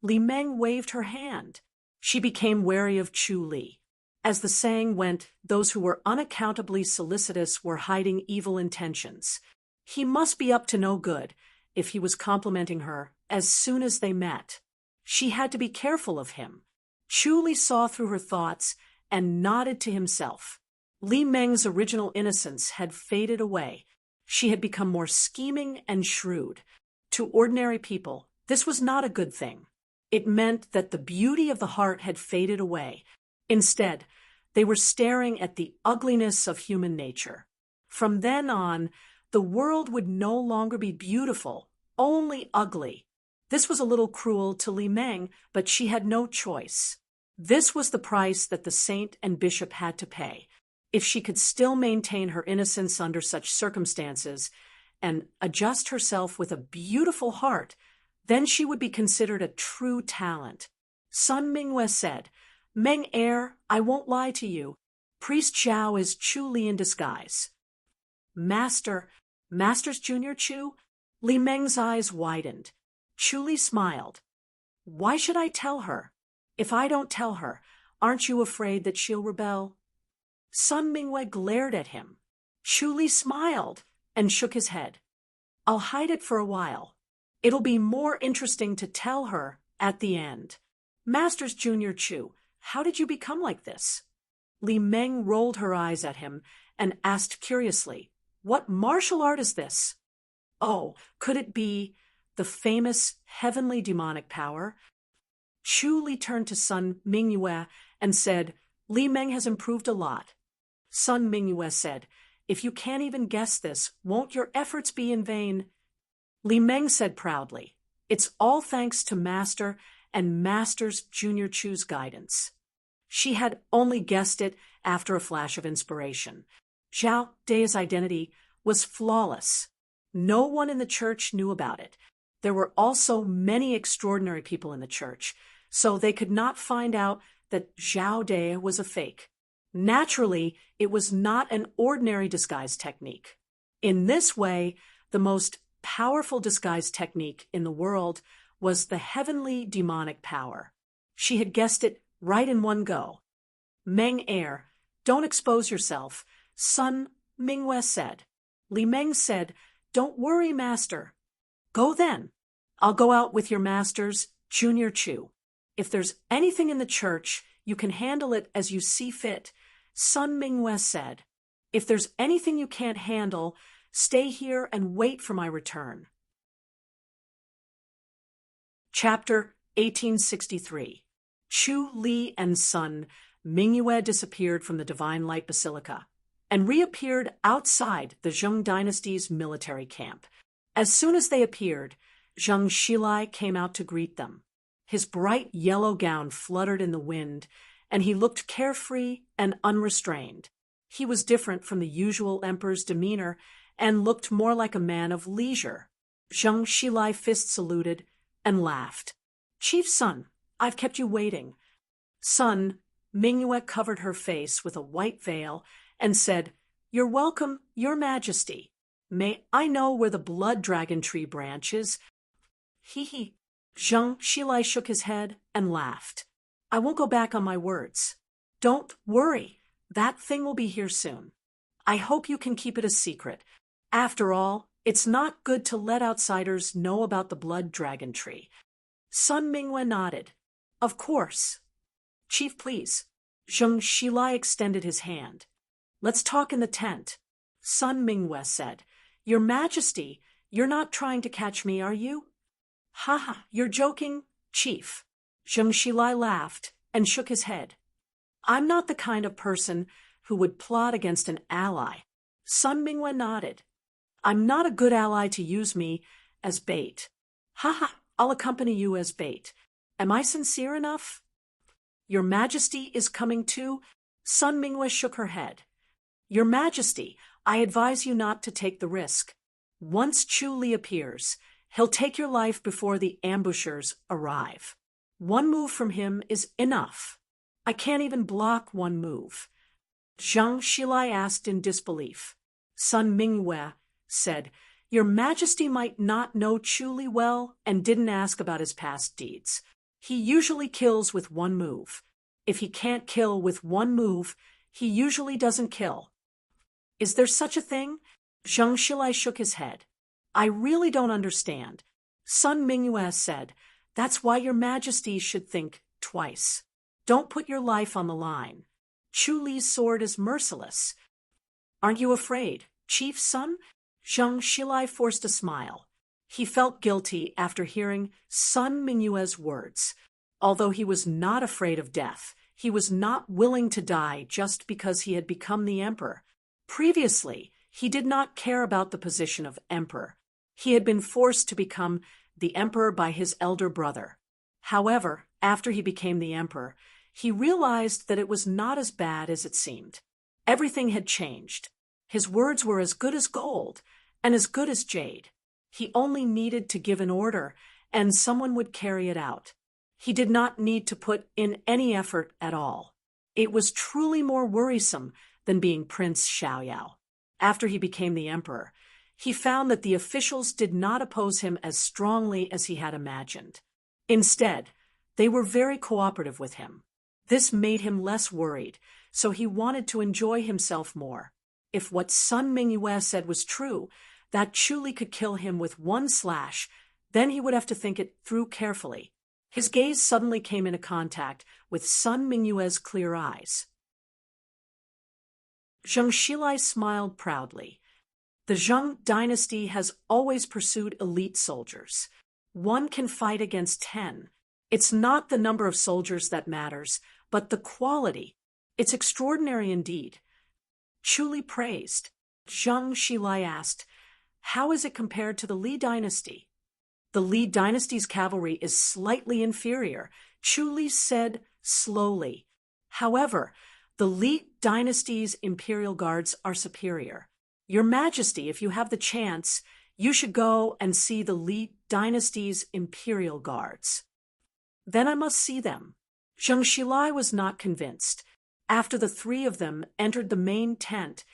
Li Meng waved her hand. She became wary of Chu Li. As the saying went, those who were unaccountably solicitous were hiding evil intentions. He must be up to no good if he was complimenting her as soon as they met. She had to be careful of him. Chu Li saw through her thoughts and nodded to himself. Li Meng's original innocence had faded away. She had become more scheming and shrewd. To ordinary people, this was not a good thing. It meant that the beauty of the heart had faded away. Instead, they were staring at the ugliness of human nature. From then on, the world would no longer be beautiful, only ugly. This was a little cruel to Li Meng, but she had no choice. This was the price that the saint and bishop had to pay. If she could still maintain her innocence under such circumstances and adjust herself with a beautiful heart, then she would be considered a true talent. Sun Mingyue said, "Meng heir, I won't lie to you. Priest Zhao is Chu Li in disguise." Master's Junior Chu? Li Meng's eyes widened. Chu Li smiled. "Why should I tell her? If I don't tell her, aren't you afraid that she'll rebel?" Sun Mingyue glared at him. Chu Li smiled and shook his head. "I'll hide it for a while. It'll be more interesting to tell her at the end." "Master's Junior Chu, how did you become like this?" Li Meng rolled her eyes at him and asked curiously, "What martial art is this?" "Oh, could it be the famous heavenly demonic power?" Chu Li turned to Sun Mingyue and said, "Li Meng has improved a lot." Sun Mingyue said, "If you can't even guess this, won't your efforts be in vain?" Li Meng said proudly, "It's all thanks to Master and Master's Junior Chu's guidance." She had only guessed it after a flash of inspiration. Zhao De's identity was flawless. No one in the church knew about it. There were also many extraordinary people in the church, so they could not find out that Zhao De was a fake. Naturally, it was not an ordinary disguise technique. In this way, the most powerful disguise technique in the world was the heavenly demonic power. She had guessed it right in one go. "Meng heir, don't expose yourself," Sun Mingyue said. Li Meng said, "Don't worry, Master." "Go then. I'll go out with your Master's Junior Chu. If there's anything in the church, you can handle it as you see fit," Sun Mingyue said. "If there's anything you can't handle, stay here and wait for my return." Chapter 1863. Chu Li and Sun Mingyue disappeared from the Divine Light Basilica and reappeared outside the Zheng dynasty's military camp. As soon as they appeared, Zheng Xilai came out to greet them. His bright yellow gown fluttered in the wind, and he looked carefree and unrestrained. He was different from the usual emperor's demeanor and looked more like a man of leisure. Zheng Xilai fist saluted and laughed. "Chief Sun, I've kept you waiting." Sun Mingyue covered her face with a white veil and said, "You're welcome, Your Majesty. May I know where the blood dragon tree branches?" He. Zheng Xilai shook his head and laughed. "I won't go back on my words. Don't worry, that thing will be here soon. I hope you can keep it a secret. After all, it's not good to let outsiders know about the blood dragon tree." Sun Mingyue nodded. "Of course." "Chief, please." Zheng Xilai extended his hand. "Let's talk in the tent." Sun Mingyue said, "Your Majesty, you're not trying to catch me, are you?" "Ha, you're joking, Chief." Zheng Xilai laughed and shook his head. "I'm not the kind of person who would plot against an ally." Sun Mingyue nodded. "I'm not a good ally to use me as bait." "Ha, I'll accompany you as bait. Am I sincere enough?" "Your Majesty is coming too?" Sun Mingyue shook her head. "Your Majesty, I advise you not to take the risk. Once Chu Li appears, he'll take your life before the ambushers arrive. One move from him is enough." "I can't even block one move." Zheng Xilai asked in disbelief. Sun Mingyue said, "Your Majesty might not know Chu Li well and didn't ask about his past deeds. He usually kills with one move. If he can't kill with one move, he usually doesn't kill." "Is there such a thing?" Zheng Xilai shook his head. "I really don't understand." Sun Mingyue said, "That's why Your Majesty should think twice. Don't put your life on the line. Chu Li's sword is merciless." "Aren't you afraid, Chief Sun?" Zheng Xilai forced a smile. He felt guilty after hearing Sun Mingyue's words. Although he was not afraid of death, he was not willing to die just because he had become the emperor. Previously, he did not care about the position of emperor. He had been forced to become the emperor by his elder brother. However, after he became the emperor, he realized that it was not as bad as it seemed. Everything had changed. His words were as good as gold and as good as jade. He only needed to give an order, and someone would carry it out. He did not need to put in any effort at all. It was truly more worrisome than being Prince Xiaoyao. After he became the emperor, he found that the officials did not oppose him as strongly as he had imagined. Instead, they were very cooperative with him. This made him less worried, so he wanted to enjoy himself more. If what Sun Mingyue said was true, that Chu Li could kill him with one slash, then he would have to think it through carefully. His gaze suddenly came into contact with Sun Mingyue's clear eyes. Zheng Xilai smiled proudly. The Zheng dynasty has always pursued elite soldiers. One can fight against 10. It's not the number of soldiers that matters, but the quality. It's extraordinary indeed. Chu praised. Zhang Xilai asked, "How is it compared to the Li dynasty?" "The Li dynasty's cavalry is slightly inferior," Chu said slowly. "However, the Li dynasty's imperial guards are superior. Your Majesty, if you have the chance, you should go and see the Li dynasty's imperial guards." "Then I must see them." Zhang Xilai was not convinced. After the three of them entered the main tent,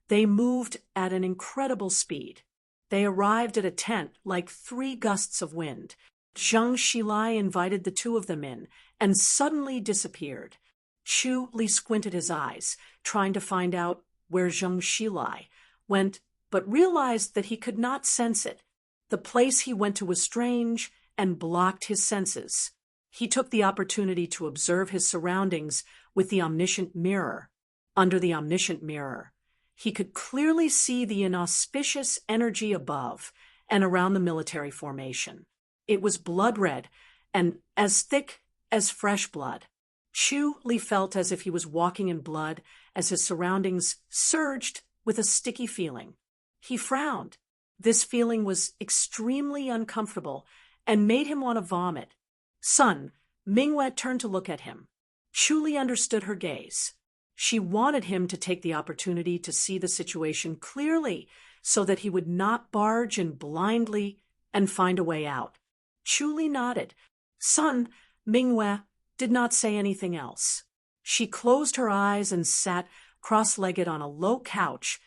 they moved at an incredible speed. They arrived at a tent like 3 gusts of wind. Zhang Xilai invited the two of them in and suddenly disappeared. Chu Li squinted his eyes, trying to find out where Zhang Xilai went, but realized that he could not sense it. The place he went to was strange and blocked his senses. He took the opportunity to observe his surroundings with the omniscient mirror. Under the omniscient mirror, he could clearly see the inauspicious energy above and around the military formation. It was blood red and as thick as fresh blood. Chu Li felt as if he was walking in blood as his surroundings surged with a sticky feeling. He frowned. This feeling was extremely uncomfortable and made him want to vomit. Sun Mingyue turned to look at him. Chu Li understood her gaze. She wanted him to take the opportunity to see the situation clearly so that he would not barge in blindly and find a way out. Chu Li nodded. Sun Mingyue did not say anything else. She closed her eyes and sat cross-legged on a low couch,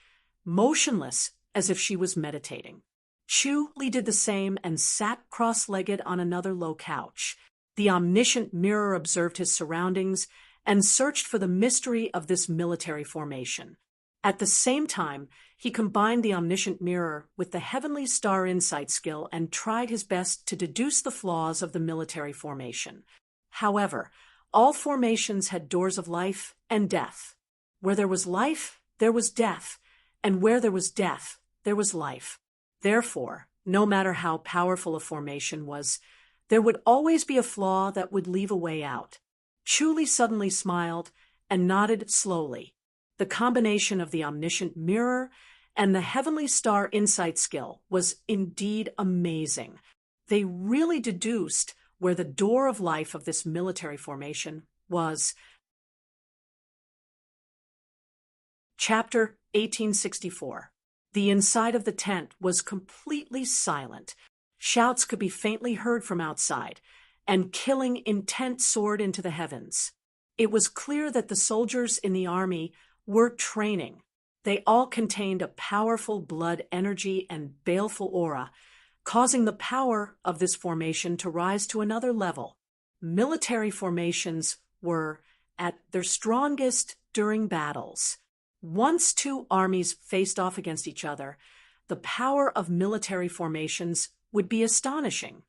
motionless as if she was meditating. Chu Li did the same and sat cross-legged on another low couch. The omniscient mirror observed his surroundings and searched for the mystery of this military formation. At the same time, he combined the omniscient mirror with the heavenly star insight skill and tried his best to deduce the flaws of the military formation. However, all formations had doors of life and death. Where there was life, there was death, and where there was death, there was life. Therefore, no matter how powerful a formation was, there would always be a flaw that would leave a way out. Chu Li suddenly smiled and nodded slowly. The combination of the omniscient mirror and the heavenly star insight skill was indeed amazing. They really deduced where the door of life of this military formation was. Chapter 1864. The inside of the tent was completely silent. Shouts could be faintly heard from outside, and killing intent soared into the heavens. It was clear that the soldiers in the army were training. They all contained a powerful blood energy and baleful aura, causing the power of this formation to rise to another level. Military formations were at their strongest during battles. Once two armies faced off against each other, the power of military formations would be astonishing.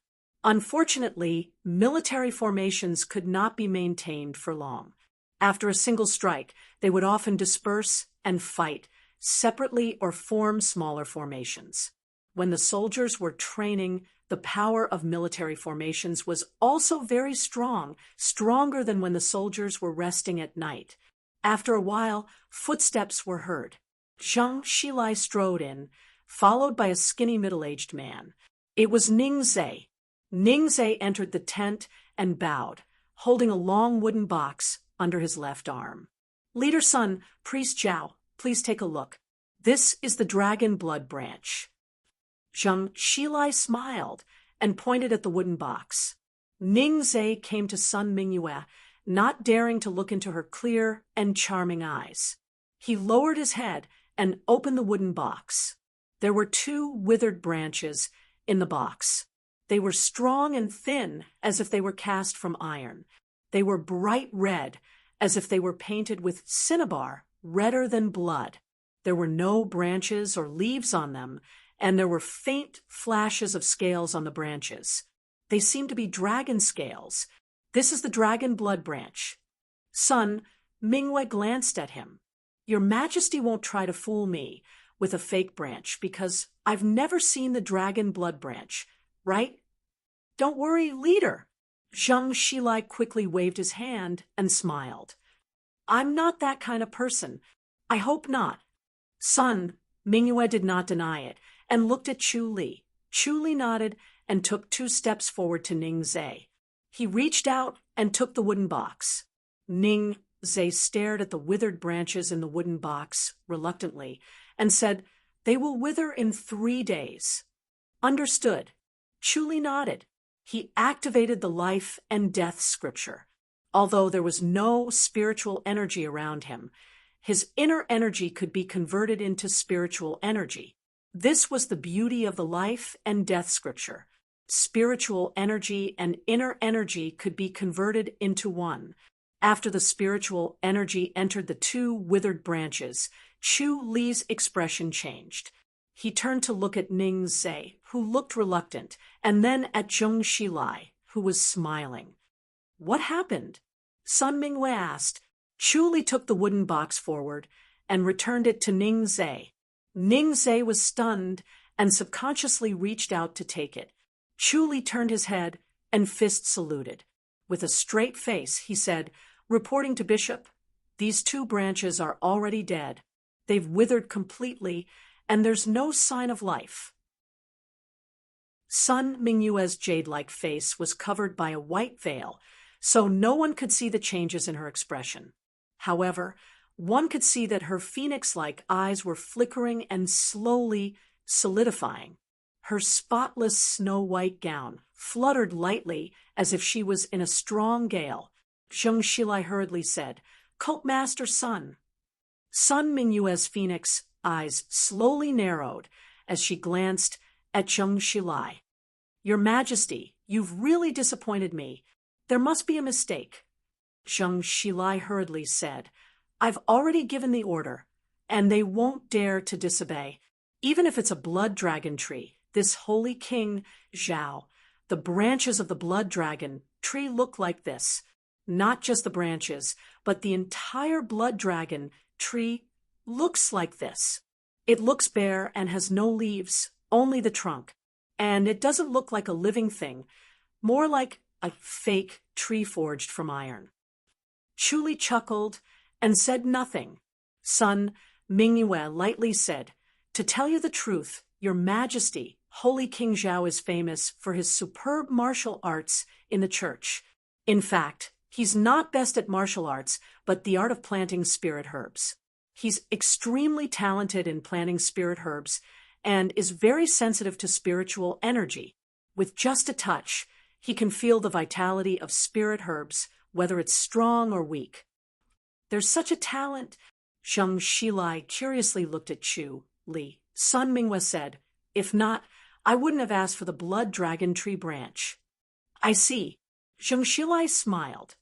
Unfortunately, military formations could not be maintained for long. After a single strike, they would often disperse and fight separately or form smaller formations. When the soldiers were training, the power of military formations was also very strong, stronger than when the soldiers were resting at night. After a while, footsteps were heard. Zhang Xilai strode in, followed by a skinny middle-aged man. It was Ningzhe. Ningzhe entered the tent and bowed, holding a long wooden box under his left arm. "Leader Sun, Priest Zhao, please take a look. This is the Dragon Blood Branch." Zhang Xilai smiled and pointed at the wooden box. Ningzhe came to Sun Mingyue, not daring to look into her clear and charming eyes. He lowered his head and opened the wooden box. There were 2 withered branches in the box. They were strong and thin, as if they were cast from iron. They were bright red, as if they were painted with cinnabar, redder than blood. There were no branches or leaves on them, and there were faint flashes of scales on the branches. They seemed to be dragon scales. "This is the Dragon Blood Branch." Sun Mingyue glanced at him. "Your Majesty won't try to fool me with a fake branch, because I've never seen the Dragon Blood Branch, right?" "Don't worry, leader." Zhang Xilai quickly waved his hand and smiled. "I'm not that kind of person. I hope not. Sun, Mingyue did not deny it, and looked at Chu Li. Chu Li nodded and took 2 steps forward to Ning Zhe. He reached out and took the wooden box. Ning Zhe stared at the withered branches in the wooden box reluctantly and said, "They will wither in 3 days." "Understood." Chu Li nodded. He activated the life and death scripture. Although there was no spiritual energy around him, his inner energy could be converted into spiritual energy. This was the beauty of the life and death scripture. Spiritual energy and inner energy could be converted into one. After the spiritual energy entered the 2 withered branches, Chu Li's expression changed. He turned to look at Ning Zhe, who looked reluctant, and then at Zheng Xilai, who was smiling. "What happened?" Sun Mingyue asked. Chu Li took the wooden box forward and returned it to Ning Zhe. Ning Zhe was stunned and subconsciously reached out to take it. Chu Li turned his head and fist saluted. With a straight face, he said, "Reporting to Bishop, these 2 branches are already dead. They've withered completely, and there's no sign of life." Sun Mingyue's jade-like face was covered by a white veil, so no one could see the changes in her expression. However, one could see that her phoenix-like eyes were flickering and slowly solidifying. Her spotless snow-white gown fluttered lightly as if she was in a strong gale. Zheng Xilai hurriedly said, "Cult Master Sun." Sun Mingyue's phoenix eyes slowly narrowed as she glanced at Zheng Xilai. "Your Majesty, you've really disappointed me. There must be a mistake." Zheng Xilai hurriedly said, "I've already given the order, and they won't dare to disobey, even if it's a blood dragon tree. This holy king, Zhao, the branches of the blood dragon tree look like this. Not just the branches, but the entire blood dragon tree looks like this. It looks bare and has no leaves, only the trunk. And it doesn't look like a living thing, more like a fake tree forged from iron." Chu Li chuckled and said nothing. Sun Mingyue lightly said, "To tell you the truth, Your Majesty, Holy King Zhao is famous for his superb martial arts in the church. In fact, he's not best at martial arts, but the art of planting spirit herbs. He's extremely talented in planting spirit herbs and is very sensitive to spiritual energy. With just a touch, he can feel the vitality of spirit herbs, whether it's strong or weak." "There's such a talent." Zheng Xilai curiously looked at Chu Li. Sun Mingyue said, "If not, I wouldn't have asked for the blood dragon tree branch." "I see." Zheng Xilai smiled.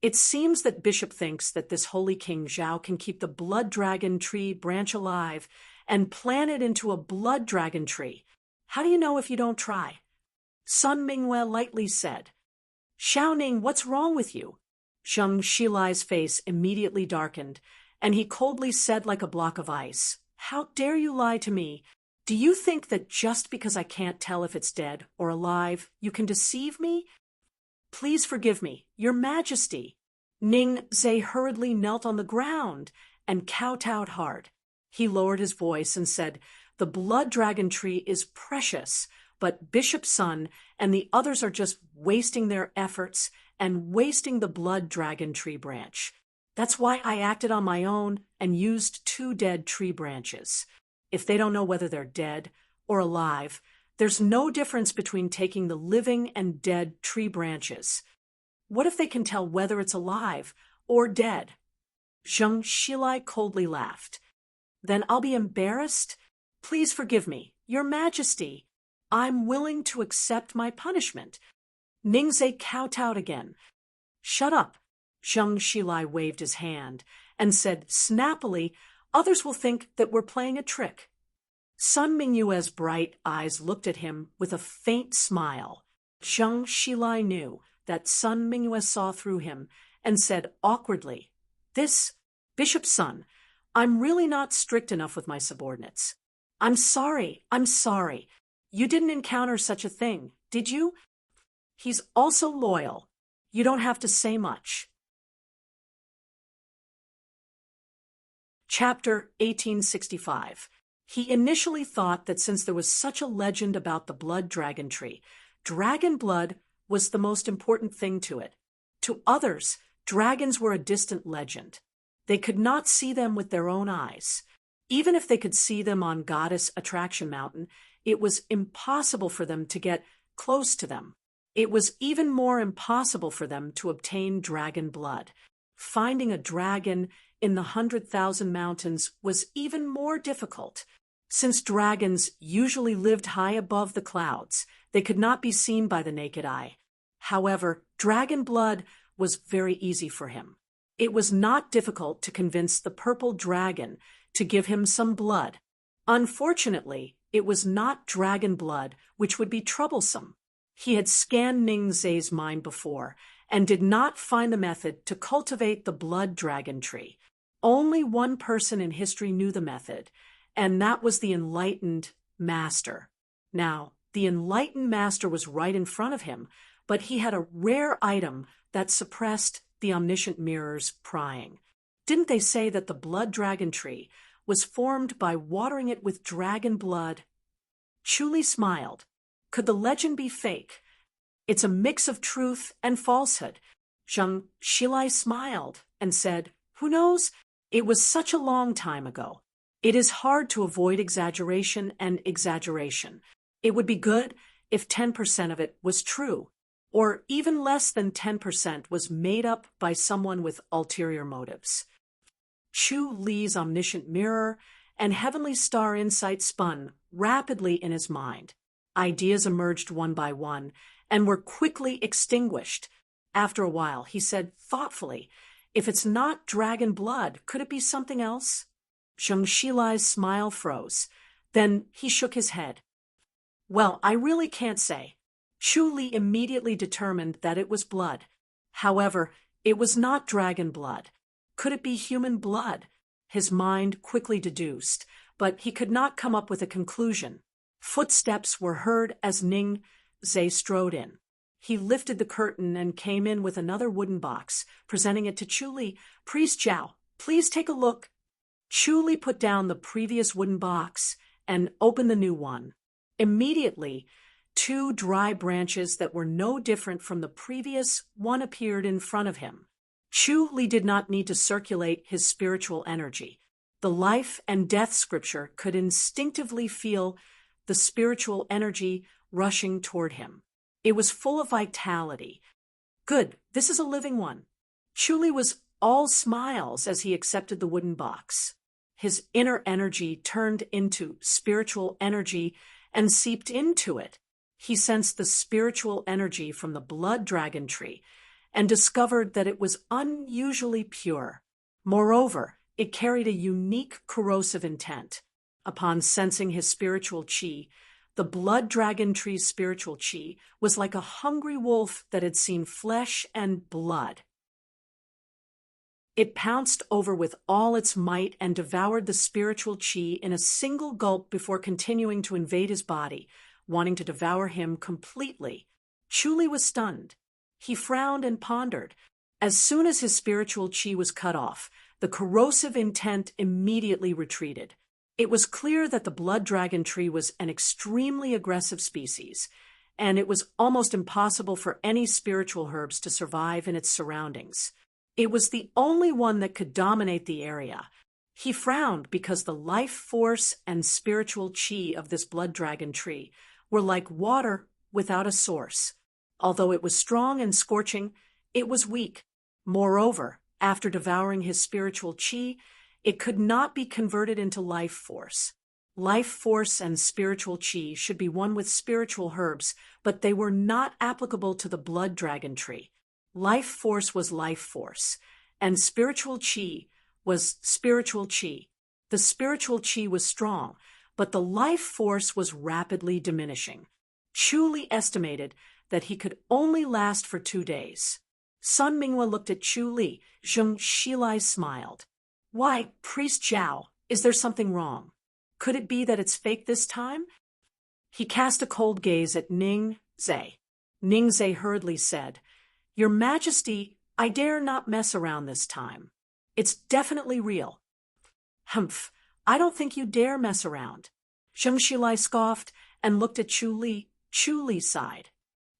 "It seems that Bishop thinks that this holy king Zhao can keep the blood dragon tree branch alive and plant it into a blood dragon tree. How do you know if you don't try?" Sun Mingyue lightly said. "Xiaoning, what's wrong with you?" Zheng Xilai's face immediately darkened, and he coldly said like a block of ice, "How dare you lie to me? Do you think that just because I can't tell if it's dead or alive, you can deceive me? Please forgive me, Your Majesty." Ning Zhe hurriedly knelt on the ground and kowtowed hard. He lowered his voice and said, "The blood dragon tree is precious, but Bishop's son and the others are just wasting their efforts and wasting the blood dragon tree branch. That's why I acted on my own and used 2 dead tree branches. If they don't know whether they're dead or alive, there's no difference between taking the living and dead tree branches. What if they can tell whether it's alive or dead?" Zheng Xilai coldly laughed. "Then I'll be embarrassed? Please forgive me, Your Majesty. I'm willing to accept my punishment." Ning Zhe kowtowed again. "Shut up." Zheng Xilai waved his hand and said snappily, "Others will think that we're playing a trick." Sun Mingyue's bright eyes looked at him with a faint smile. Zheng Xilai knew that Sun Mingyue saw through him and said awkwardly, "This, Bishop's son, I'm really not strict enough with my subordinates. I'm sorry. You didn't encounter such a thing, did you? He's also loyal. You don't have to say much." Chapter 1865. He initially thought that since there was such a legend about the blood dragon tree, dragon blood was the most important thing to it. To others, dragons were a distant legend. They could not see them with their own eyes. Even if they could see them on Goddess Attraction Mountain, it was impossible for them to get close to them. It was even more impossible for them to obtain dragon blood. Finding a dragon in the 100,000 mountains was even more difficult. Since dragons usually lived high above the clouds, they could not be seen by the naked eye. However, dragon blood was very easy for him. It was not difficult to convince the purple dragon to give him some blood. Unfortunately, it was not dragon blood which would be troublesome. He had scanned Ningzhe's mind before and did not find the method to cultivate the blood dragon tree. Only one person in history knew the method, and that was the enlightened master. Now, the enlightened master was right in front of him, but he had a rare item that suppressed the omniscient mirror's prying. Didn't they say that the blood dragon tree was formed by watering it with dragon blood? Chuli smiled. Could the legend be fake? It's a mix of truth and falsehood. Zheng Shilai smiled and said, "Who knows? It was such a long time ago. It is hard to avoid exaggeration and exaggeration. It would be good if 10% of it was true, or even less than 10% was made up by someone with ulterior motives." Chu Li's omniscient mirror and heavenly star insight spun rapidly in his mind. Ideas emerged one by one and were quickly extinguished. After a while, he said thoughtfully, "If it's not dragon blood, could it be something else?" Zheng Shilai's smile froze. Then he shook his head. "Well, I really can't say." Chu Li immediately determined that it was blood. However, it was not dragon blood. Could it be human blood? His mind quickly deduced, but he could not come up with a conclusion. Footsteps were heard as Ningzhe strode in. He lifted the curtain and came in with another wooden box, presenting it to Chu Li. "Priest Zhao, please take a look." Chu Li put down the previous wooden box and opened the new one. Immediately, two dry branches that were no different from the previous one appeared in front of him. Chu Li did not need to circulate his spiritual energy. The life and death scripture could instinctively feel the spiritual energy rushing toward him. It was full of vitality. "Good, this is a living one." Chu Li was all smiles as he accepted the wooden box. His inner energy turned into spiritual energy and seeped into it. He sensed the spiritual energy from the blood dragon tree and discovered that it was unusually pure. Moreover, it carried a unique corrosive intent. Upon sensing his spiritual chi, the blood dragon tree's spiritual chi was like a hungry wolf that had seen flesh and blood. It pounced over with all its might and devoured the spiritual chi in a single gulp before continuing to invade his body, wanting to devour him completely. Chu Li was stunned. He frowned and pondered. As soon as his spiritual chi was cut off, the corrosive intent immediately retreated. It was clear that the blood dragon tree was an extremely aggressive species, and it was almost impossible for any spiritual herbs to survive in its surroundings. It was the only one that could dominate the area. He frowned because the life force and spiritual chi of this blood dragon tree were like water without a source. Although it was strong and scorching, it was weak. Moreover, after devouring his spiritual chi, it could not be converted into life force. Life force and spiritual chi should be one with spiritual herbs, but they were not applicable to the blood dragon tree. Life force was life force, and spiritual chi was spiritual chi. The spiritual chi was strong, but the life force was rapidly diminishing. Chu Li estimated that he could only last for 2 days. Sun Minghua looked at Chu Li. Zheng Shilai smiled. "Why, Priest Zhao, is there something wrong? Could it be that it's fake this time?" He cast a cold gaze at Ningzhe. Ningzhe hurriedly said, "Your Majesty, I dare not mess around this time. It's definitely real." Humph, I don't think you dare mess around. Zheng Xilai scoffed and looked at Chu Li. Chu Li sighed.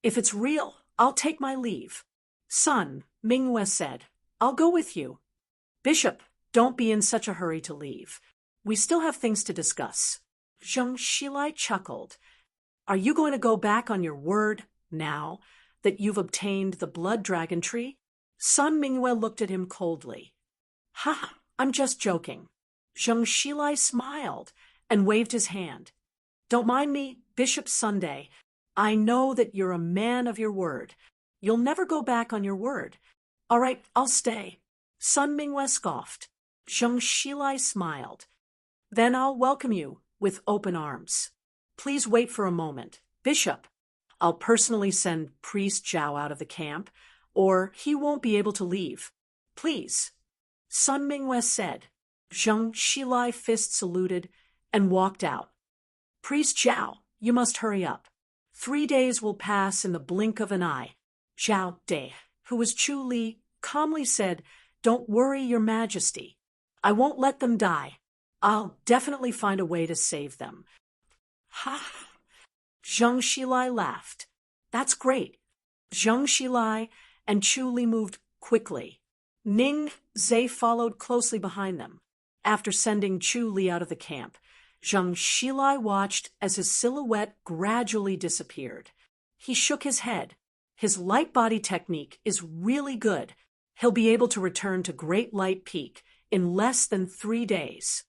If it's real, I'll take my leave. Son, Mingyue said, I'll go with you. Bishop, don't be in such a hurry to leave. We still have things to discuss. Zheng Xilai chuckled. Are you going to go back on your word, now, that you've obtained the blood dragon tree? Son Mingyue looked at him coldly. Ha, I'm just joking. Zheng Xilai smiled and waved his hand. Don't mind me, Bishop Sunday. I know that you're a man of your word. You'll never go back on your word. All right, I'll stay. Sun Mingyue scoffed. Zheng Xilai smiled. Then I'll welcome you with open arms. Please wait for a moment. Bishop, I'll personally send Priest Zhao out of the camp, or he won't be able to leave. Please. Sun Mingyue said. Zheng Xilai fist saluted and walked out. Priest Zhao, you must hurry up. 3 days will pass in the blink of an eye. Zhao De, who was Chu Li, calmly said, Don't worry, Your Majesty. I won't let them die. I'll definitely find a way to save them. Ha! Zheng Xilai laughed. That's great. Zheng Xilai and Chu Li moved quickly. Ning Zhe followed closely behind them. After sending Chu Li out of the camp, Zheng Xilai watched as his silhouette gradually disappeared. He shook his head. His light body technique is really good. He'll be able to return to Great Light Peak in less than 3 days.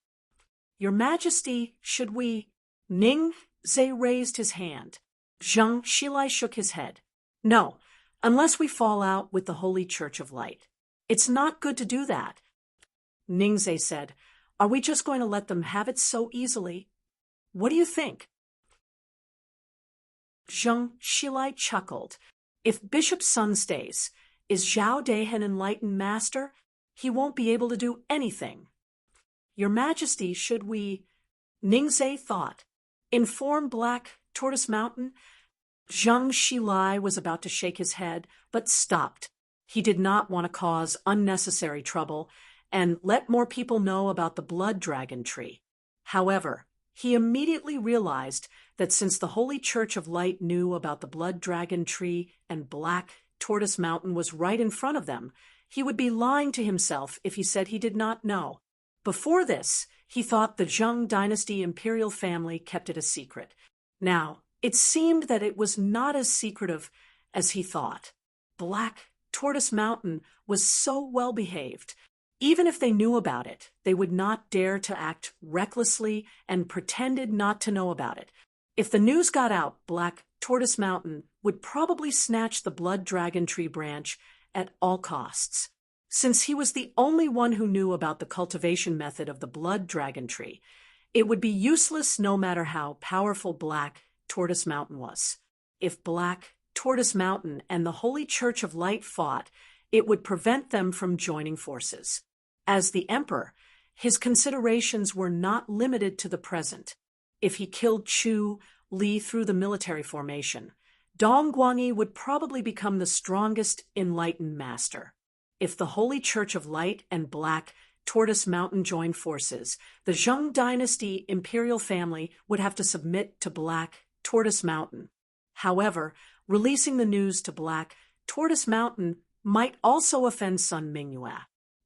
Your Majesty, should we? Ning Zhe raised his hand. Zheng Xilai shook his head. No, unless we fall out with the Holy Church of Light. It's not good to do that. Ning Zhe said, Are we just going to let them have it so easily? What do you think? Zheng Xilai chuckled. If Bishop Sun stays, is Zhao De an enlightened master? He won't be able to do anything. Your Majesty, should we? Ning Zhe thought. Inform Black Tortoise Mountain? Zheng Xilai was about to shake his head, but stopped. He did not want to cause unnecessary trouble and let more people know about the blood dragon tree. However, he immediately realized that since the Holy Church of Light knew about the blood dragon tree and Black Tortoise Mountain was right in front of them, he would be lying to himself if he said he did not know. Before this, he thought the Zheng dynasty imperial family kept it a secret. Now, it seemed that it was not as secretive as he thought. Black Tortoise Mountain was so well behaved. Even if they knew about it, they would not dare to act recklessly and pretended not to know about it. If the news got out, Black Tortoise Mountain would probably snatch the blood dragon tree branch at all costs. Since he was the only one who knew about the cultivation method of the blood dragon tree, it would be useless no matter how powerful Black Tortoise Mountain was. If Black Tortoise Mountain and the Holy Church of Light fought, it would prevent them from joining forces. As the emperor, his considerations were not limited to the present. If he killed Chu Li through the military formation, Dong Guangyi would probably become the strongest enlightened master. If the Holy Church of Light and Black Tortoise Mountain joined forces, the Zheng dynasty imperial family would have to submit to Black Tortoise Mountain. However, releasing the news to Black Tortoise Mountain might also offend Sun Mingyue.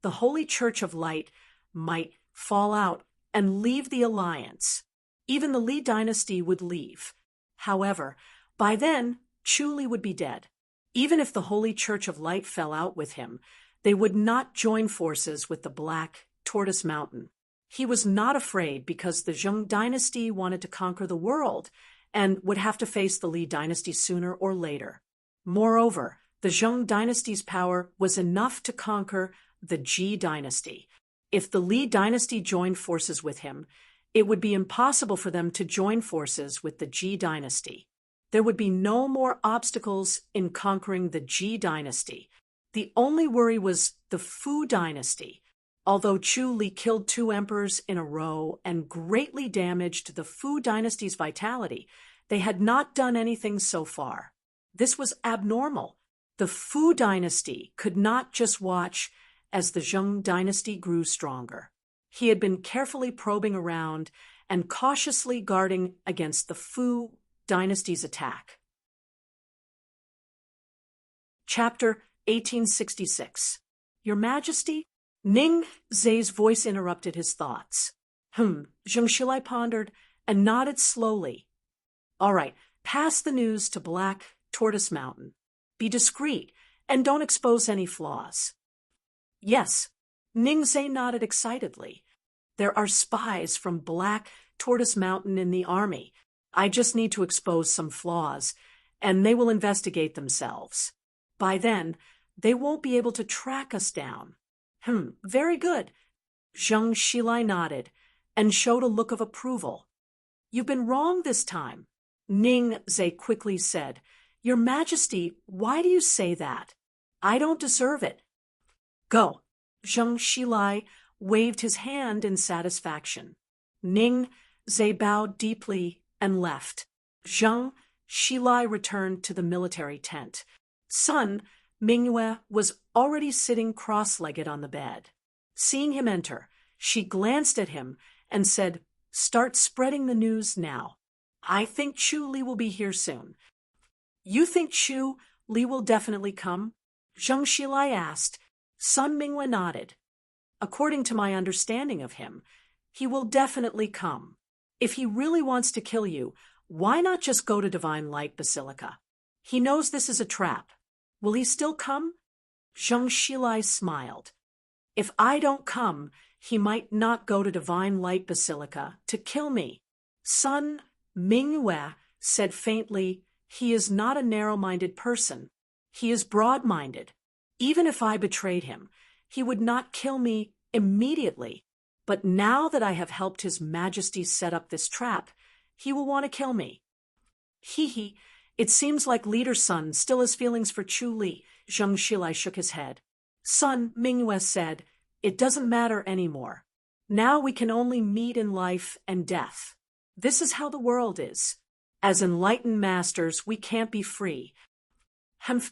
The Holy Church of Light might fall out and leave the alliance. Even the Li dynasty would leave. However, by then, Chu Li would be dead. Even if the Holy Church of Light fell out with him, they would not join forces with the Black Tortoise Mountain. He was not afraid because the Zheng dynasty wanted to conquer the world and would have to face the Li dynasty sooner or later. Moreover, the Zheng dynasty's power was enough to conquer the Ji dynasty. If the Li dynasty joined forces with him, it would be impossible for them to join forces with the Ji dynasty. There would be no more obstacles in conquering the Ji dynasty. The only worry was the Fu dynasty. Although Chu Li killed 2 emperors in a row and greatly damaged the Fu dynasty's vitality, they had not done anything so far. This was abnormal. The Fu dynasty could not just watch as the Zheng dynasty grew stronger. He had been carefully probing around and cautiously guarding against the Fu dynasty's attack. Chapter 1866. Your Majesty? Ning Zhe's voice interrupted his thoughts. Zheng Shilai pondered and nodded slowly. All right, pass the news to Black Tortoise Mountain. Be discreet and don't expose any flaws. Yes, Ning Zhe nodded excitedly. There are spies from Black Tortoise Mountain in the army. I just need to expose some flaws, and they will investigate themselves. By then, they won't be able to track us down. Very good. Zheng Shilai nodded and showed a look of approval. You've been wrong this time, Ning Zhe quickly said. Your Majesty, why do you say that? I don't deserve it. Go. Zheng Shilai waved his hand in satisfaction. Ning Zhe bowed deeply and left. Zheng Shilai returned to the military tent. Sun Mingyue was already sitting cross-legged on the bed. Seeing him enter, she glanced at him and said, Start spreading the news now. I think Chu Li will be here soon. You think Chu Li will definitely come? Zheng Shilai asked. Sun Mingyue nodded. According to my understanding of him, he will definitely come. If he really wants to kill you, why not just go to Divine Light Basilica? He knows this is a trap. Will he still come? Zheng Shilai smiled. If I don't come, he might not go to Divine Light Basilica to kill me. Sun Mingyue said faintly, he is not a narrow-minded person. He is broad-minded. Even if I betrayed him, he would not kill me immediately. But now that I have helped His Majesty set up this trap, he will want to kill me. Hee. It seems like Leader Sun still has feelings for Chu Li. Zheng Shilai shook his head. Sun Mingyue said, It doesn't matter anymore. Now we can only meet in life and death. This is how the world is. As enlightened masters, we can't be free.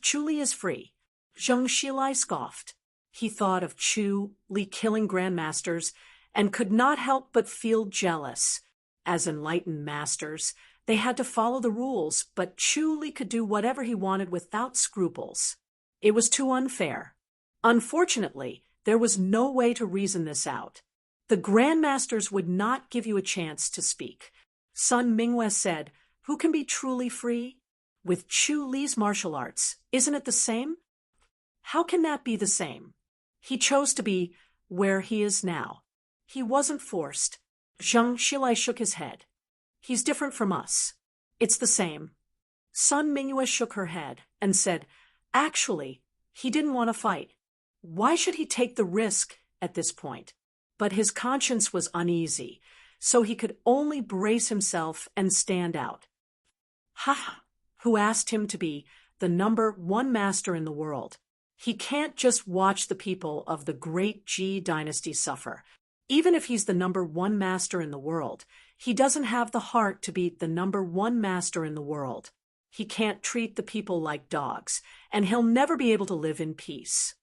Chu Li is free. Zheng Shilai scoffed. He thought of Chu Li killing grandmasters and could not help but feel jealous. As enlightened masters, they had to follow the rules, but Chu Li could do whatever he wanted without scruples. It was too unfair. Unfortunately, there was no way to reason this out. The grandmasters would not give you a chance to speak. Sun Mingyue said, Who can be truly free? With Chu Li's martial arts, isn't it the same? How can that be the same? He chose to be where he is now. He wasn't forced. Zheng Shilai shook his head. He's different from us. It's the same. Sun Mingyue shook her head and said, Actually, he didn't want to fight. Why should he take the risk at this point? But his conscience was uneasy, so he could only brace himself and stand out. Who asked him to be the #1 master in the world? He can't just watch the people of the great Ji dynasty suffer. Even if he's the #1 master in the world, he doesn't have the heart to be the #1 master in the world. He can't treat the people like dogs, and he'll never be able to live in peace.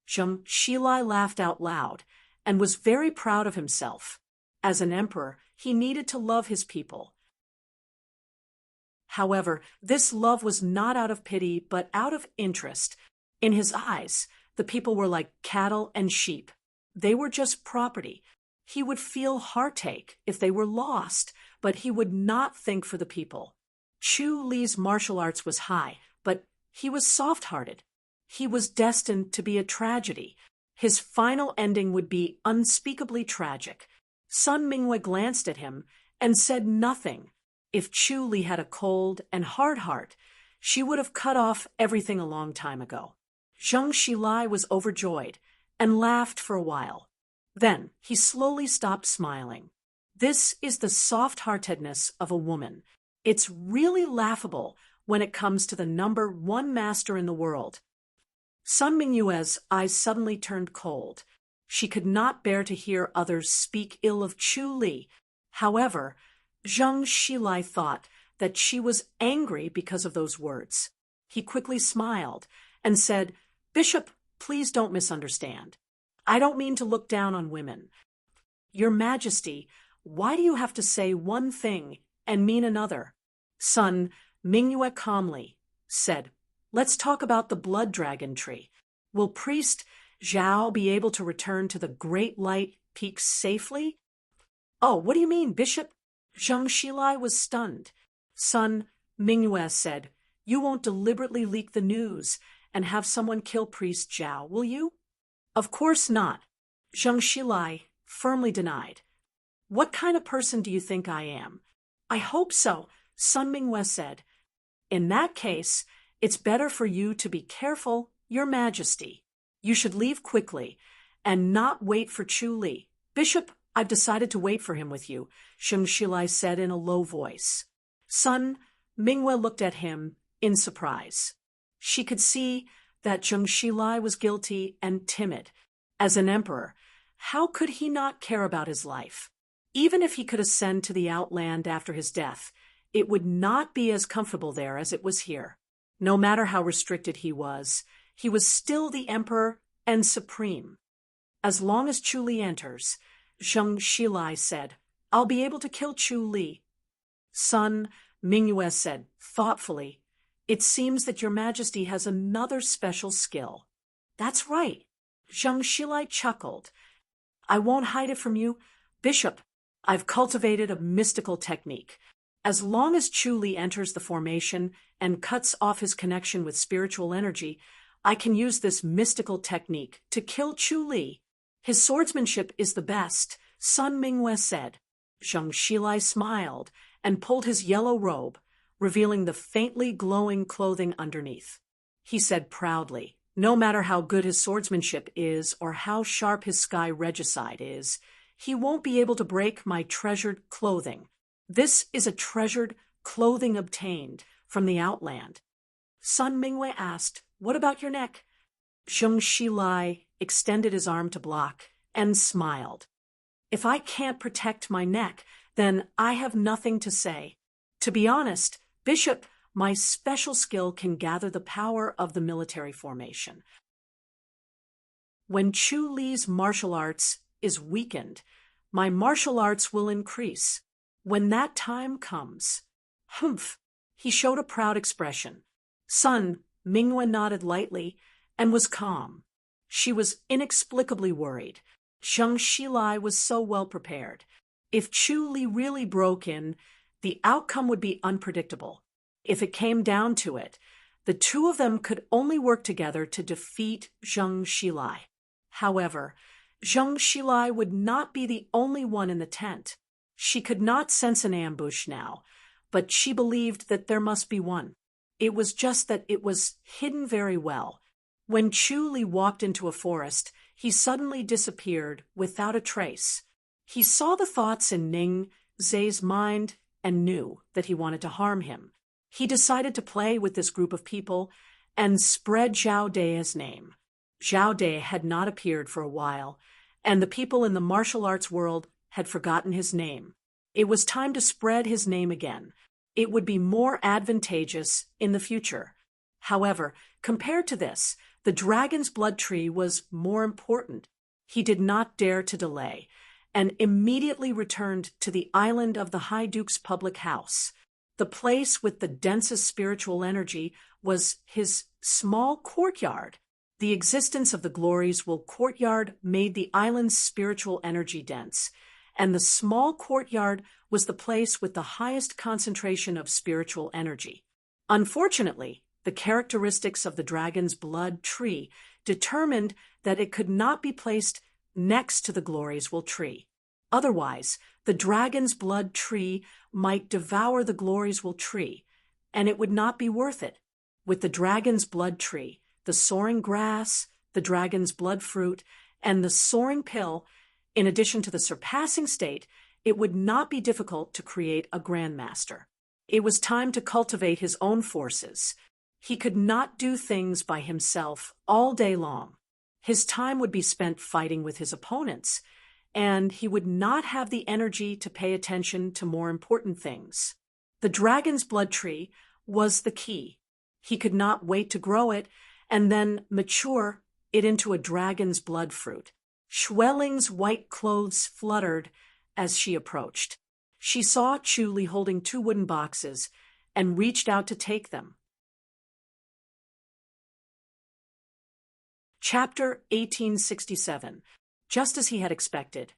Zheng Shilai laughed out loud and was very proud of himself. As an emperor, he needed to love his people. However, this love was not out of pity, but out of interest. In his eyes, the people were like cattle and sheep. They were just property. He would feel heartache if they were lost, but he would not think for the people. Chu Li's martial arts was high, but he was soft-hearted. He was destined to be a tragedy. His final ending would be unspeakably tragic. Sun Mingyue glanced at him and said nothing. If Chu Li had a cold and hard heart, she would have cut off everything a long time ago. Zheng Shilai was overjoyed and laughed for a while. Then he slowly stopped smiling. This is the soft-heartedness of a woman. It's really laughable when it comes to the #1 master in the world. Sun Mingyue's eyes suddenly turned cold. She could not bear to hear others speak ill of Chu Li. However, Zheng Shilai thought that she was angry because of those words. He quickly smiled and said, Bishop, please don't misunderstand. I don't mean to look down on women. Your Majesty, why do you have to say one thing and mean another? Son Mingyue calmly said, let's talk about the blood dragon tree. Will Priest Zhao be able to return to the Great Light Peak safely? Oh, what do you mean, Bishop? Zhang Xilai was stunned. Son Mingyue said, you won't deliberately leak the news and have someone kill Priest Zhao, will you? Of course not. Zhang Xilai firmly denied. What kind of person do you think I am? I hope so, Sun Mingyue said. In that case, it's better for you to be careful, Your Majesty. You should leave quickly and not wait for Chu Li. Bishop, I've decided to wait for him with you, Zhang Xilai said in a low voice. Sun Mingyue looked at him in surprise. She could see that Zhang Xilai was guilty and timid. As an emperor, how could he not care about his life? Even if he could ascend to the Outland after his death, it would not be as comfortable there as it was here. No matter how restricted he was still the emperor and supreme. As long as Chu Li enters, Zhang Xilai said, I'll be able to kill Chu Li. Sun Mingyue said thoughtfully, it seems that Your Majesty has another special skill. That's right. Zhang Xilai chuckled. I won't hide it from you, Bishop. I've cultivated a mystical technique. As long as Chu Li enters the formation and cuts off his connection with spiritual energy, I can use this mystical technique to kill Chu Li. His swordsmanship is the best, Sun Mingyue said. Zhang Xilai smiled and pulled his yellow robe, revealing the faintly glowing clothing underneath. He said proudly, no matter how good his swordsmanship is or how sharp his sky regicide is, he won't be able to break my treasured clothing. This is a treasured clothing obtained from the Outland. Sun Mingyue asked, what about your neck? Zhang Xilai extended his arm to block and smiled. If I can't protect my neck, then I have nothing to say. To be honest, Bishop, my special skill can gather the power of the military formation. When Chu Li's martial arts is weakened, my martial arts will increase. When that time comes. Humph! He showed a proud expression. Sun Mingyue nodded lightly and was calm. She was inexplicably worried. Zhang Xilai was so well prepared. If Chu Li really broke in, the outcome would be unpredictable. If it came down to it, the two of them could only work together to defeat Zhang Xilai. However, Zhang Xilai would not be the only one in the tent. She could not sense an ambush now, but she believed that there must be one. It was just that it was hidden very well. When Chu Li walked into a forest, he suddenly disappeared without a trace. He saw the thoughts in Ning Zhe's mind and knew that he wanted to harm him. He decided to play with this group of people and spread Zhao De's name. Zhao De had not appeared for a while, and the people in the martial arts world had forgotten his name. It was time to spread his name again. It would be more advantageous in the future. However, compared to this, the dragon's blood tree was more important. He did not dare to delay, and immediately returned to the island of the High Duke's public house. The place with the densest spiritual energy was his small courtyard. The existence of the Glories Will courtyard made the island's spiritual energy dense, and the small courtyard was the place with the highest concentration of spiritual energy. Unfortunately, the characteristics of the dragon's blood tree determined that it could not be placed next to the Glories Will tree. Otherwise, the dragon's blood tree might devour the Glories Will tree, and it would not be worth it. With the dragon's blood tree, the soaring grass, the dragon's blood fruit, and the soaring pill, in addition to the surpassing state, it would not be difficult to create a grandmaster. It was time to cultivate his own forces. He could not do things by himself all day long. His time would be spent fighting with his opponents, and he would not have the energy to pay attention to more important things. The dragon's blood tree was the key. He could not wait to grow it and then mature it into a dragon's blood fruit. Schwelling's white clothes fluttered as she approached. She saw Chu Li holding 2 wooden boxes and reached out to take them. Chapter 1867. Just as he had expected,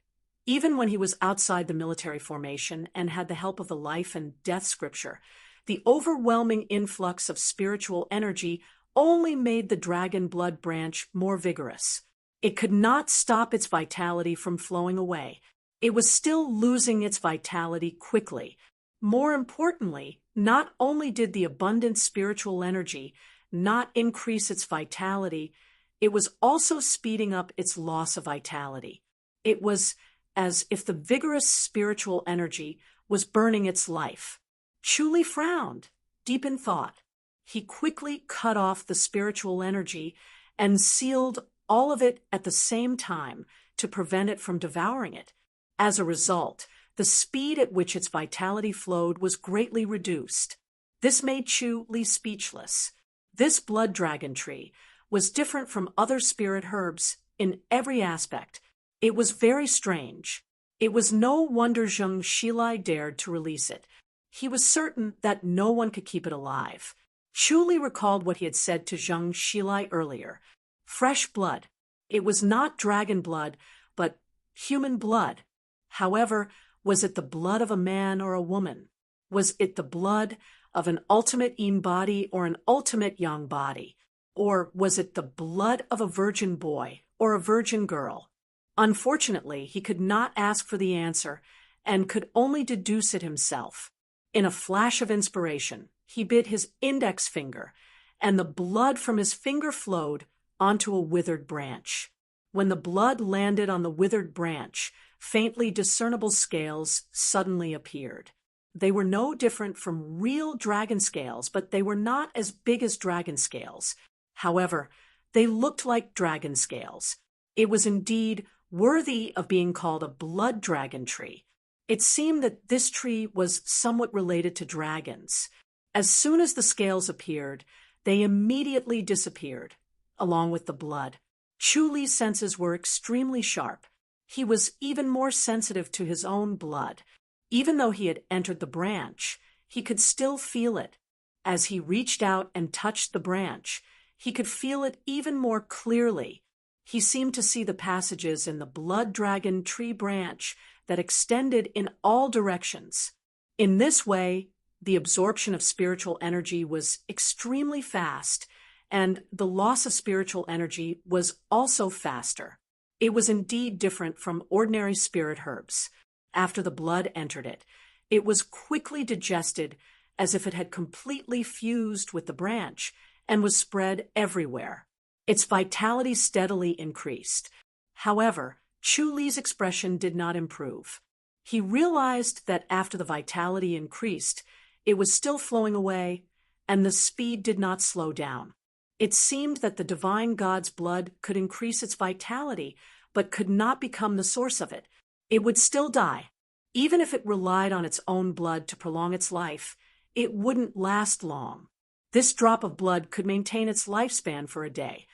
even when he was outside the military formation and had the help of the life and death scripture, the overwhelming influx of spiritual energy only made the dragon blood branch more vigorous. It could not stop its vitality from flowing away. It was still losing its vitality quickly. More importantly, not only did the abundant spiritual energy not increase its vitality, it was also speeding up its loss of vitality. It was as if the vigorous spiritual energy was burning its life. Chu Li frowned, deep in thought. He quickly cut off the spiritual energy and sealed all of it at the same time to prevent it from devouring it. As a result, the speed at which its vitality flowed was greatly reduced. This made Chu Li speechless. This blood dragon tree was different from other spirit herbs in every aspect. It was very strange. It was no wonder Zheng Xilai dared to release it. He was certain that no one could keep it alive. Chu Li recalled what he had said to Zheng Xilai earlier. Fresh blood. It was not dragon blood, but human blood. However, was it the blood of a man or a woman? Was it the blood of an ultimate yin body or an ultimate yang body? Or was it the blood of a virgin boy or a virgin girl? Unfortunately, he could not ask for the answer and could only deduce it himself. In a flash of inspiration, he bit his index finger, and the blood from his finger flowed onto a withered branch. When the blood landed on the withered branch, faintly discernible scales suddenly appeared. They were no different from real dragon scales, but they were not as big as dragon scales. However, they looked like dragon scales. It was indeed worthy of being called a blood dragon tree. It seemed that this tree was somewhat related to dragons. As soon as the scales appeared, they immediately disappeared, along with the blood. Chu Li's senses were extremely sharp. He was even more sensitive to his own blood. Even though he had entered the branch, he could still feel it. As he reached out and touched the branch, he could feel it even more clearly. He seemed to see the passages in the blood dragon tree branch that extended in all directions. In this way, the absorption of spiritual energy was extremely fast, and the loss of spiritual energy was also faster. It was indeed different from ordinary spirit herbs. After the blood entered it, it was quickly digested as if it had completely fused with the branch and was spread everywhere. Its vitality steadily increased. However, Chu Li's expression did not improve. He realized that after the vitality increased, it was still flowing away, and the speed did not slow down. It seemed that the divine God's blood could increase its vitality, but could not become the source of it. It would still die. Even if it relied on its own blood to prolong its life, it wouldn't last long. This drop of blood could maintain its lifespan for a day.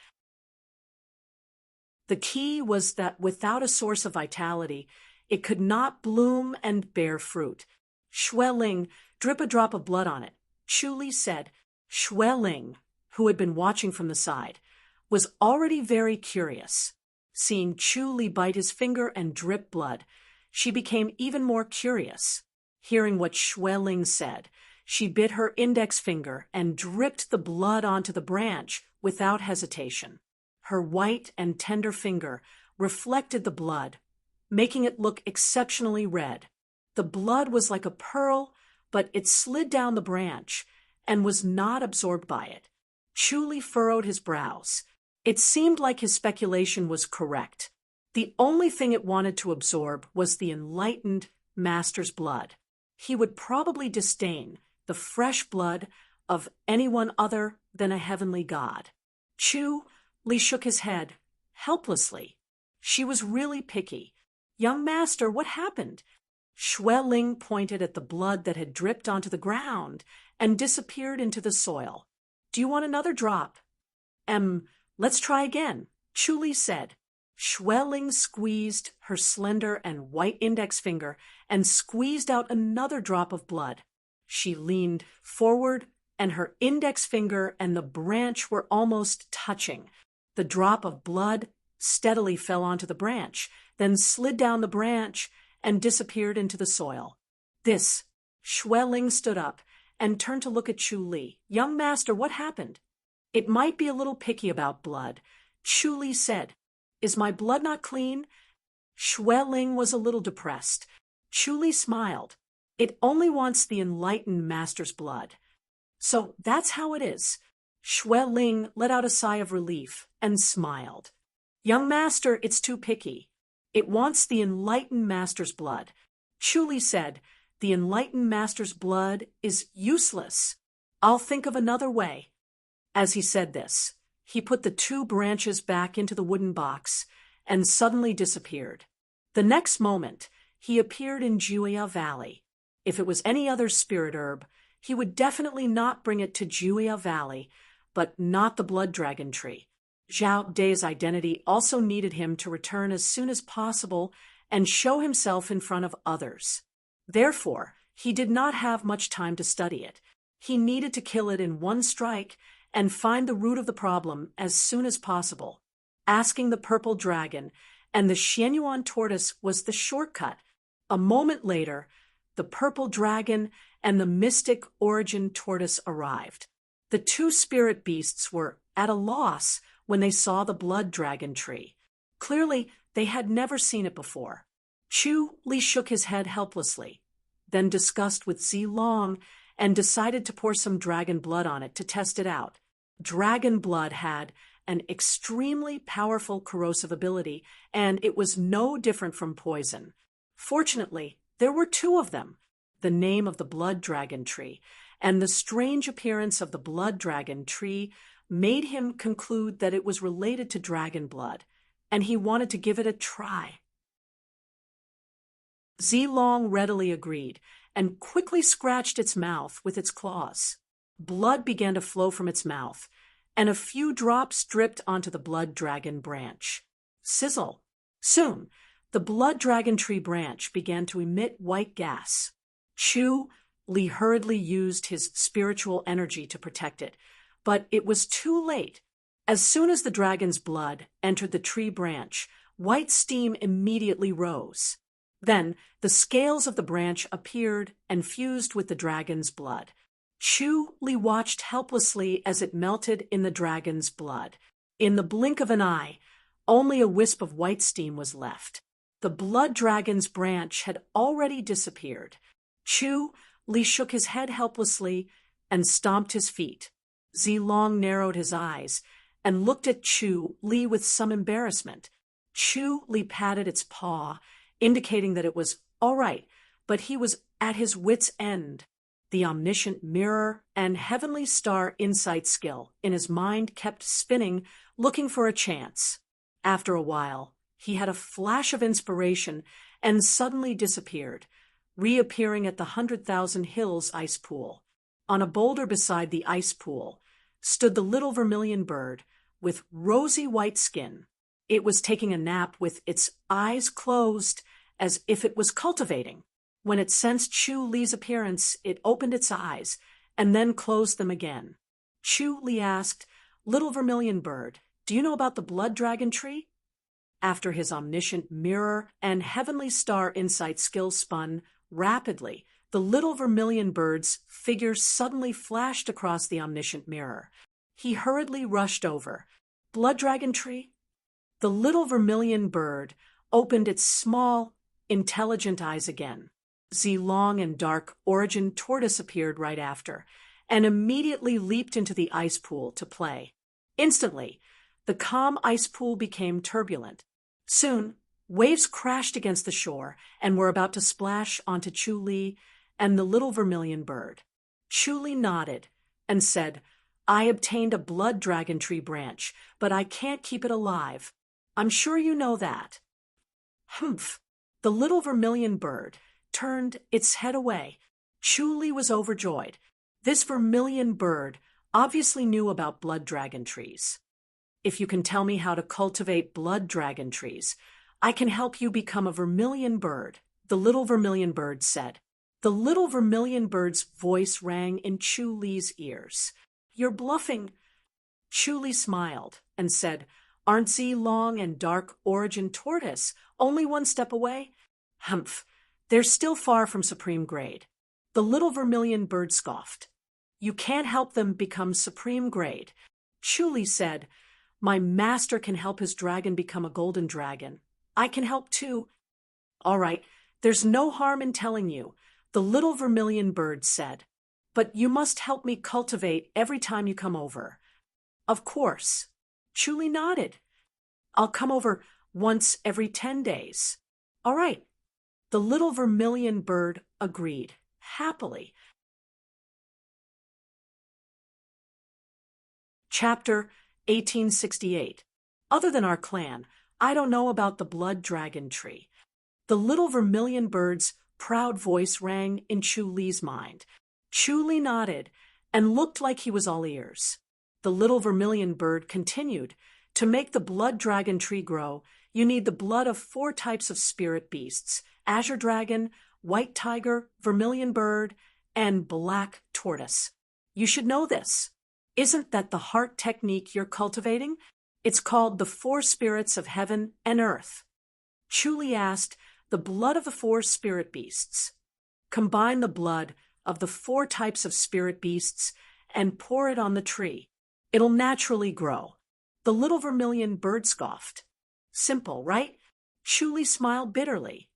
The key was that without a source of vitality, it could not bloom and bear fruit. Schwelling, drip a drop of blood on it, Chu Li said. Schwelling, who had been watching from the side, was already very curious. Seeing Chu Li bite his finger and drip blood, she became even more curious. Hearing what Schwelling said, she bit her index finger and dripped the blood onto the branch without hesitation. Her white and tender finger reflected the blood, making it look exceptionally red. The blood was like a pearl, but it slid down the branch and was not absorbed by it. Chu Li furrowed his brows. It seemed like his speculation was correct. The only thing it wanted to absorb was the enlightened master's blood. He would probably disdain the fresh blood of anyone other than a heavenly god. Chu Li shook his head, helplessly. She was really picky. Young master, what happened? Schwelling pointed at the blood that had dripped onto the ground and disappeared into the soil. Do you want another drop? Let's try again, Chu Li said. Ling squeezed her slender and white index finger and squeezed out another drop of blood. She leaned forward, and her index finger and the branch were almost touching. The drop of blood steadily fell onto the branch, then slid down the branch and disappeared into the soil. This, Ling stood up and turned to look at Chu Li. "Young master, what happened?" "It might be a little picky about blood," Chu Li said. "Is my blood not clean?" Ling was a little depressed. Chu Li smiled. "It only wants the enlightened master's blood." "So that's how it is." Ling let out a sigh of relief and smiled. "Young master, it's too picky. It wants the enlightened master's blood." Chu Li said, "The enlightened master's blood is useless. I'll think of another way." As he said this, he put the two branches back into the wooden box and suddenly disappeared. The next moment, he appeared in Juya Valley. If it was any other spirit herb, he would definitely not bring it to Juya Valley, but not the blood dragon tree. Zhao Dai's identity also needed him to return as soon as possible and show himself in front of others. Therefore, he did not have much time to study it. He needed to kill it in one strike and find the root of the problem as soon as possible. Asking the purple dragon and the Xianyuan tortoise was the shortcut. A moment later, the purple dragon and the mystic origin tortoise arrived. The two spirit beasts were at a loss when they saw the blood dragon tree. Clearly, they had never seen it before. Chu Li shook his head helplessly, then discussed with Zilong and decided to pour some dragon blood on it to test it out. Dragon blood had an extremely powerful corrosive ability, and it was no different from poison. Fortunately, there were two of them. The name of the blood dragon tree and the strange appearance of the blood dragon tree made him conclude that it was related to dragon blood, and he wanted to give it a try. Zilong readily agreed and quickly scratched its mouth with its claws. Blood began to flow from its mouth, and a few drops dripped onto the blood dragon branch. Sizzle! Soon, the blood dragon tree branch began to emit white gas. Chu Li hurriedly used his spiritual energy to protect it, but it was too late. As soon as the dragon's blood entered the tree branch, white steam immediately rose. Then the scales of the branch appeared and fused with the dragon's blood. Chu Li watched helplessly as it melted in the dragon's blood. In the blink of an eye, only a wisp of white steam was left. The blood dragon's branch had already disappeared. Chu Li shook his head helplessly and stomped his feet. Zilong narrowed his eyes and looked at Chu Li with some embarrassment. Chu Li patted its paw, indicating that it was all right, but he was at his wit's end. The omniscient mirror and heavenly star insight skill in his mind kept spinning, looking for a chance. After a while, he had a flash of inspiration and suddenly disappeared, reappearing at the 100,000 Hills ice pool. On a boulder beside the ice pool stood the little vermilion bird with rosy white skin. It was taking a nap with its eyes closed as if it was cultivating. When it sensed Chu Li's appearance, it opened its eyes and then closed them again. Chu Li asked, "Little vermilion bird, do you know about the blood dragon tree?" After his omniscient mirror and heavenly star insight skill spun rapidly, the little vermilion bird's figure suddenly flashed across the omniscient mirror. He hurriedly rushed over. "Blood dragon tree?" The little vermilion bird opened its small, intelligent eyes again. Zilong and dark origin tortoise appeared right after, and immediately leaped into the ice pool to play. Instantly, the calm ice pool became turbulent. Soon, waves crashed against the shore and were about to splash onto Chu Li and the little vermilion bird. Chu Li nodded and said, "I obtained a blood dragon tree branch, but I can't keep it alive. I'm sure you know that." Humph! The little vermilion bird turned its head away. Chu Li was overjoyed. This vermilion bird obviously knew about blood dragon trees. if you can tell me how to cultivate blood dragon trees, I can help you become a vermilion bird, the little vermilion bird said. The little vermilion bird's voice rang in Chu Li's ears. You're bluffing. Chu Li smiled and said, Aren't Z long and dark origin tortoise only one step away? Humph, they're still far from supreme grade. The little vermilion bird scoffed. You can't help them become supreme grade. Chu Li said, My master can help his dragon become a golden dragon. I can help too. All right, there's no harm in telling you, the little vermilion bird said. But you must help me cultivate every time you come over. Of course. Chu Li nodded. I'll come over once every 10 days. All right. The little vermilion bird agreed, happily. Chapter 1868. Other than our clan, I don't know about the blood dragon tree. The little vermilion bird's proud voice rang in Chu Li's mind. Chu Li nodded and looked like he was all ears. The little vermilion bird continued, To make the blood dragon tree grow, you need the blood of 4 types of spirit beasts, azure dragon, white tiger, vermilion bird, and black tortoise. You should know this. Isn't that the heart technique you're cultivating? It's called the 4 spirits of heaven and earth. Chu Li asked, The blood of the 4 spirit beasts. Combine the blood of the 4 types of spirit beasts and pour it on the tree. It'll naturally grow. The little vermilion bird scoffed. Simple, right? Chu Li smiled bitterly.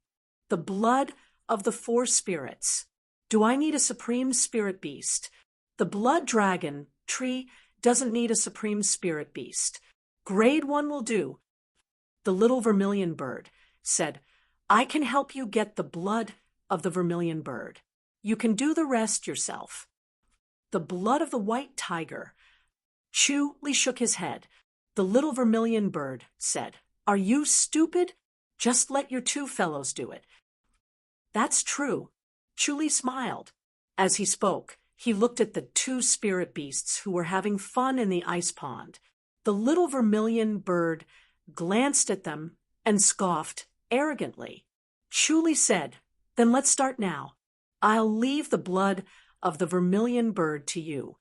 The blood of the 4 spirits. Do I need a supreme spirit beast? The blood dragon tree doesn't need a supreme spirit beast. Grade 1 will do. The little vermilion bird said, I can help you get the blood of the vermilion bird. You can do the rest yourself. The blood of the white tiger. Chu Li shook his head. The little vermilion bird said, Are you stupid? Just let your 2 fellows do it. That's true. Chu Li smiled. As he spoke, he looked at the 2 spirit beasts who were having fun in the ice pond. The little vermilion bird glanced at them and scoffed arrogantly. Chu Li said, Then let's start now. I'll leave the blood of the vermilion bird to you.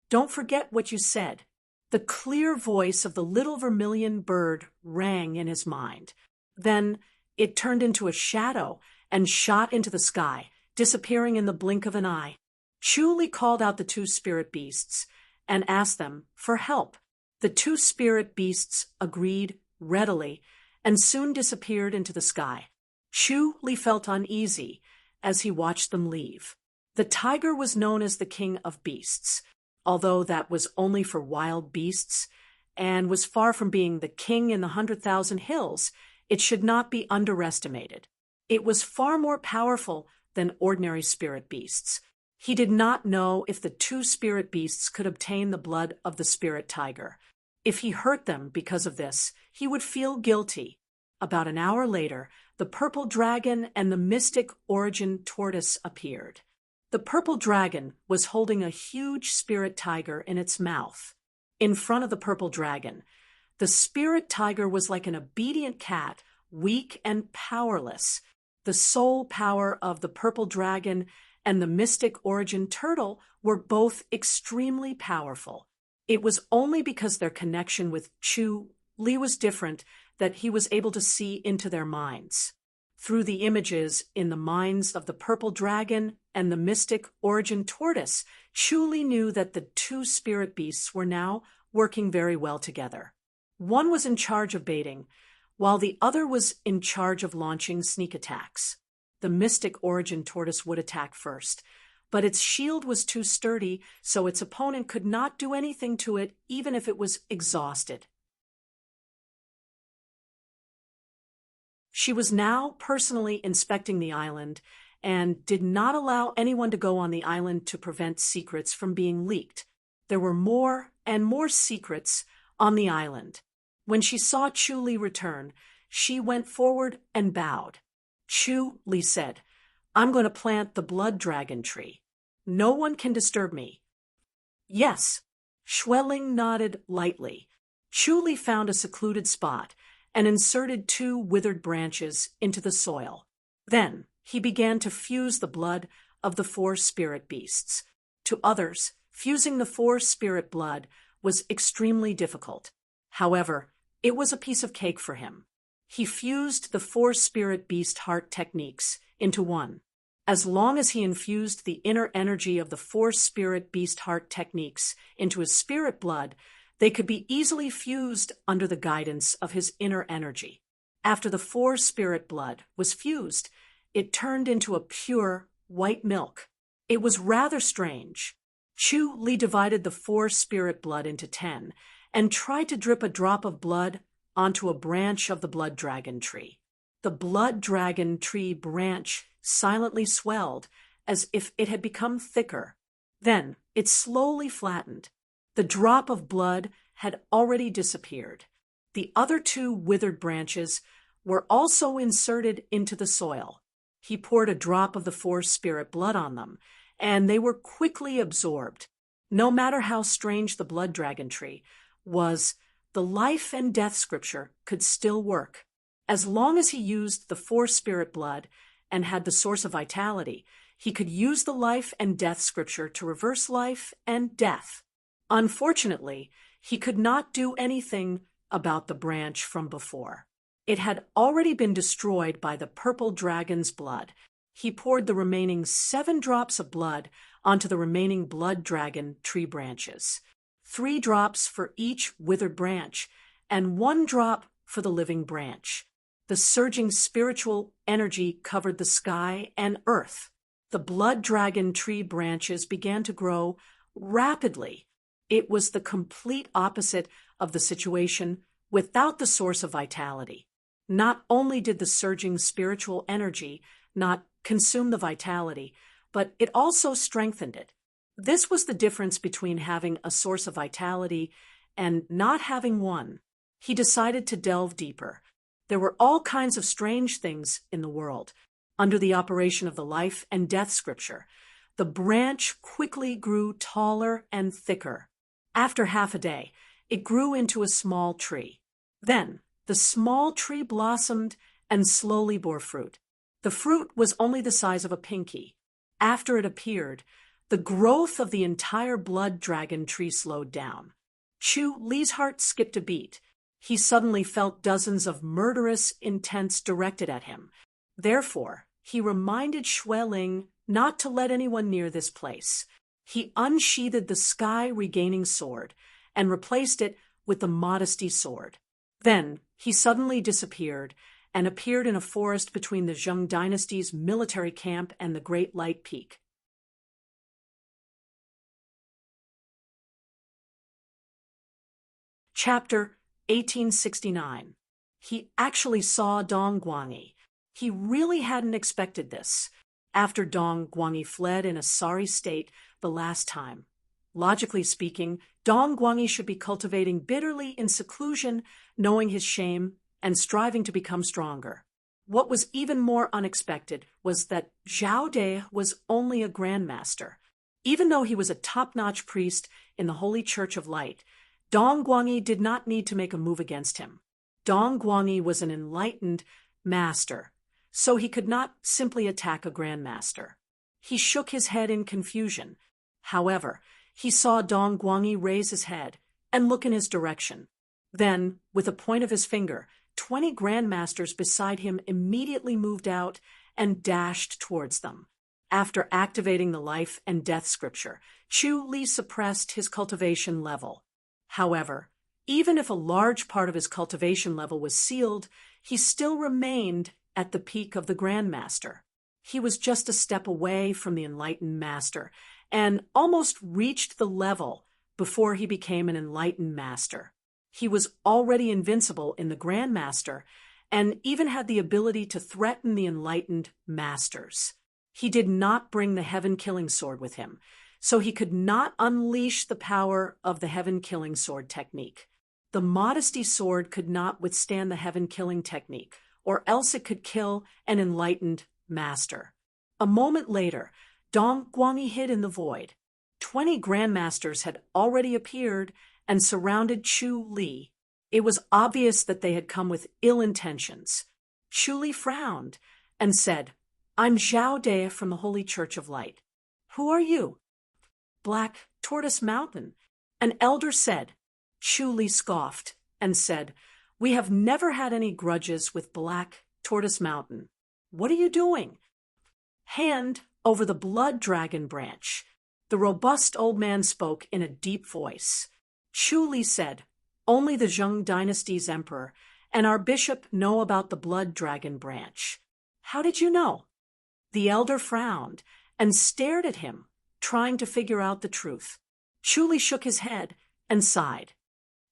Don't forget what you said. The clear voice of the little vermilion bird rang in his mind. Then it turned into a shadow and shot into the sky, disappearing in the blink of an eye. Chu Li called out the 2 spirit beasts and asked them for help. The 2 spirit beasts agreed readily and soon disappeared into the sky. Chu Li felt uneasy as he watched them leave. The tiger was known as the king of beasts, although that was only for wild beasts, and was far from being the king in the 100,000 hills. It should not be underestimated. It was far more powerful than ordinary spirit beasts. He did not know if the 2 spirit beasts could obtain the blood of the spirit tiger. If he hurt them because of this, he would feel guilty. About an hour later, the purple dragon and the mystic origin tortoise appeared. The purple dragon was holding a huge spirit tiger in its mouth. In front of the purple dragon, the spirit tiger was like an obedient cat, weak and powerless. The soul power of the purple dragon and the mystic origin turtle were both extremely powerful. It was only because their connection with Chu Li was different that he was able to see into their minds. Through the images in the minds of the purple dragon and the mystic origin tortoise, Chu Li knew that the 2 spirit beasts were now working very well together. One was in charge of baiting, while the other was in charge of launching sneak attacks. The mystic origin tortoise would attack first, but its shield was too sturdy, so its opponent could not do anything to it even if it was exhausted. She was now personally inspecting the island and did not allow anyone to go on the island to prevent secrets from being leaked. There were more and more secrets on the island. When she saw Chu Li return, she went forward and bowed. Chu Li said, I'm going to plant the blood dragon tree. No one can disturb me. Yes. Schwelling nodded lightly. Chu Li found a secluded spot and inserted 2 withered branches into the soil. Then he began to fuse the blood of the 4 spirit beasts. To others, fusing the 4 spirit blood was extremely difficult. However, it was a piece of cake for him. He fused the 4 spirit beast heart techniques into one. As long as he infused the inner energy of the 4 spirit beast heart techniques into his spirit blood, they could be easily fused under the guidance of his inner energy. After the 4 spirit blood was fused, it turned into a pure white milk. It was rather strange. Chu Li divided the 4 spirit blood into 10 and tried to drip a drop of blood onto a branch of the blood dragon tree. The blood dragon tree branch silently swelled as if it had become thicker. Then it slowly flattened. The drop of blood had already disappeared. The other 2 withered branches were also inserted into the soil. He poured a drop of the 4 spirit blood on them, and they were quickly absorbed. No matter how strange the blood dragon tree was, the life and death scripture could still work. As long as he used the 4 spirit blood and had the source of vitality, he could use the life and death scripture to reverse life and death. Unfortunately, he could not do anything about the branch from before. It had already been destroyed by the purple dragon's blood. He poured the remaining 7 drops of blood onto the remaining blood dragon tree branches. 3 drops for each withered branch, and 1 drop for the living branch. The surging spiritual energy covered the sky and earth. The blood dragon tree branches began to grow rapidly. It was the complete opposite of the situation without the source of vitality. Not only did the surging spiritual energy not consume the vitality, but it also strengthened it. This was the difference between having a source of vitality and not having one. He decided to delve deeper. There were all kinds of strange things in the world. Under the operation of the life and death scripture, the branch quickly grew taller and thicker. After half a day, it grew into a small tree. Then, the small tree blossomed and slowly bore fruit. The fruit was only the size of a pinky. After it appeared, the growth of the entire blood dragon tree slowed down. Chu Li's heart skipped a beat. He suddenly felt dozens of murderous intents directed at him. Therefore, he reminded Xue Ling not to let anyone near this place. He unsheathed the sky-regaining sword and replaced it with the modesty sword. Then he suddenly disappeared and appeared in a forest between the Zheng dynasty's military camp and the Great Light Peak. Chapter 1869. He actually saw Dong Guangyi. He really hadn't expected this. After Dong Guangyi fled in a sorry state the last time. Logically speaking, Dong Guangyi should be cultivating bitterly in seclusion, knowing his shame, and striving to become stronger. What was even more unexpected was that Zhao De was only a grandmaster. Even though he was a top-notch priest in the Holy Church of Light, Dong Guangyi did not need to make a move against him. Dong Guangyi was an enlightened master, so he could not simply attack a grandmaster. He shook his head in confusion. However, he saw Dong Guangyi raise his head and look in his direction. Then, with a point of his finger, 20 grandmasters beside him immediately moved out and dashed towards them. After activating the life and death scripture, Chu Li suppressed his cultivation level. However, even if a large part of his cultivation level was sealed, he still remained at the peak of the Grandmaster. He was just a step away from the enlightened master and almost reached the level before he became an enlightened master. He was already invincible in the Grandmaster and even had the ability to threaten the enlightened masters. He did not bring the heaven-killing sword with him, so he could not unleash the power of the heaven-killing sword technique. The modesty sword could not withstand the heaven-killing technique, or else it could kill an enlightened master. A moment later, Dong Guangyi hid in the void. 20 grandmasters had already appeared and surrounded Chu Li. It was obvious that they had come with ill intentions. Chu Li frowned and said, "I'm Zhao De from the Holy Church of Light." "Who are you?" "Black Tortoise Mountain," an elder said. Chu Li scoffed and said, "We have never had any grudges with Black Tortoise Mountain. What are you doing?" "Hand over the blood dragon branch." The robust old man spoke in a deep voice. Chu Li said, "Only the Zheng dynasty's emperor and our bishop know about the blood dragon branch." "How did you know?" The elder frowned and stared at him, trying to figure out the truth. Chu Li shook his head and sighed.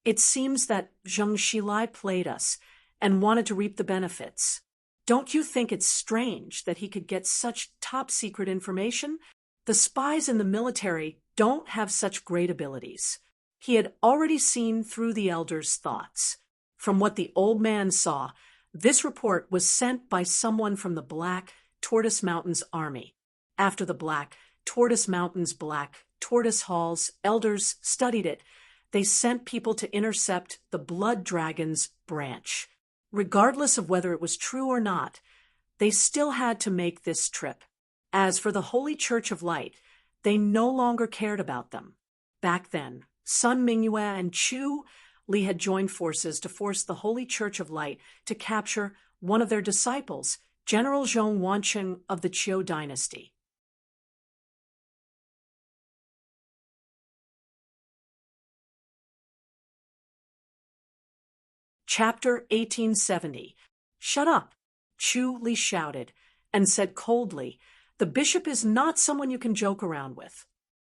"It seems that Zheng Xilai played us and wanted to reap the benefits. Don't you think it's strange that he could get such top-secret information? The spies in the military don't have such great abilities." He had already seen through the elder's thoughts. From what the old man saw, this report was sent by someone from the Black Tortoise Mountain's army. After the Black Tortoise Mountain's Black Tortoise Hall's elders studied it, they sent people to intercept the Blood Dragon's branch. Regardless of whether it was true or not, they still had to make this trip. As for the Holy Church of Light, they no longer cared about them. Back then, Sun Mingyue and Chu Li had joined forces to force the Holy Church of Light to capture one of their disciples, General Zhong Wancheng of the Qiu dynasty. Chapter 1870. "Shut up," Chu Li shouted, and said coldly, "The bishop is not someone you can joke around with."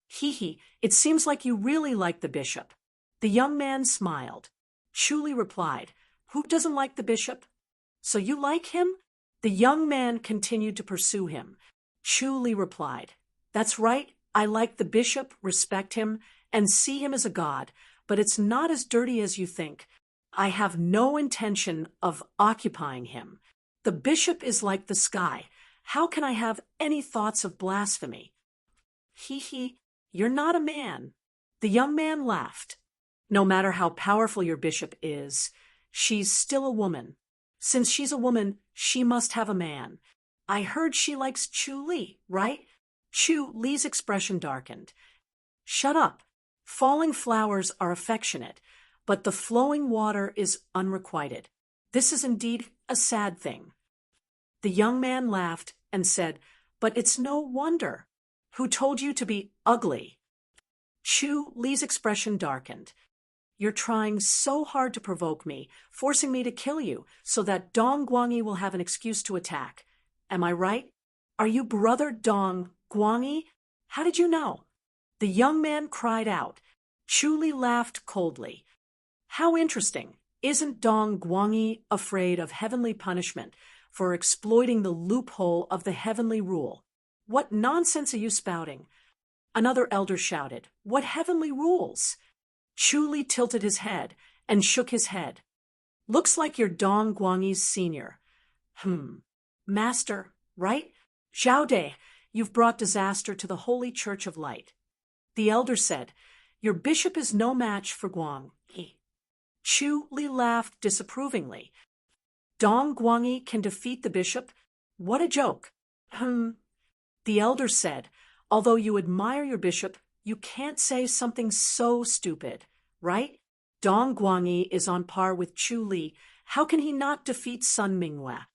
"Hee, it seems like you really like the bishop." The young man smiled. Chu Li replied, "Who doesn't like the bishop?" "So you like him?" The young man continued to pursue him. Chu Li replied, "That's right, I like the bishop, respect him, and see him as a god, but it's not as dirty as you think. I have no intention of occupying him. The bishop is like the sky. How can I have any thoughts of blasphemy?" "Hee, you're not a man." The young man laughed. "No matter how powerful your bishop is, she's still a woman. Since she's a woman, she must have a man. I heard she likes Chu Li, right?" Chu Li's expression darkened. "Shut up. Falling flowers are affectionate, but the flowing water is unrequited. This is indeed a sad thing." The young man laughed and said, "But it's no wonder. Who told you to be ugly?" Chu Li's expression darkened. "You're trying so hard to provoke me, forcing me to kill you, so that Dong Guangyi will have an excuse to attack. Am I right? Are you brother Dong Guangyi? How did you know?" The young man cried out. Chu Li laughed coldly. "How interesting. Isn't Dong Guangyi afraid of heavenly punishment for exploiting the loophole of the heavenly rule? What nonsense are you spouting?" Another elder shouted, "What heavenly rules?" Chu Li tilted his head and shook his head. "Looks like you're Dong Guangyi's senior." "Master, right? Zhao De, you've brought disaster to the Holy Church of Light." The elder said, "Your bishop is no match for Guangyi." Chu Li laughed disapprovingly. "Dong Guangyi can defeat the bishop? What a joke." The elder said, "Although you admire your bishop, you can't say something so stupid, right? Dong Guangyi is on par with Chu Li. How can he not defeat Sun Mingyue?"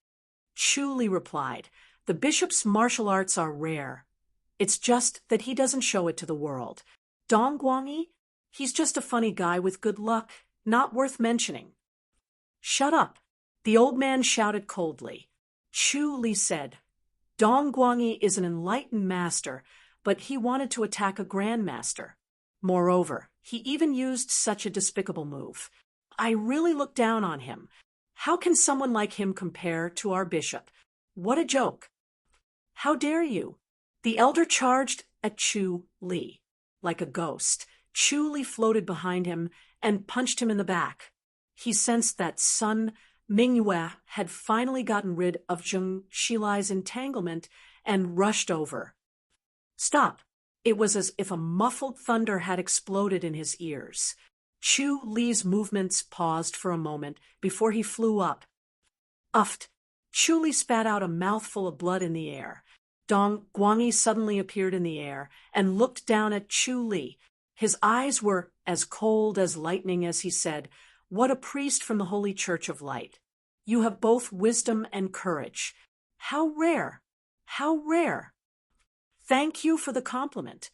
Chu Li replied, "The bishop's martial arts are rare. It's just that he doesn't show it to the world. Dong Guangyi? He's just a funny guy with good luck, not worth mentioning." "Shut up," the old man shouted coldly. Chu Li said, "Dong Guangyi is an enlightened master, but he wanted to attack a grandmaster. Moreover, he even used such a despicable move. I really look down on him. How can someone like him compare to our bishop? What a joke." "How dare you?" The elder charged at Chu Li. Like a ghost, Chu Li floated behind him and punched him in the back. He sensed that Sun Mingyue had finally gotten rid of Zheng Xilai's entanglement and rushed over. "Stop." It was as if a muffled thunder had exploded in his ears. Chu Li's movements paused for a moment before he flew up. Uffed. Chu Li spat out a mouthful of blood in the air. Dong Guangyi suddenly appeared in the air and looked down at Chu Li. His eyes were as cold as lightning as he said, "What a priest from the Holy Church of Light. You have both wisdom and courage. How rare! How rare! Thank you for the compliment."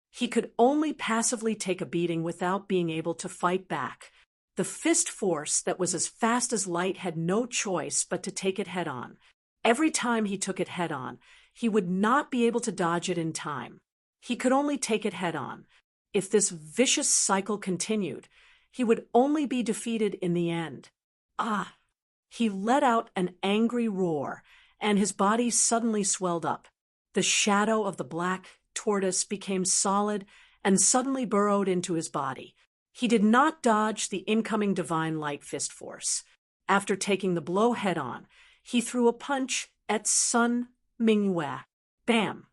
He could only passively take a beating without being able to fight back. The fist force that was as fast as light had no choice but to take it head-on. Every time he took it head-on, he would not be able to dodge it in time. He could only take it head-on. If this vicious cycle continued, he would only be defeated in the end. Ah! He let out an angry roar, and his body suddenly swelled up. The shadow of the black tortoise became solid and suddenly burrowed into his body. He did not dodge the incoming divine light fist force. After taking the blow head-on, he threw a punch at Sun Mingyue. Bam!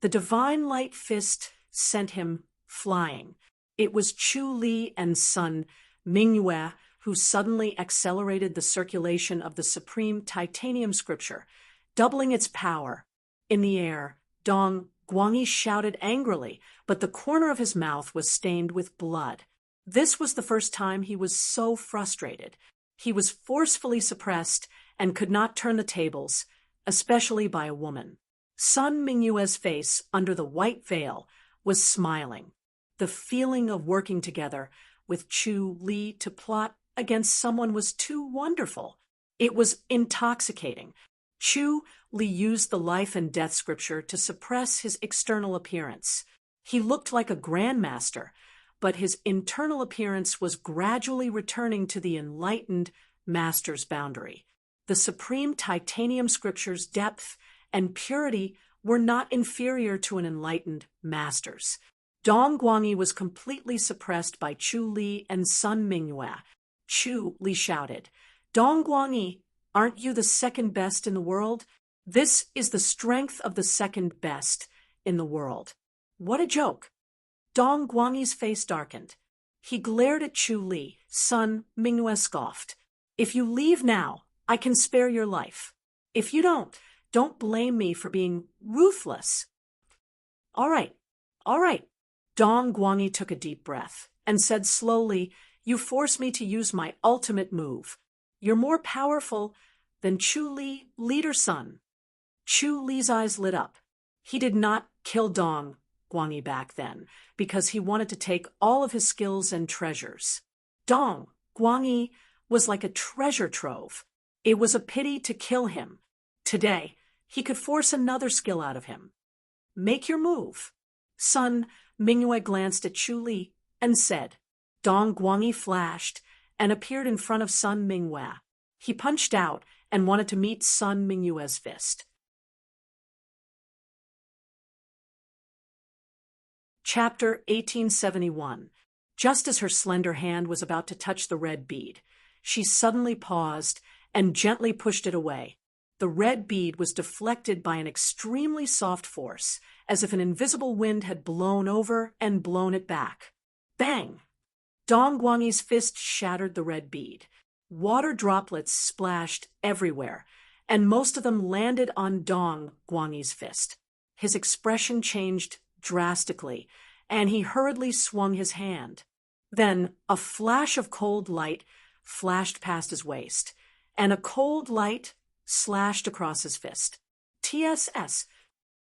The divine light fist sent him flying. It was Chu Li and Sun Mingyue who suddenly accelerated the circulation of the supreme titanium scripture, doubling its power. In the air, Dong Guangyi shouted angrily, but the corner of his mouth was stained with blood. This was the first time he was so frustrated. He was forcefully suppressed and could not turn the tables, especially by a woman. Sun Mingyue's face, under the white veil, was smiling. The feeling of working together with Chu Li to plot against someone was too wonderful. It was intoxicating. Chu Li used the life and death scripture to suppress his external appearance. He looked like a grandmaster, but his internal appearance was gradually returning to the enlightened master's boundary. The supreme titanium scripture's depth and purity were not inferior to an enlightened master's. Dong Guangyi was completely suppressed by Chu Li and Sun Mingyue. Chu Li shouted, "Dong Guangyi, aren't you the second best in the world? This is the strength of the second best in the world." What a joke! Dong Guangyi's face darkened. He glared at Chu Li. Sun Mingyue scoffed. "If you leave now, I can spare your life. If you don't blame me for being ruthless." All right. Dong Guangyi took a deep breath and said slowly, "You force me to use my ultimate move. You're more powerful than Chu Li, leader Sun." Chu Li's eyes lit up. He did not kill Dong Guangyi back then, because he wanted to take all of his skills and treasures. Dong Guangyi was like a treasure trove. It was a pity to kill him. Today, he could force another skill out of him. "Make your move." Sun Mingyue glanced at Chu Li and said. Dong Guangyi flashed and appeared in front of Sun Mingyue. He punched out and wanted to meet Sun Mingyue's fist. Chapter 1871. Just as her slender hand was about to touch the red bead, she suddenly paused and gently pushed it away. The red bead was deflected by an extremely soft force, as if an invisible wind had blown over and blown it back. Bang! Dong Guangyi's fist shattered the red bead. Water droplets splashed everywhere, and most of them landed on Dong Guangyi's fist. His expression changed drastically, and he hurriedly swung his hand. Then a flash of cold light flashed past his waist, and a cold light slashed across his fist. TSS.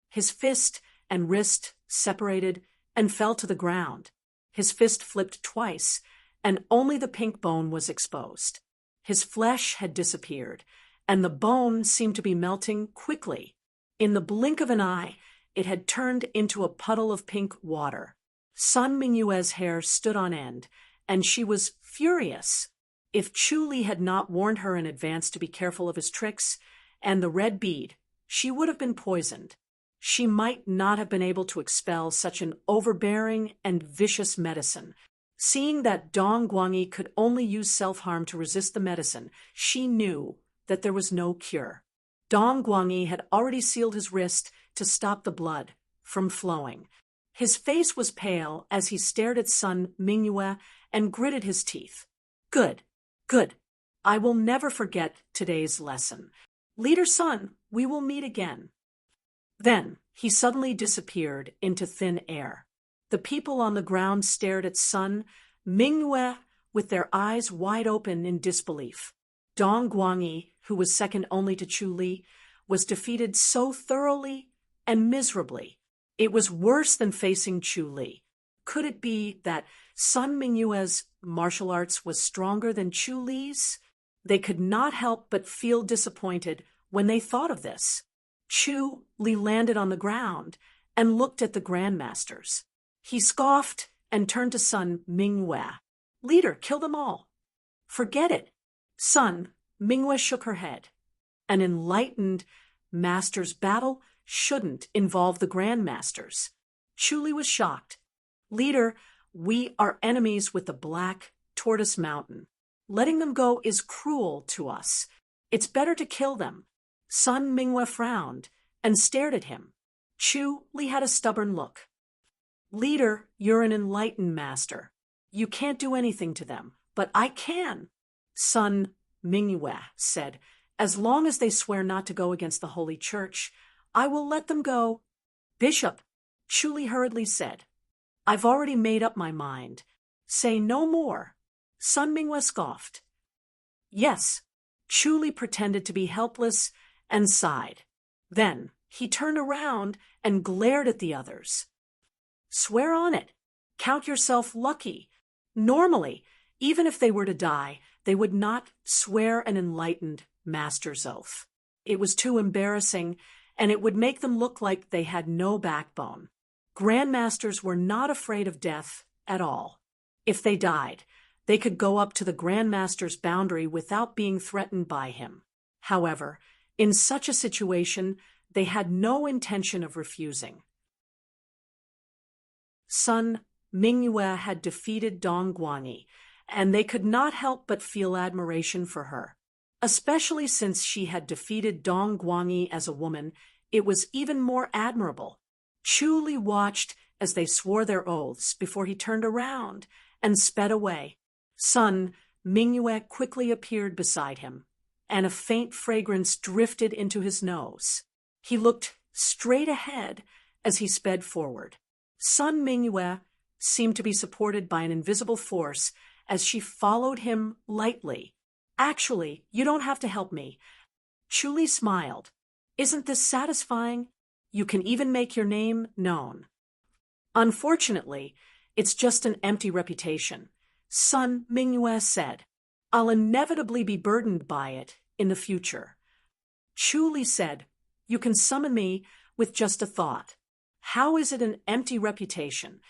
His fist and wrist separated and fell to the ground. His fist flipped twice, and only the pink bone was exposed. His flesh had disappeared, and the bone seemed to be melting quickly. In the blink of an eye, it had turned into a puddle of pink water. Sun Mingyue's hair stood on end, and she was furious. If Chu Li had not warned her in advance to be careful of his tricks and the red bead, she would have been poisoned. She might not have been able to expel such an overbearing and vicious medicine. Seeing that Dong Guangyi could only use self-harm to resist the medicine, she knew that there was no cure. Dong Guangyi had already sealed his wrist to stop the blood from flowing. His face was pale as he stared at Sun Mingyue and gritted his teeth. Good, good. I will never forget today's lesson. Leader Sun, we will meet again. Then he suddenly disappeared into thin air. The people on the ground stared at Sun Mingyue with their eyes wide open in disbelief. Dong Guangyi, who was second only to Chu Li, was defeated so thoroughly and miserably. It was worse than facing Chu Li. Could it be that Sun Mingyue's martial arts was stronger than Chu Li's? They could not help but feel disappointed when they thought of this. Chu Li landed on the ground and looked at the grandmasters. He scoffed and turned to Sun Mingyue. Leader, kill them all. Forget it. Sun Mingyue shook her head. An enlightened master's battle shouldn't involve the grandmasters. Chu Li was shocked. Leader, we are enemies with the Black Tortoise Mountain. Letting them go is cruel to us. It's better to kill them. Sun Mingyue frowned and stared at him. Chu Li had a stubborn look. Leader, you're an enlightened master. You can't do anything to them, but I can. Sun Mingyue said, as long as they swear not to go against the Holy Church, I will let them go. Bishop, Chu Li hurriedly said, I've already made up my mind. Say no more. Sun Mingyue scoffed. Yes. Chu Li pretended to be helpless and sighed. Then he turned around and glared at the others. Swear on it. Count yourself lucky. Normally, even if they were to die, they would not swear an enlightened master's oath. It was too embarrassing, and it would make them look like they had no backbone. Grandmasters were not afraid of death at all. If they died, they could go up to the Grandmaster's boundary without being threatened by him. However, in such a situation, they had no intention of refusing. Sun Mingyue had defeated Dong Guangyi, and they could not help but feel admiration for her. Especially since she had defeated Dong Guangyi as a woman, it was even more admirable. Chu Li watched as they swore their oaths before he turned around and sped away. Sun Mingyue quickly appeared beside him, and a faint fragrance drifted into his nose. He looked straight ahead as he sped forward. Sun Mingyue seemed to be supported by an invisible force as she followed him lightly. Actually, you don't have to help me. Chu Li smiled. Isn't this satisfying? You can even make your name known. Unfortunately, it's just an empty reputation. Sun Mingyue said, I'll inevitably be burdened by it in the future. Chu Li said, you can summon me with just a thought. How is it an empty reputation?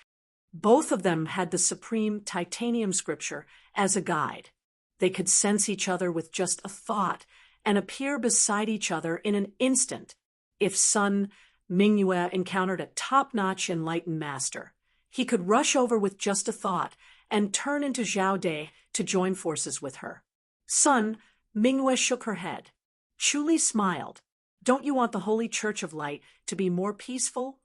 Both of them had the supreme titanium scripture as a guide. They could sense each other with just a thought and appear beside each other in an instant. If Sun Mingyue encountered a top-notch enlightened master, he could rush over with just a thought and turn into Zhao De to join forces with her. Sun Mingyue shook her head. Chu Li smiled. Don't you want the Holy Church of Light to be more peaceful?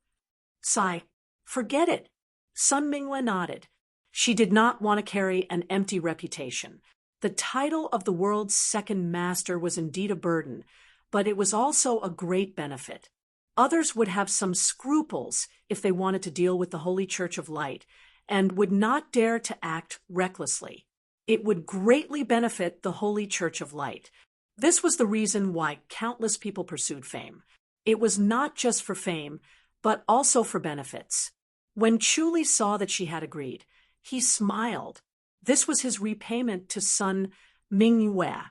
Sigh. Forget it. Sun Mingyue nodded. She did not want to carry an empty reputation. The title of the world's second master was indeed a burden, but it was also a great benefit. Others would have some scruples if they wanted to deal with the Holy Church of Light and would not dare to act recklessly. It would greatly benefit the Holy Church of Light. This was the reason why countless people pursued fame. It was not just for fame, but also for benefits. When Chu Li saw that she had agreed, he smiled. This was his repayment to Sun Mingyue.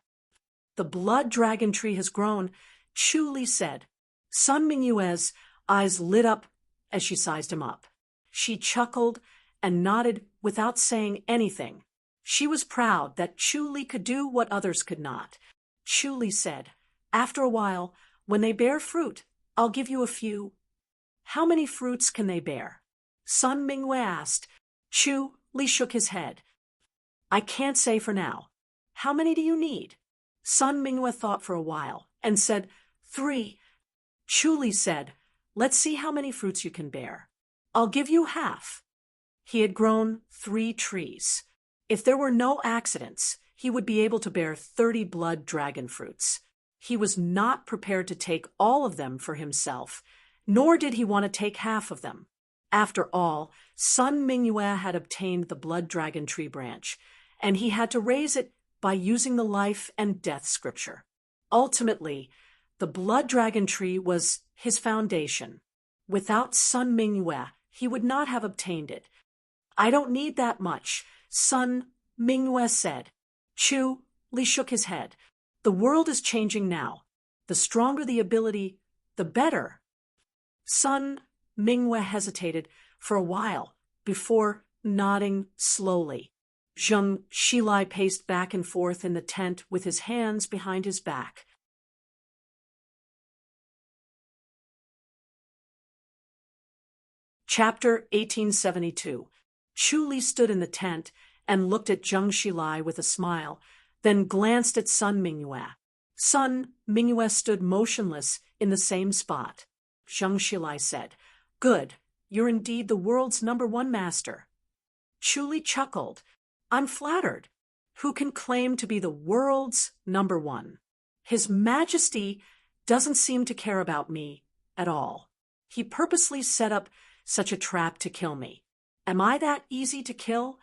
The blood dragon tree has grown, Chu Li said. Sun Mingyue's eyes lit up as she sized him up. She chuckled and nodded without saying anything. She was proud that Chu Li could do what others could not. Chu Li said, after a while, when they bear fruit, I'll give you a few. How many fruits can they bear? Sun Mingyue asked. Chu Li shook his head. I can't say for now. How many do you need? Sun Mingyue thought for a while and said, 3. Chu Li said, let's see how many fruits you can bear. I'll give you half. He had grown 3 trees. If there were no accidents, he would be able to bear 30 blood dragon fruits. He was not prepared to take all of them for himself, nor did he want to take half of them. After all, Sun Mingyue had obtained the blood dragon tree branch, and he had to raise it by using the life and death scripture. Ultimately, the blood dragon tree was his foundation. Without Sun Mingyue, he would not have obtained it. I don't need that much, Sun Mingyue said. Chu Li shook his head. The world is changing now. The stronger the ability, the better. Sun Mingyue hesitated for a while before nodding slowly. Zheng Xilai paced back and forth in the tent with his hands behind his back. Chapter 1872. Chu Li stood in the tent and looked at Zheng Xilai with a smile, then glanced at Sun Mingyue. Sun Mingyue stood motionless in the same spot. Zheng Xilai said, "Good, you're indeed the world's #1 master." Chu Li chuckled. "I'm flattered. Who can claim to be the world's #1? His Majesty doesn't seem to care about me at all. He purposely set up such a trap to kill me. Am I that easy to kill?"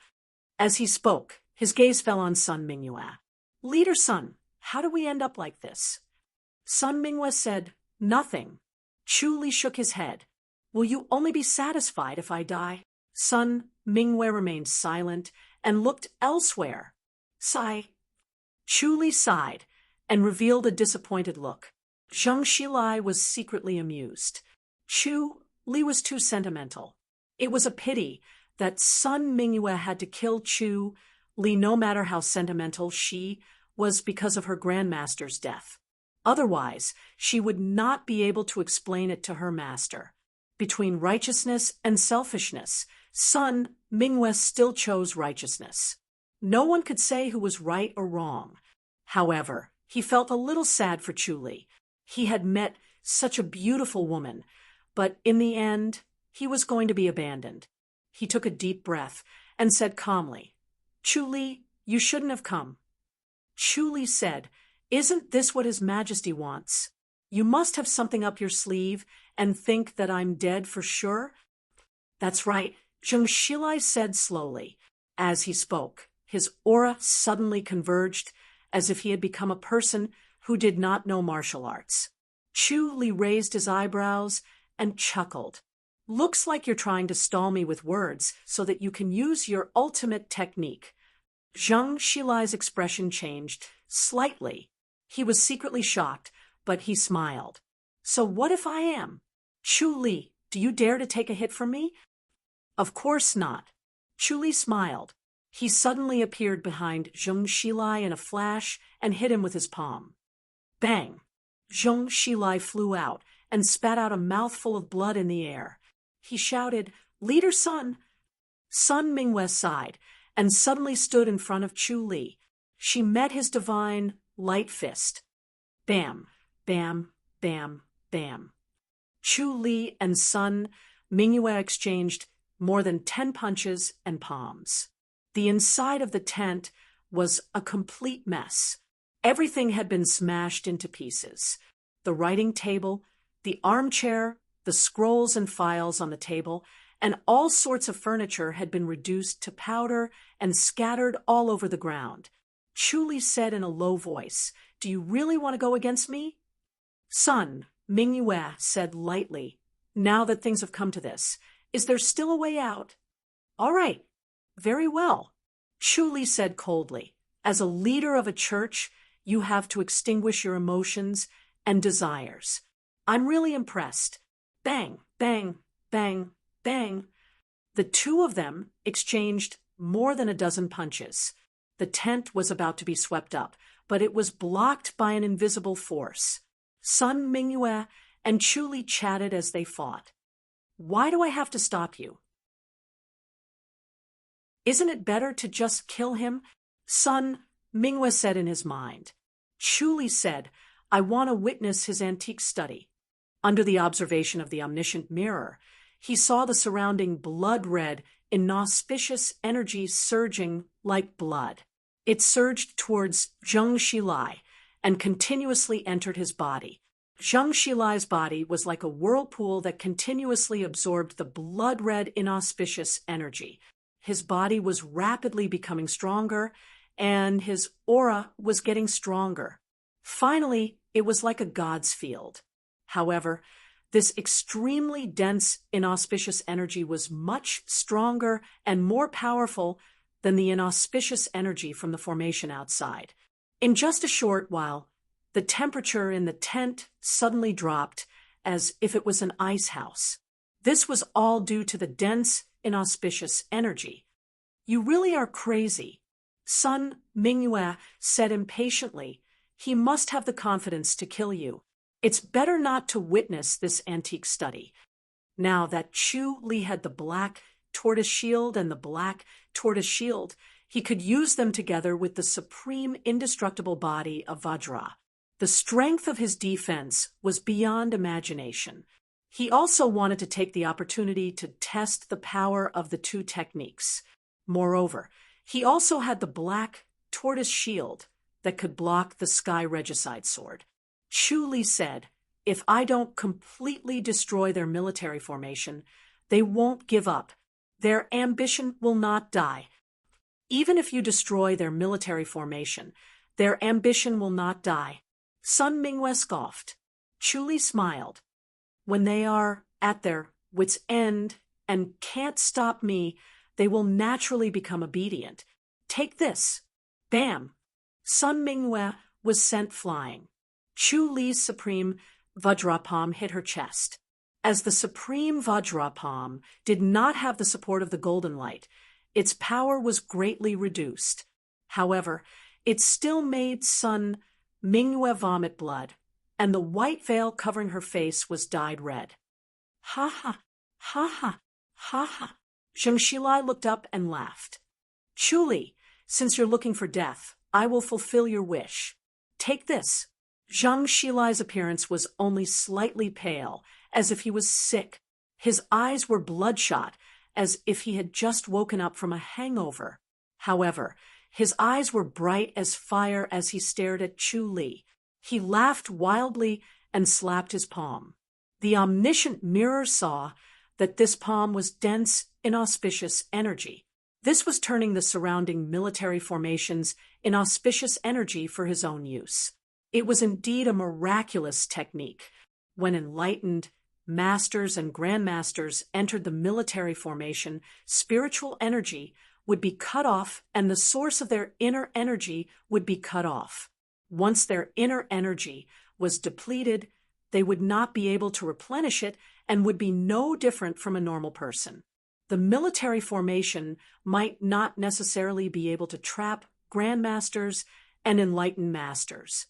As he spoke, his gaze fell on Sun Mingyue. "Leader Sun, how do we end up like this?" Sun Mingyue said, "Nothing." Chu Li shook his head. "Will you only be satisfied if I die?" Sun Mingyue remained silent and looked elsewhere. Sigh. Chu Li sighed and revealed a disappointed look. Zheng Xilai was secretly amused. Chu Li was too sentimental. It was a pity that Sun Mingyue had to kill Chu Li no matter how sentimental she was because of her grandmaster's death. Otherwise, she would not be able to explain it to her master. Between righteousness and selfishness, Sun Mingyue still chose righteousness. No one could say who was right or wrong. However, he felt a little sad for Chu Li. He had met such a beautiful woman, but in the end, he was going to be abandoned. He took a deep breath and said calmly, "Chu Li, you shouldn't have come." Chu Li said, "Isn't this what His Majesty wants? You must have something up your sleeve and think that I'm dead for sure." "That's right," Zheng Xilai said slowly. As he spoke, his aura suddenly converged, as if he had become a person who did not know martial arts. Chu Li raised his eyebrows and chuckled. "Looks like you're trying to stall me with words so that you can use your ultimate technique." Zheng Xilai's expression changed slightly. He was secretly shocked, but he smiled. "So what if I am? Chu Li, do you dare to take a hit from me?" "Of course not." Chu Li smiled. He suddenly appeared behind Zheng Xilai in a flash and hit him with his palm. Bang! Zheng Xilai flew out and spat out a mouthful of blood in the air. He shouted, "Leader Sun!" Sun Mingyue sighed and suddenly stood in front of Chu Li. She met his divine light fist. Bam, bam, bam, bam. Chu Li and Sun Mingyue exchanged more than 10 punches and palms. The inside of the tent was a complete mess. Everything had been smashed into pieces. The writing table, the armchair, the scrolls and files on the table, and all sorts of furniture had been reduced to powder and scattered all over the ground. Chu Li said in a low voice, "Do you really want to go against me?" Sun Mingyue said lightly, "Now that things have come to this, is there still a way out?" "All right, very well." Chu Li said coldly, "As a leader of a church, you have to extinguish your emotions and desires. I'm really impressed." Bang, bang, bang, bang. The two of them exchanged more than a dozen punches. The tent was about to be swept up, but it was blocked by an invisible force. Sun Mingyue and Chu Li chatted as they fought. "Why do I have to stop you? Isn't it better to just kill him?" Sun Mingyue said in his mind. Chu Li said, "I want to witness his antique study." Under the observation of the omniscient mirror, He saw the surrounding blood-red, inauspicious energy surging like blood. It surged towards Zheng Xilai and continuously entered his body. Zheng Xilai's body was like a whirlpool that continuously absorbed the blood-red, inauspicious energy. His body was rapidly becoming stronger, and his aura was getting stronger. Finally, it was like a god's field. However, this extremely dense, inauspicious energy was much stronger and more powerful than the inauspicious energy from the formation outside. In just a short while, the temperature in the tent suddenly dropped as if it was an ice house. This was all due to the dense, inauspicious energy. "You really are crazy," Sun Mingyue said impatiently. "He must have the confidence to kill you. It's better not to witness this antique study." Now that Chu Li had the black tortoise shield and the black tortoise shield, he could use them together with the supreme indestructible body of Vajra. The strength of his defense was beyond imagination. He also wanted to take the opportunity to test the power of the two techniques. Moreover, he also had the black tortoise shield that could block the sky regicide sword. Chu Li said, "If I don't completely destroy their military formation, they won't give up. Their ambition will not die. Even if you destroy their military formation, their ambition will not die." Sun Mingyue scoffed. Chu Li smiled. "When they are at their wits' end and can't stop me, they will naturally become obedient. Take this." Bam! Sun Mingyue was sent flying. Chu Li's supreme Vajrapalm hit her chest. As the supreme Vajrapalm did not have the support of the golden light, its power was greatly reduced. However, it still made Sun Mingyue vomit blood, and the white veil covering her face was dyed red. "Ha ha, ha ha, ha ha." Zheng Xilai looked up and laughed. "Chu Li, since you're looking for death, I will fulfill your wish. Take this." Zheng Xilai's appearance was only slightly pale, as if he was sick. His eyes were bloodshot, as if he had just woken up from a hangover. However, his eyes were bright as fire as he stared at Chu Li. He laughed wildly and slapped his palm. The omniscient mirror saw that this palm was dense, inauspicious energy. This was turning the surrounding military formations inauspicious energy for his own use. It was indeed a miraculous technique. When enlightened masters and grandmasters entered the military formation, spiritual energy would be cut off and the source of their inner energy would be cut off. Once their inner energy was depleted, they would not be able to replenish it and would be no different from a normal person. The military formation might not necessarily be able to trap grandmasters and enlightened masters.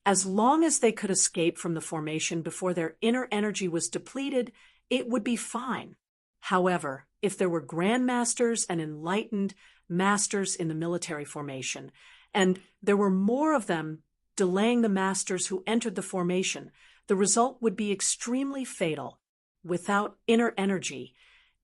As long as they could escape from the formation before their inner energy was depleted, it would be fine. However, if there were grandmasters and enlightened masters in the military formation, and there were more of them delaying the masters who entered the formation, the result would be extremely fatal. Without inner energy,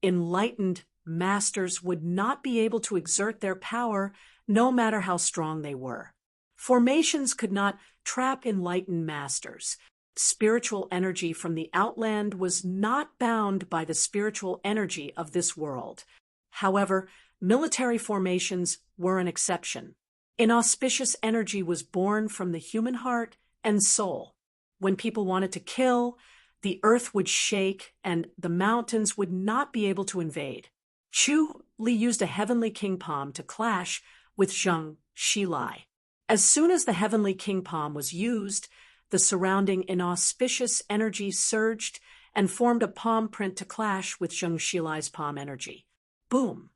enlightened masters would not be able to exert their power no matter how strong they were. Formations could not trap enlightened masters. Spiritual energy from the outland was not bound by the spiritual energy of this world. However, military formations were an exception. Inauspicious energy was born from the human heart and soul. When people wanted to kill, the earth would shake and the mountains would not be able to invade. Chu Li used a heavenly king palm to clash with Zheng Xilai. As soon as the heavenly king palm was used, the surrounding inauspicious energy surged and formed a palm print to clash with Zheng Xilai's palm energy. Boom!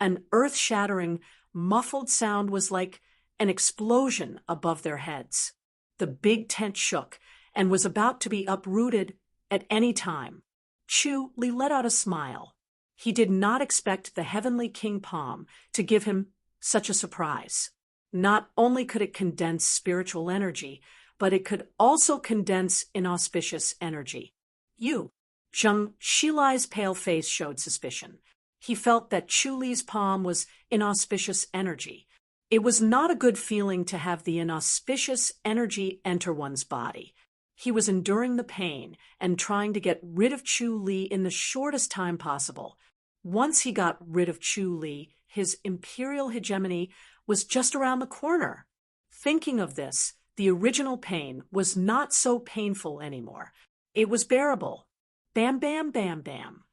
An earth-shattering, muffled sound was like an explosion above their heads. The big tent shook and was about to be uprooted at any time. Chu Li let out a smile. He did not expect the heavenly king palm to give him such a surprise. Not only could it condense spiritual energy, but it could also condense inauspicious energy. "You, Zhang Shilai's pale face showed suspicion. He felt that Chu Li's palm was inauspicious energy. It was not a good feeling to have the inauspicious energy enter one's body. He was enduring the pain and trying to get rid of Chu Li in the shortest time possible. Once he got rid of Chu Li, his imperial hegemony was just around the corner. Thinking of this, the original pain was not so painful anymore. It was bearable. Bam, bam, bam, bam.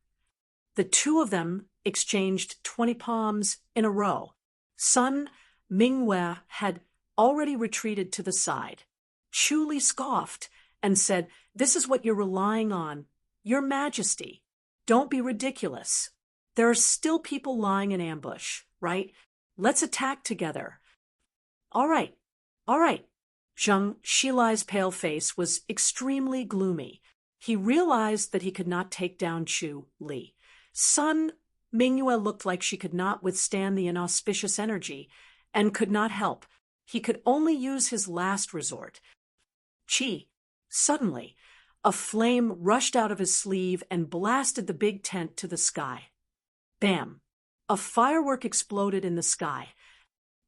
The two of them exchanged 20 palms in a row. Sun Mingwei had already retreated to the side. Chu Li scoffed and said, "This is what you're relying on, Your Majesty. Don't be ridiculous. There are still people lying in ambush, right? Let's attack together." All right, all right. Zhang Shilai's pale face was extremely gloomy. He realized that he could not take down Chu Li. Sun Mingwei looked like she could not withstand the inauspicious energy and could not help. He could only use his last resort. Chi. Suddenly, a flame rushed out of his sleeve and blasted the big tent to the sky. Bam! A firework exploded in the sky.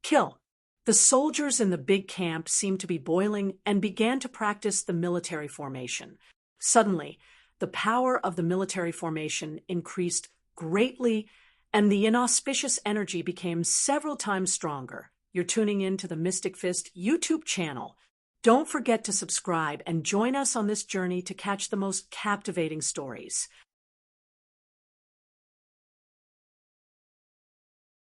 Kill! The soldiers in the big camp seemed to be boiling and began to practice the military formation. Suddenly, the power of the military formation increased greatly, and the inauspicious energy became several times stronger. You're tuning in to the Mystic Fist YouTube channel. Don't forget to subscribe and join us on this journey to catch the most captivating stories.